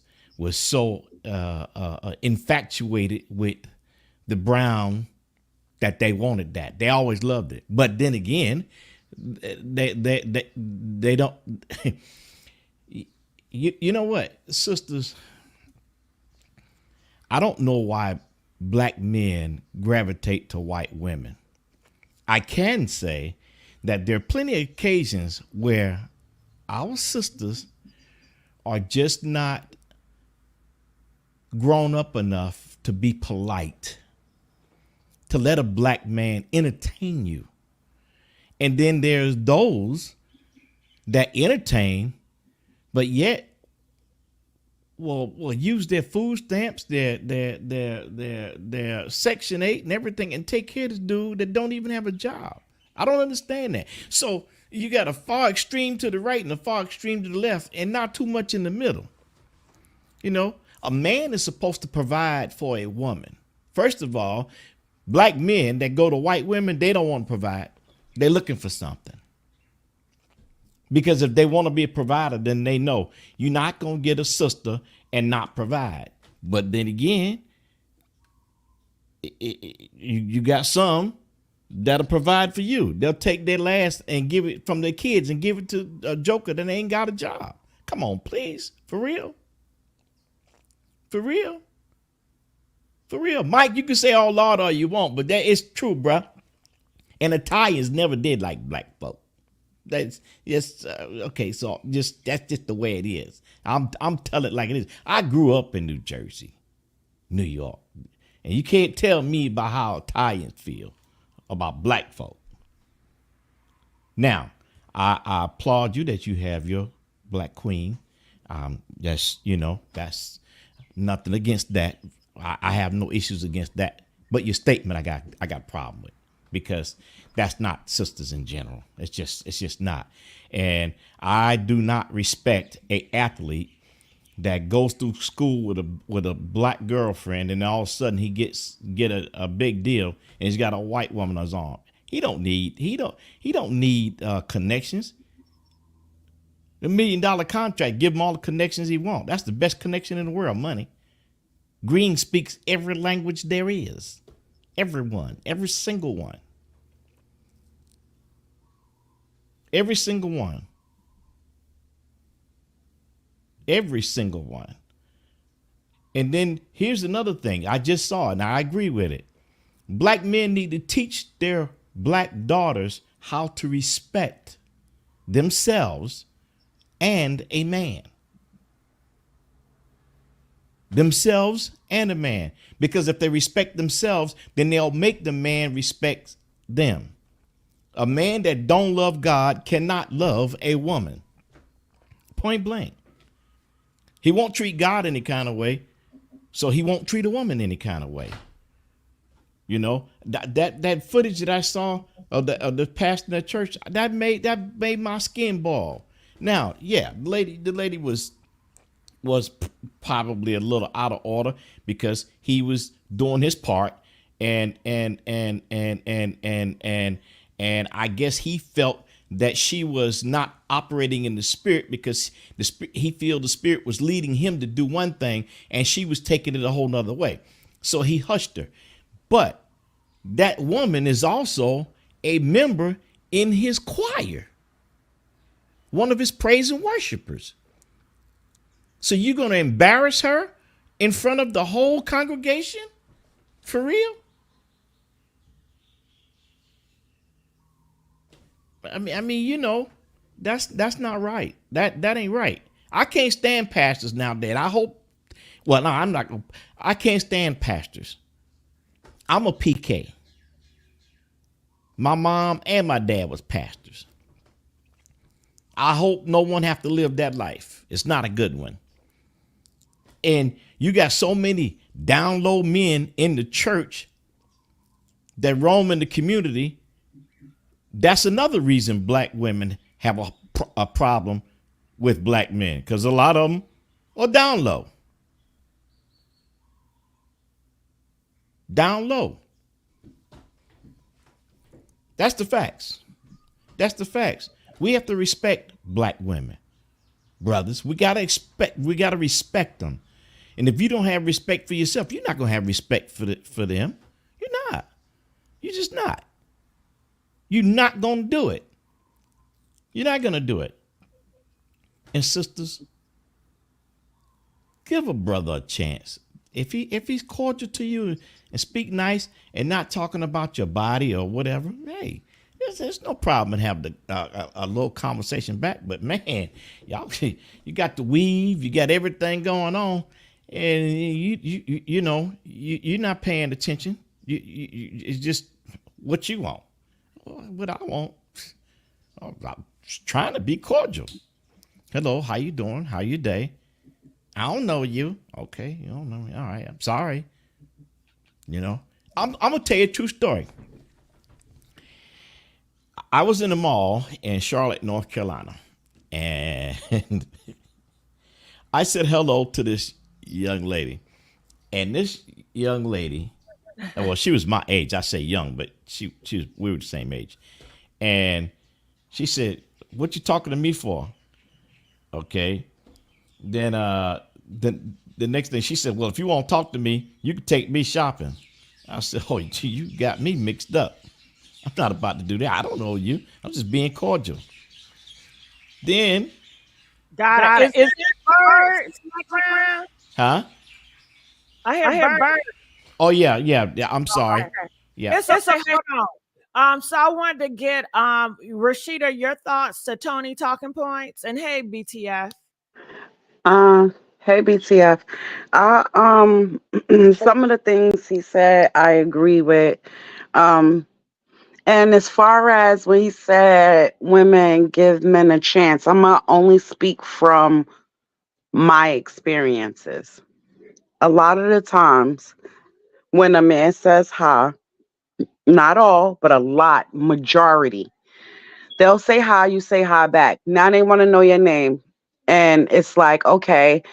so infatuated with the brown that they wanted that. They always loved it. But then again, they don't. You know what, sisters? I don't know why black men gravitate to white women. I can say that there are plenty of occasions where our sisters are just not grown up enough to be polite, to let a black man entertain you. And then there's those that entertain, but yet will use their food stamps, their Section 8 and everything, and take care of this dude that don't even have a job. I don't understand that. So you got a far extreme to the right and a far extreme to the left, and not too much in the middle. You know, a man is supposed to provide for a woman. First of all, black men that go to white women, they don't want to provide. They're looking for something. Because if they want to be a provider, then they know you're not going to get a sister and not provide. But then again, you got some that'll provide for you. They'll take their last and give it from their kids and give it to a joker that ain't got a job. Come on, please. For real. For real. For real. Mike, you can say all Lord all you want, but that is true, bruh. And Italians never did like black folk. That's just okay. So that's just the way it is. I'm telling it like it is. I grew up in New Jersey, New York, and you can't tell me about how Italians feel about black folk. Now, I applaud you that you have your black queen. That's nothing against that. I have no issues against that. But your statement, I got a problem with, because that's not sisters in general. It's just not. And I do not respect a athlete that goes through school with a black girlfriend, and all of a sudden he get a big deal and he's got a white woman on his arm. He don't need connections. The $1 million contract, give him all the connections he wants. That's the best connection in the world, money. Green speaks every language there is. Everyone, every single one. Every single one. Every single one. And then here's another thing. I just saw it, and I agree with it. Black men need to teach their black daughters how to respect themselves and a man. Themselves and a man. Because if they respect themselves, then they'll make the man respect them. A man that don't love God cannot love a woman. Point blank. He won't treat God any kind of way, so he won't treat a woman any kind of way. You know, that footage that I saw of the pastor in the church, that made my skin ball. Now, yeah, the lady was probably a little out of order because he was doing his part, and I guess he felt that she was not operating in the spirit because he feel the spirit was leading him to do one thing and she was taking it a whole nother way. So he hushed her. But that woman is also a member in his choir, one of his praise and worshipers. So you're going to embarrass her in front of the whole congregation? For real? I mean, you know, that's not right. That ain't right. I can't stand pastors nowadays. I can't stand pastors. I'm a PK. My mom and my dad was pastors. I hope no one have to live that life. It's not a good one. And you got so many down low men in the church that roam in the community. That's another reason black women have a problem with black men, because a lot of them are down low. Down low. That's the facts. That's the facts. We have to respect black women, brothers. We gotta respect them. And if you don't have respect for yourself, you're not gonna have respect for them. You're not. You're just not. You're not gonna do it. You're not gonna do it. And sisters, give a brother a chance. If he's cordial to you and speak nice and not talking about your body or whatever, hey, there's no problem in having a little conversation back. But man, y'all, you got the weave, you got everything going on, and you're not paying attention. It's just what you want. What I want. I'm trying to be cordial. Hello, how you doing? How your day? I don't know you. Okay, you don't know me. All right, I'm sorry. You know, I'm gonna tell you a true story. I was in the mall in Charlotte, North Carolina, and I said hello to this young lady. And this young lady, well, she was my age. I say young, but we were the same age. And she said, "What you talking to me for?" Okay. Then the next thing she said, "Well, if you won't talk to me, you can take me shopping." I said, "Oh, you got me mixed up. I'm not about to do that. I don't know you. I'm just being cordial." Then, Is there birds in the background? huh? I hear birds. Oh yeah. I'm sorry. Okay. Yeah. It's okay. Hold on. So I wanted to get Rashida your thoughts to Tony talking points, and hey BTF. Hey BTF. Some of the things he said I agree with. Um and as far as when he said women give men a chance, I'm gonna only speak from my experiences. A lot of the times when a man says hi, not all, but a lot, majority, they'll say hi, you say hi back. Now they want to know your name. And it's like, okay,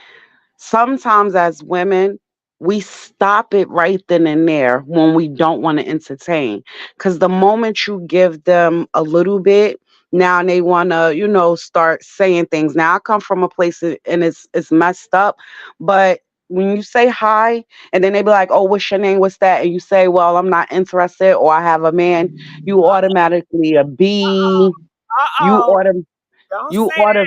sometimes as women, we stop it right then and there when we don't want to entertain. Because the moment you give them a little bit, now they want to, start saying things. Now I come from a place and it's messed up, but when you say hi and then they be like, "Oh, what's your name? What's that?" And you say, "Well, I'm not interested," or "I have a man," you automatically a B. You Uh-oh. order. Don't You say order.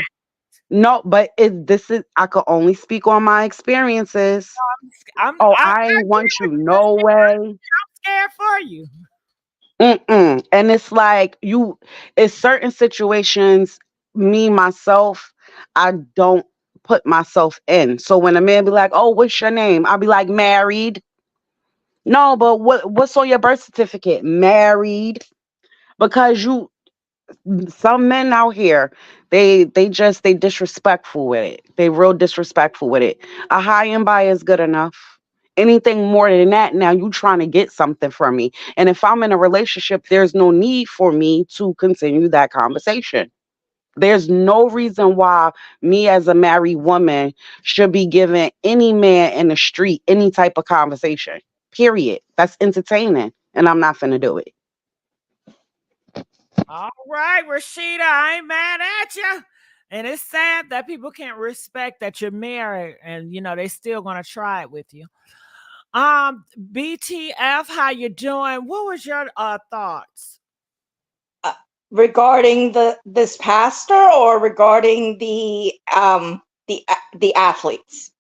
No, but this is I could only speak on my experiences. I'm Oh, I I ain't agree want with you you. no way. I'm scared for you. Mm-mm. And it's like it's certain situations, me, myself, I don't put myself in. So when a man be like, oh, what's your name? I'll be like, married. No, but what's on your birth certificate? Married. Because some men out here, they disrespectful with it. They real disrespectful with it. A high and by is good enough. Anything more than that, now you trying to get something from me. And if I'm in a relationship, there's no need for me to continue that conversation. There's no reason why me as a married woman should be giving any man in the street any type of conversation. Period. That's entertaining. And I'm not finna do it. All right, Rashida, I ain't mad at you. And it's sad that people can't respect that you're married and they still gonna try it with you. BTF, how you doing? What was your thoughts? Regarding this pastor or regarding the athletes?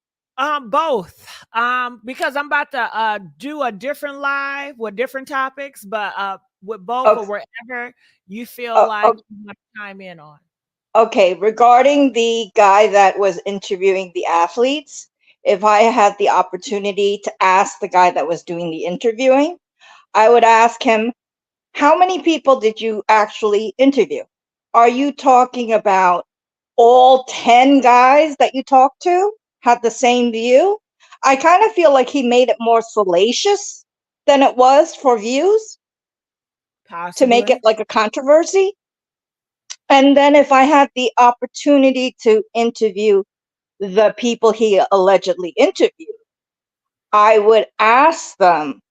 Both. Because I'm about to do a different live with different topics, but with both or wherever you feel like you want to chime in on. Okay, regarding the guy that was interviewing the athletes, if I had the opportunity to ask the guy that was doing the interviewing, I would ask him, how many people did you actually interview? Are you talking about all 10 guys that you talked to had the same view? I kind of feel like he made it more salacious than it was for views. Possibly. To make it like a controversy. And then if I had the opportunity to interview the people he allegedly interviewed, I would ask them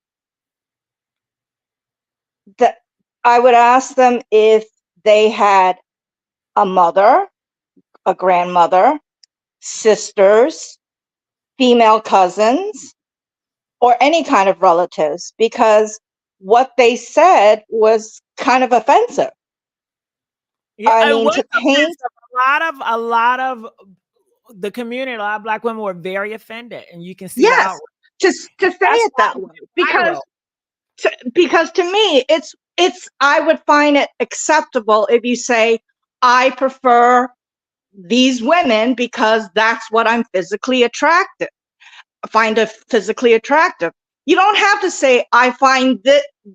if they had a mother, a grandmother, sisters, female cousins, or any kind of relatives, because what they said was kind of offensive. Yeah, I mean, to paint a lot of the community, a lot of Black women were very offended, and you can see yes, to say it that way, because to me, it's I would find it acceptable if you say, I prefer these women because that's what I'm physically attractive. Find it physically attractive. You don't have to say, I find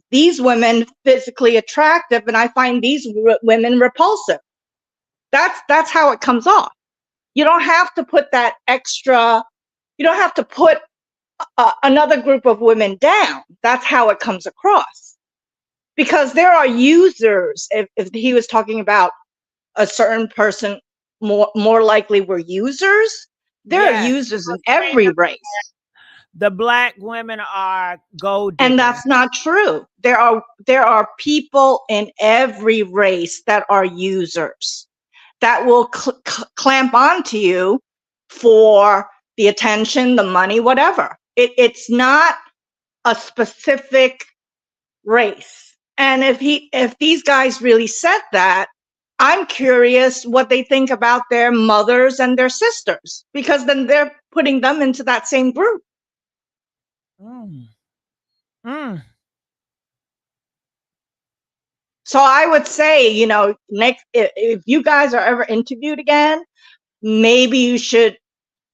these women physically attractive and I find these women repulsive. That's how it comes off. You don't have to put that extra, you don't have to put another group of women down. That's how it comes across. Because there are users, if he was talking about a certain person, more likely were users, there are users in every race. The Black women are gold diggers. And that's not true. There are people in every race that are users that will clamp onto you for the attention, the money, whatever. It's not a specific race. And if these guys really said that, I'm curious what they think about their mothers and their sisters, because then they're putting them into that same group. So I would say, next, if you guys are ever interviewed again, maybe you should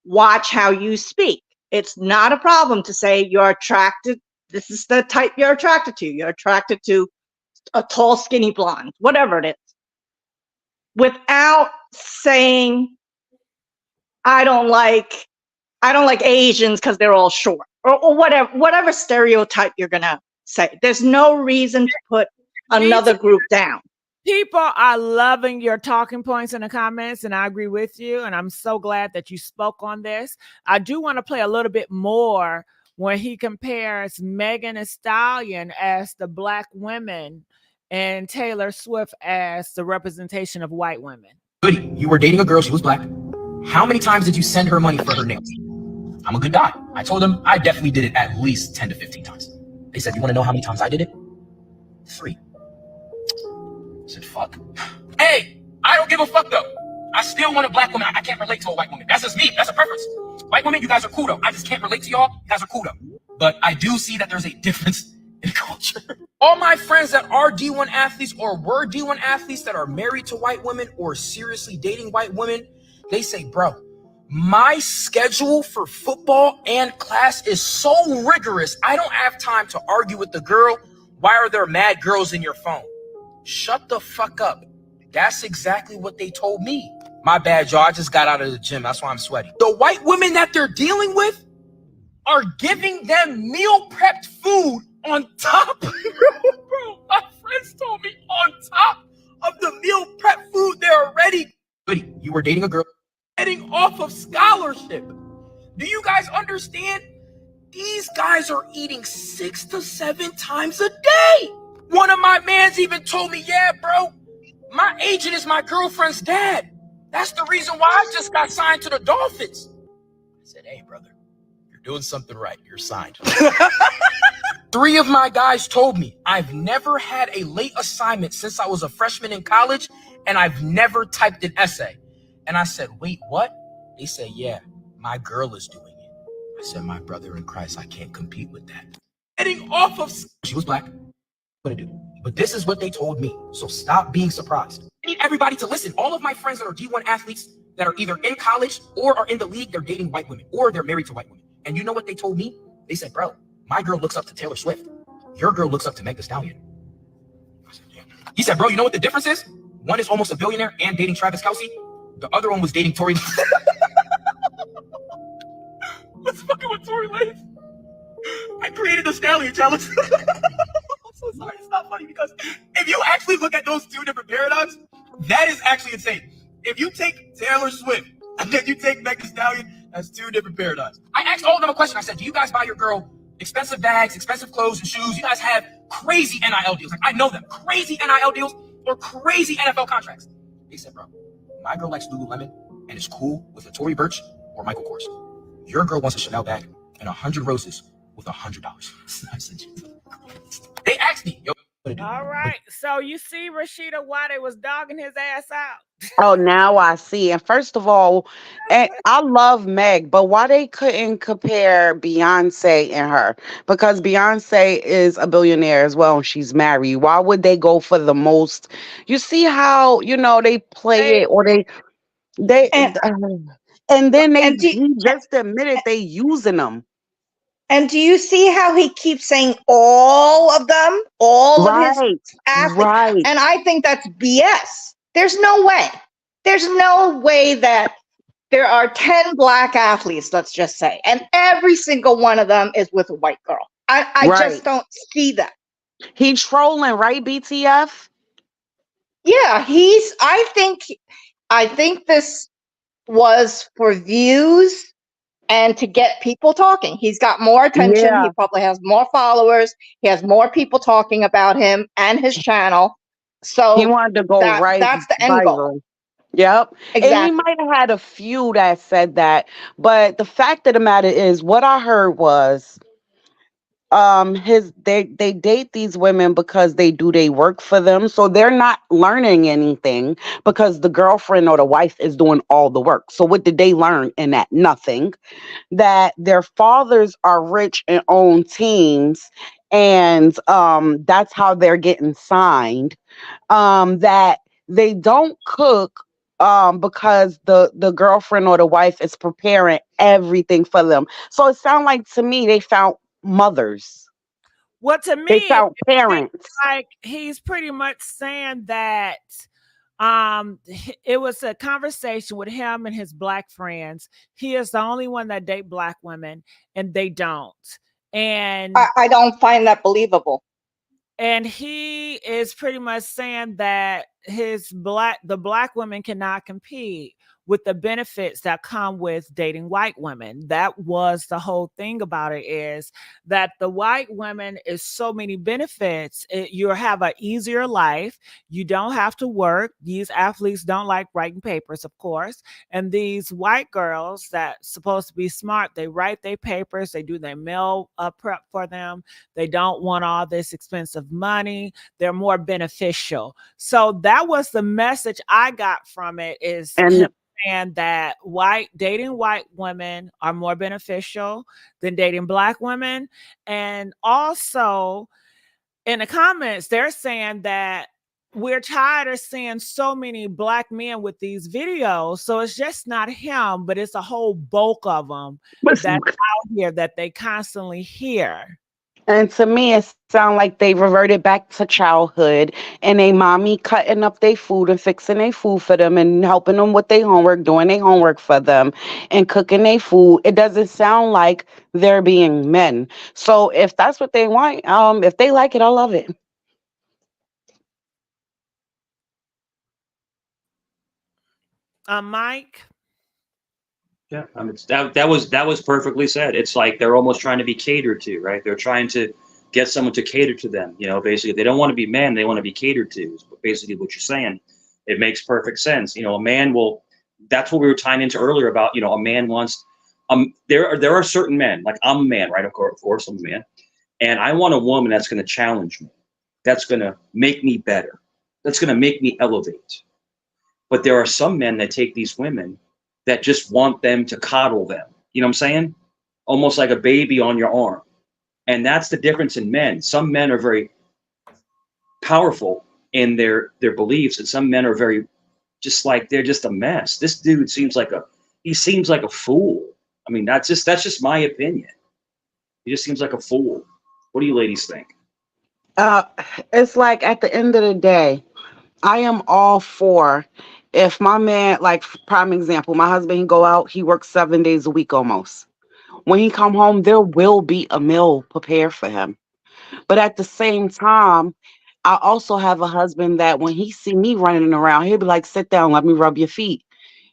watch how you speak. It's not a problem to say you're attracted. This is the type you're attracted to. You're attracted to a tall, skinny blonde, whatever it is, without saying, I don't like Asians because they're all short, or whatever stereotype you're gonna say. There's no reason to put another group down. People are loving your talking points in the comments, and I agree with you. And I'm so glad that you spoke on this. I do want to play a little bit more when he compares Megan Thee Stallion as the Black women and Taylor Swift as the representation of white women. Goody, you were dating a girl, she was Black. How many times did you send her money for her nails? I'm a good guy. I told them I definitely did it at least 10 to 15 times. They said, you want to know how many times I did it? 3. I said, fuck. Hey, I don't give a fuck though. I still want a Black woman. I can't relate to a white woman. That's just me. That's a preference. White women, you guys are cool though. I just can't relate to y'all. You guys are cool though. But I do see that there's a difference in culture. All my friends that are D1 athletes or were D1 athletes that are married to white women or seriously dating white women, they say, bro, my schedule for football and class is so rigorous. I don't have time to argue with the girl. Why are there mad girls in your phone? Shut the fuck up. That's exactly what they told me. My bad, y'all. I just got out of the gym. That's why I'm sweaty. The white women that they're dealing with are giving them meal prepped food on top. Bro, my friends told me on top of the meal prep food they're already. You were dating a girl getting off of scholarship. Do you guys understand? These guys are eating 6 to 7 times a day. One of my mans even told me, yeah, bro, my agent is my girlfriend's dad. That's the reason why I just got signed to the Dolphins. I said, hey, brother, you're doing something right. You're signed. 3 of my guys told me I've never had a late assignment since I was a freshman in college, and I've never typed an essay. And I said, wait, what? They said, yeah, my girl is doing it. I said, my brother in Christ, I can't compete with that. Getting off of... She was black. What to do? But this is what they told me. So stop being surprised. I need everybody to listen. All of my friends that are D1 athletes that are either in college or are in the league, they're dating white women or they're married to white women. And you know what they told me? They said, bro, my girl looks up to Taylor Swift. Your girl looks up to Meg Thee Stallion. I said, yeah. He said, bro, you know what the difference is? One is almost a billionaire and dating Travis Kelce. The other one was dating Tory. What's fucking with Tory Lanez? I created the Stallion challenge. I'm so sorry, it's not funny because if you actually look at those 2 different paradigms, that is actually insane. If you take Taylor Swift and then you take Meg Thee Stallion, that's 2 different paradigms. I asked all of them a question. I said, do you guys buy your girl expensive bags, expensive clothes and shoes? You guys have crazy NIL deals. Like, I know them. Crazy NIL deals or crazy NFL contracts. They said, bro, my girl likes Lululemon and is cool with a Tory Burch or Michael Kors. Your girl wants a Chanel bag and 100 roses with $100. I said, they asked me, yo, what to do? All right. So you see, Rashida, why they was dogging his ass out. Oh, now I see. And first of all, and I love Meg, but why they couldn't compare Beyonce and her? Because Beyonce is a billionaire as well, and she's married. Why would they go for the most? You see how they play it, or they And and then and do, he just admitted they using them. and do you see how he keeps saying all of them, all of his Right, athletes? right. And I think that's BS. There's no way. There's no way that there are 10 black athletes, let's just say, and every single one of them is with a white girl. I Right. just don't see that. He trolling, right, BTF? Yeah, I think this was for views and to get people talking. He's got more attention. Yeah. He probably has more followers. He has more people talking about him and his channel. So He wanted to go that's the end goal. viral. Yep. And he Exactly. might have had a few that said that, but the fact of the matter is, what I heard was they date these women because they work for them, so they're not learning anything because the girlfriend or the wife is doing all the work. So what did they learn in that? Nothing. That their fathers are rich and own teams, and that's how they're getting signed. That they don't cook because the girlfriend or the wife is preparing everything for them. So it sounds like to me they found mothers. Well, to They me, it found seems parents. like he's pretty much saying that it was a conversation with him and his black friends. He is the only one that date black women, and they don't. And I don't find that believable. and he is pretty much saying that the black women cannot compete with the benefits that come with dating white women. That was the whole thing about it, is that the white women is so many benefits. You have an easier life. You don't have to work. These athletes don't like writing papers, of course. And these white girls that supposed to be smart, they write their papers, they do their meal prep for them. They don't want all this expensive money. They're more beneficial. So that was the message I got from it, is And and that dating white women are more beneficial than dating black women. And also in the comments, they're saying that we're tired of seeing so many black men with these videos. So it's just not him, but it's a whole bulk of them that's out here that they constantly hear. And to me, it sounds like they reverted back to childhood and a mommy cutting up their food and fixing their food for them and helping them with their homework, doing their homework for them and cooking their food. It doesn't sound like they're being men. So if that's what they want, if they like it, I love it. Mike? Yeah, I mean, that was perfectly said. It's like they're almost trying to be catered to, right? They're trying to get someone to cater to them. Basically, they don't want to be men; they want to be catered to. Is basically what you're saying. It makes perfect sense. A man will. That's what we were tying into earlier about. A man wants. There are certain men. Like I'm a man, right? Of course, I'm a man, and I want a woman that's going to challenge me, that's going to make me better, that's going to make me elevate. But there are some men that take these women that just want them to coddle them. You know what I'm saying? Almost like a baby on your arm. And that's the difference in men. Some men are very powerful in their beliefs, and some men are very just like they're just a mess. This dude seems like a fool. I mean, that's just my opinion. He just seems like a fool. What do you ladies think? Uh, it's like at the end of the day, I am all for if my man, like prime example, my husband, he go out, he works 7 days a week almost. When he come home, there will be a meal prepared for him. But at the same time, I also have a husband that when he see me running around, he'll be like, sit down, let me rub your feet.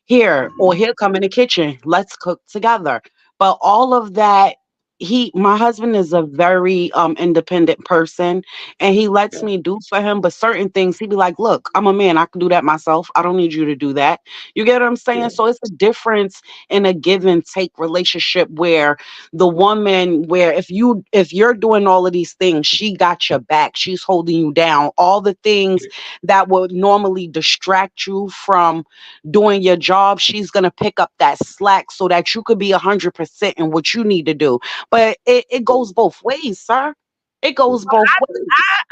Here, or he'll come in the kitchen, let's cook together. But all of that, my husband is a very independent person, and he lets Yeah. me do for him, but certain things he be like, look, I'm a man, I can do that myself, I don't need you to do that. You get what I'm saying? Yeah. So it's a difference in a give and take relationship where the woman, where if you're doing all of these things, she got your back, she's holding you down, all the things that would normally distract you from doing your job, she's going to pick up that slack so that you could be 100% in what you need to do. But it goes both ways, sir. It goes both ways.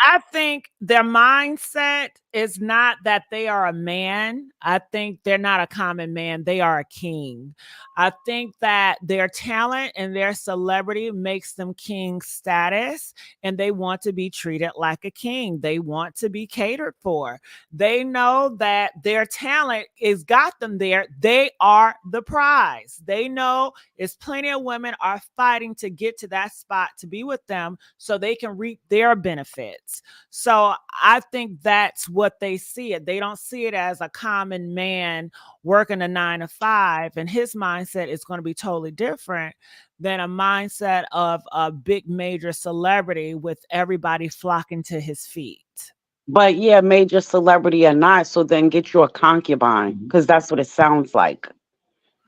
I think their mindset is not that they are a man. I think they're not a common man. They are a king. I think that their talent and their celebrity makes them king status, and they want to be treated like a king. They want to be catered for. They know that their talent is got them there. They are the prize. They know it's plenty of women are fighting to get to that spot to be with them so they can reap their benefits. So I think that's what they see it. They don't see it as a common man working a 9 to 5, and his mindset is going to be totally different than a mindset of a big major celebrity with everybody flocking to his feet. But yeah, major celebrity or not, so then get you a concubine because that's what it sounds like.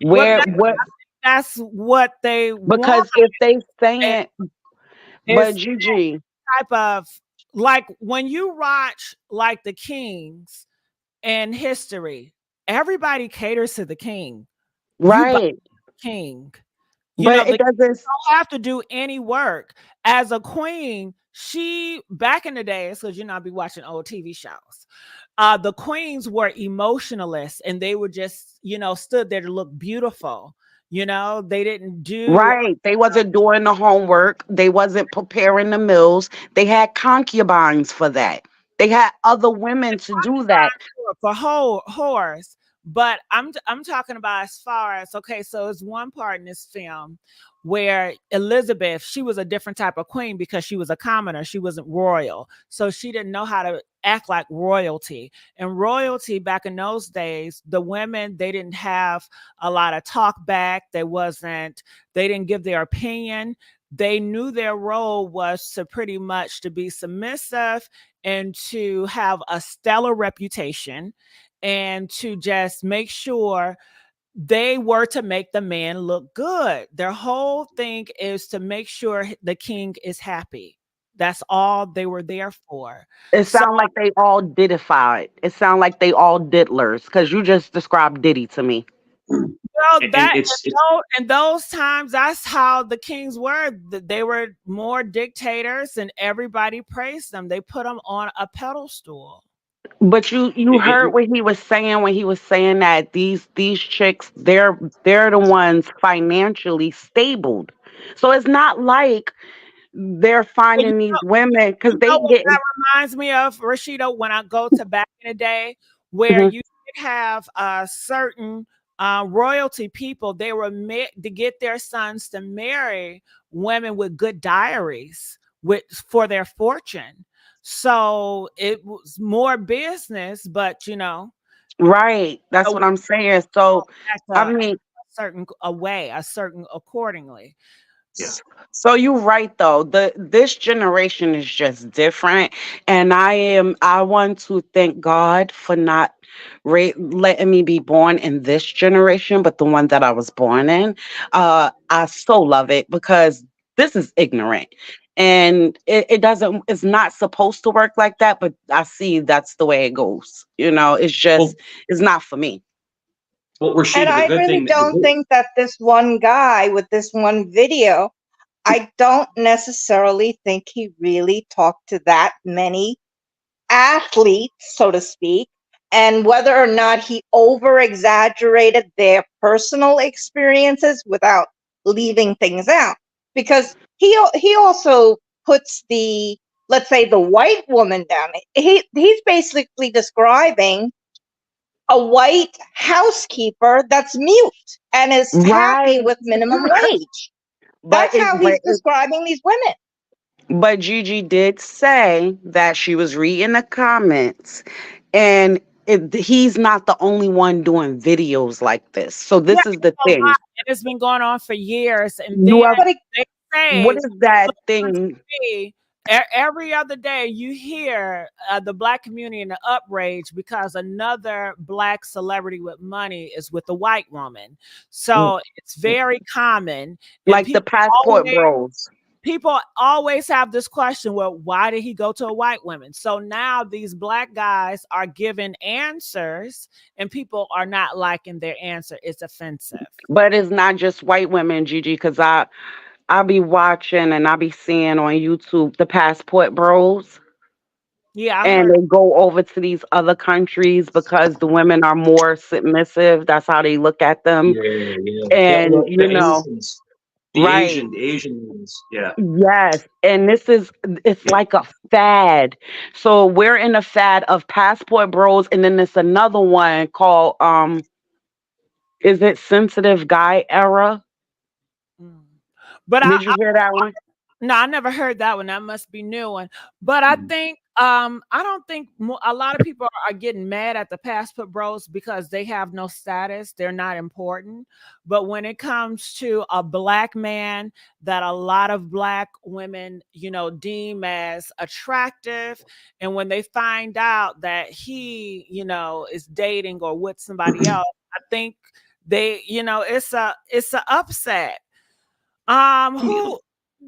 Well, Where what that's what they want. because if they And saying but it's Gigi, type of like when you watch like the kings in history, everybody caters to the king. You buy right. the king. But The it doesn't don't have to do any work. As a queen, she back in the days, because I be watching old TV shows. The queens were emotionalists and they were just, stood there to look beautiful. They didn't do right. They wasn't doing the homework. They wasn't preparing the meals. They had concubines for that. They had other women to do that. for whores. But I'm talking about as far as okay, so it's one part in this film where Elizabeth, she was a different type of queen because she was a commoner, she wasn't royal, so she didn't know how to act like royalty. And royalty back in those days, the women, they didn't have a lot of talk back. They didn't give their opinion. They knew their role was to pretty much to be submissive and to have a stellar reputation and to just make sure they were to make the man look good. Their whole thing is to make sure the king is happy. That's all they were there for. It So sound like they all didified. It sound like they all diddlers because you just described Diddy to me. Well, And it's in those times, that's how the kings were. They were more dictators, and everybody praised them. They put them on a pedestal. But you heard it, what he was saying when he was saying that these chicks, they're the ones financially stable. So it's not like they're Well, finding these women because you they know what getting. that reminds me of, Rashida, when I go to back in the day, where Mhm. you did have certain royalty people, they were to get their sons to marry women with good diaries with for their fortune. So it was more business, but Right. That's a what I'm saying. So act I a mean, certain a way, a certain accordingly. yeah. so you're right though. This generation is just different, and I want to thank God for not letting me be born in this generation, but the one that I was born in. I so love it because this is ignorant. And it doesn't, it's not supposed to work like that, but I see that's the way it goes. It's Well, just, it's not for me. well, And Rashida, the I good really thing, don't think that this one guy with this one video, I don't necessarily think he really talked to that many athletes, so to speak, and whether or not he over exaggerated their personal experiences without leaving things out. Because he also puts the, let's say, the white woman down. He's basically describing a white housekeeper that's mute and is happy Right. with minimum wage. But That's it, how but he's describing these women. But Gigi did say that she was reading the comments, and he's not the only one doing videos like this. So Yeah, this is it's the a lot, thing. and it's been going on for years. And then You have But it, they what say is that on thing? TV, every other day you hear the black community in the uprage because another black celebrity with money is with a white woman. So it's very common, and Like the passport always bros. people always have this question, well, why did he go to a white woman? So now these black guys are giving answers, and people are not liking their answer. It's offensive. But it's not just white women, Gigi, because I be watching and I be seeing on YouTube the passport bros. Yeah, I And heard. they go over to these other countries because the women are more submissive. That's how they look at them. yeah, And well, the Asians, right. the Asian ones, yeah. Yes, and it's like a fad. So we're in a fad of passport bros, and then there's another one called is it sensitive guy era? Mm. But Did you hear that one? no, I never heard that one. That must be new one. But I think I don't think a lot of people are getting mad at the passport bros because they have no status. They're not important. But when it comes to a black man that a lot of black women, deem as attractive, and when they find out that he, is dating or with somebody else, I think it's a upset. Who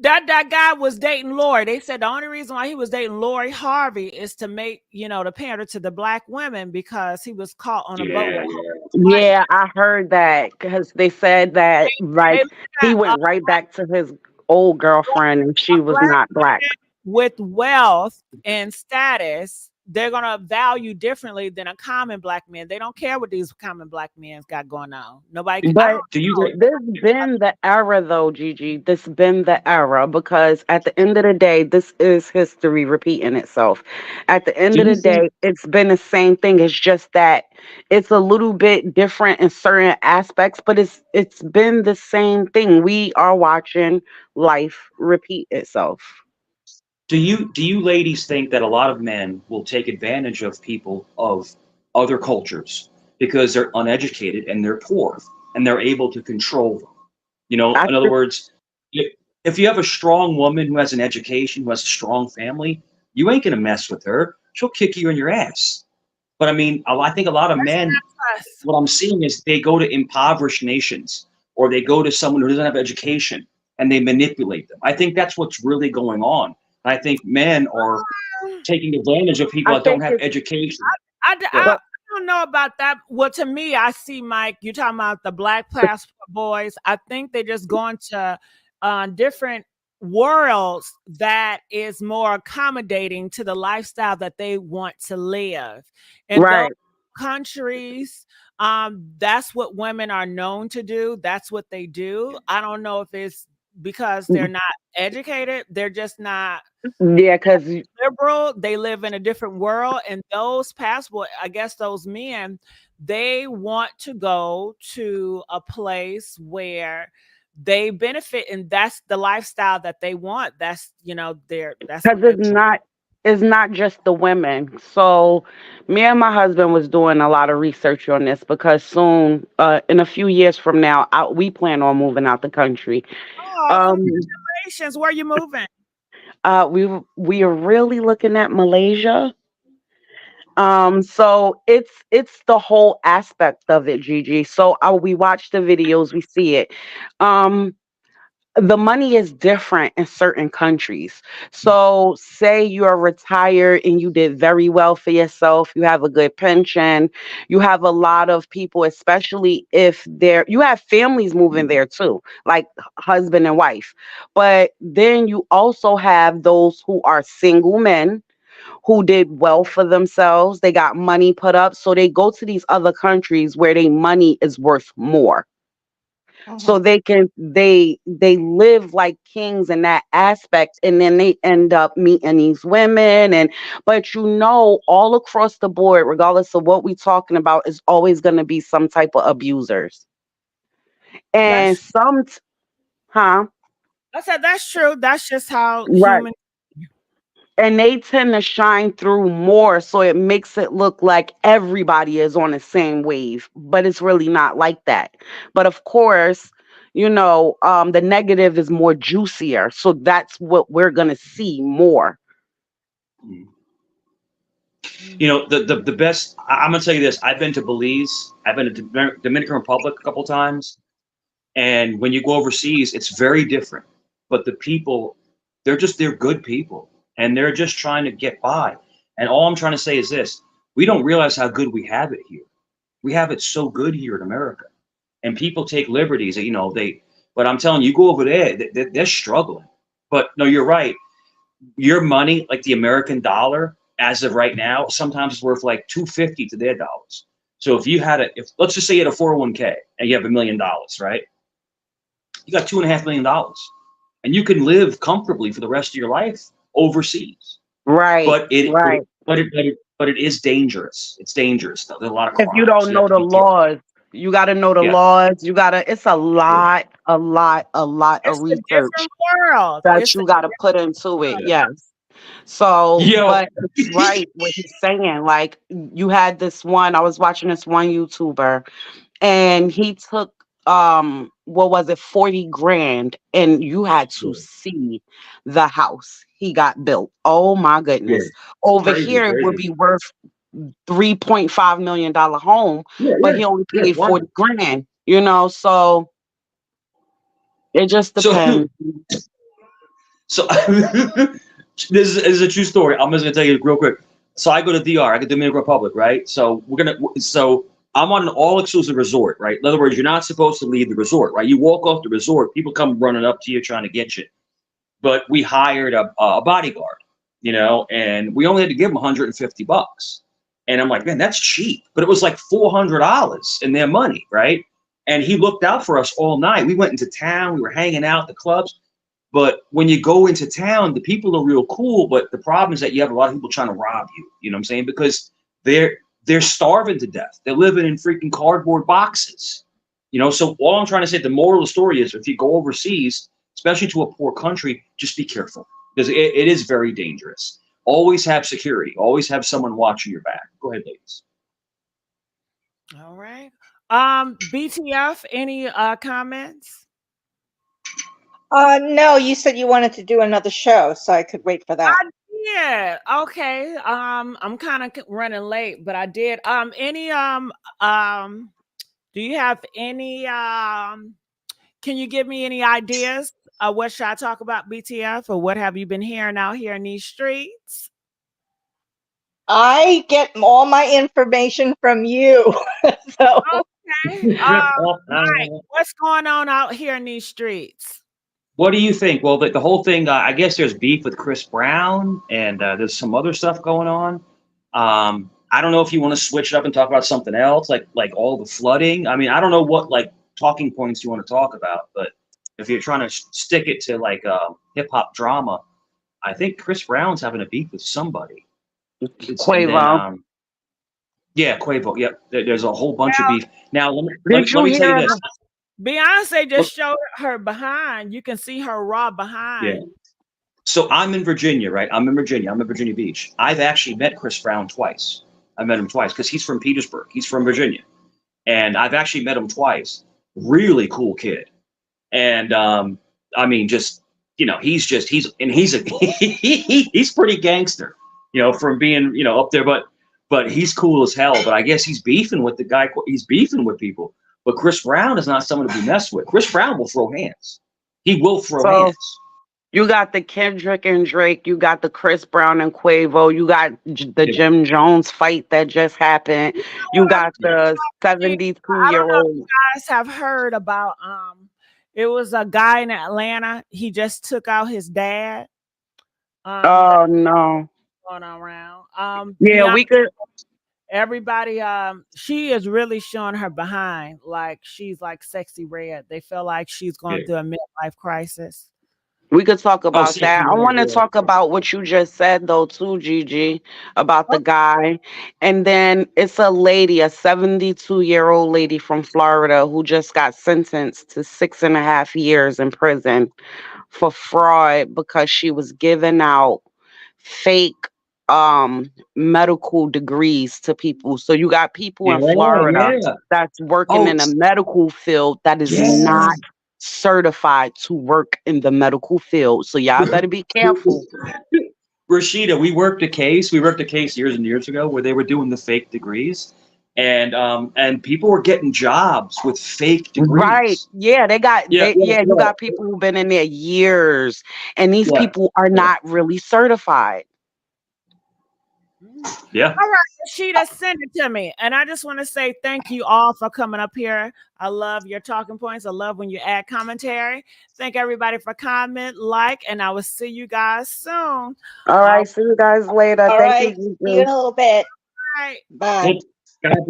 that guy was dating Lori. They said the only reason why he was dating Lori Harvey is to make, to pander to the black women because he was caught on a boat Yeah, with yeah. white. Yeah, I heard that because they said that They like look he at went right back to his old girlfriend and a she was black not black. woman with wealth and status. They're gonna value differently than a common black man. They don't care what these common black men got going on. Nobody. I don't But Do you know. this been the era though, Gigi. This been the era because at the end of the day, this is history repeating itself. At the end do of you the think day, it's been the same thing. It's just that it's a little bit different in certain aspects, but it's been the same thing. We are watching life repeat itself. do you ladies think that a lot of men will take advantage of people of other cultures because they're uneducated and they're poor and they're able to control them? I In other words, if you have a strong woman who has an education, who has a strong family, you ain't gonna mess with her. She'll kick you in your ass. But I mean, I think a lot of men, Us. what I'm seeing is they go to impoverished nations or they go to someone who doesn't have education and they manipulate them. I think that's what's really going on. I think men are taking advantage of people I that don't think have it's education. I, Go ahead. I but don't know about that. Well, to me, I see, Mike, you're talking about the Black Passport boys. I think they're just going to different worlds that is more accommodating to the lifestyle that they want to live. And those Right. countries, that's what women are known to do. That's what they do. I don't know if it's because they're not educated, they're just not Yeah, because liberal. They live in a different world, and those passport, I guess those men, they want to go to a place where they benefit, and that's the lifestyle that they want. That's that's what they want. it's not just the women. So me and my husband was doing a lot of research on this because soon, in a few years from now, we plan on moving out the country. Oh, Um, congratulations! Where you moving? we are really looking at Malaysia. So it's the whole aspect of it, Gigi. So we watch the videos, we see it. Um, the money is different in certain countries. So, say you're retired and you did very well for yourself, you have a good pension, you have a lot of people, especially if you have families moving there too, like husband and wife. But then you also have those who are single men who did well for themselves. They got money put up. So they go to these other countries where their money is worth more, so Mhm. they live like kings in that aspect, and then they end up meeting these women. And but all across the board, regardless of what we're talking about, is always going to be some type of abusers. And That's huh? I said that's true. That's just how Right. human. And they tend to shine through more, so it makes it look like everybody is on the same wave, but it's really not like that. But of course, the negative is more juicier, so that's what we're gonna see more. You Mhm. know, the best. I'm gonna tell you this. I've been to Belize. I've been to Dominican Republic a couple times, and when you go overseas, it's very different. But the people, they're good people, and they're just trying to get by. And all I'm trying to say is this: we don't realize how good we have it here. We have it so good here in America, and people take liberties. They. But I'm telling you, you go over there, they're struggling. But no, you're right. Your money, like the American dollar, as of right now, sometimes is worth like 250 to their dollars. So if you had if let's just say you had a 401k and you have $1 million, right? You got $2.5 million, and you can live comfortably for the rest of your life overseas. Right, But it, but it, right. but it, but it, but it is dangerous. It's dangerous. There's a lot of If you crime, so don't you have know to the be careful. laws, you got to know the Yeah, laws. It's a yeah, lot, a lot of It's a research different world. that It's a you got to put into it. yeah. Yes. So, Yo, but it's right what he's saying. Like, you had this one, I was watching this one YouTuber, and he took what was it, 40 grand, and you had to yeah, see the house he got built. Oh my yeah. goodness. It's Over crazy, here it would crazy. be worth $3.5 million home, Yeah, but yeah, he only yeah. paid Why? 40 grand, so it just So, depends. so this is a true story. I'm just gonna tell you real quick. So I go to DR, I go to Dominican Republic, right? So I'm on an all-exclusive resort, right? In other words, you're not supposed to leave the resort, right? You walk off the resort, people come running up to you trying to get you. But we hired a bodyguard, and we only had to give him 150 bucks. And I'm like, man, that's cheap. But it was like $400 in their money, right? And he looked out for us all night. We went into town, we were hanging out, the clubs. But when you go into town, the people are real cool. But the problem is that you have a lot of people trying to rob you. You know what I'm saying? Because they're starving to death. They're living in freaking cardboard boxes. So all I'm trying to say, the moral of the story is, if you go overseas, especially to a poor country, just be careful, because it is very dangerous. Always have security. Always have someone watching your back. Go ahead, ladies. All right. BTF, any comments? No, you said you wanted to do another show, so I could wait for that. Yeah. Okay. I'm kind of running late, but I did. Do you have any can you give me any ideas? What should I talk about, BTF, or what have you been hearing out here in these streets? I get all my information from you. So Okay. Mike, what's going on out here in these streets? What do you think? Well, the whole thing, I guess there's beef with Chris Brown, and there's some other stuff going on. I don't know if you want to switch it up and talk about something else, like all the flooding. I mean, I don't know what like talking points you want to talk about, but if you're trying to stick it to like hip hop drama, I think Chris Brown's having a beef with somebody. Quavo. Yeah, Quavo. Yep. There's a whole bunch of Well, beef. Now, let Did you me tell you hear? this. Beyonce just showed her behind. You can see her raw behind. Yeah. So I'm in Virginia, right? I'm in Virginia Beach. I've actually met Chris Brown twice. I met him twice because he's from Petersburg. He's from Virginia. And I've actually met him twice. Really cool kid. And I mean, just, you know, he's he's pretty gangster, you know, from being, you know, up there, but he's cool as hell. But I guess he's beefing with the guy. He's beefing with people. But Chris Brown is not someone to be messed with. Chris Brown will throw hands. He will throw hands. You got the Kendrick and Drake. You got the Chris Brown and Quavo. You got the Jim Jones fight that just happened. You got the 72-year-old. I don't know if you guys have heard about it was a guy in Atlanta. He just took out his dad. Oh no. Going around. Yeah, we could. Everybody, she is really showing her behind, like she's like Sexy Red. They feel like she's going through a midlife crisis. We could talk about that. I want to talk about what you just said, though, too, Gigi, about the guy. And then it's a lady, a 72-year-old lady from Florida who just got sentenced to 6.5 years in prison for fraud because she was giving out fake medical degrees to people. So you got people in Florida that's working in a medical field that is not certified to work in the medical field. So y'all better be careful. Rashida, we worked a case years and years ago where they were doing the fake degrees, and people were getting jobs with fake degrees. Right. Yeah, you got people who've been in there years, and these people are not really certified. Yeah. All right, Rashida, send it to me. And I just want to say thank you all for coming up here. I love your talking points. I love when you add commentary. Thank everybody for comment, like, and I will see you guys soon. All right, see you guys later. Thank you. See you in a little bit. All right. Bye. God bless.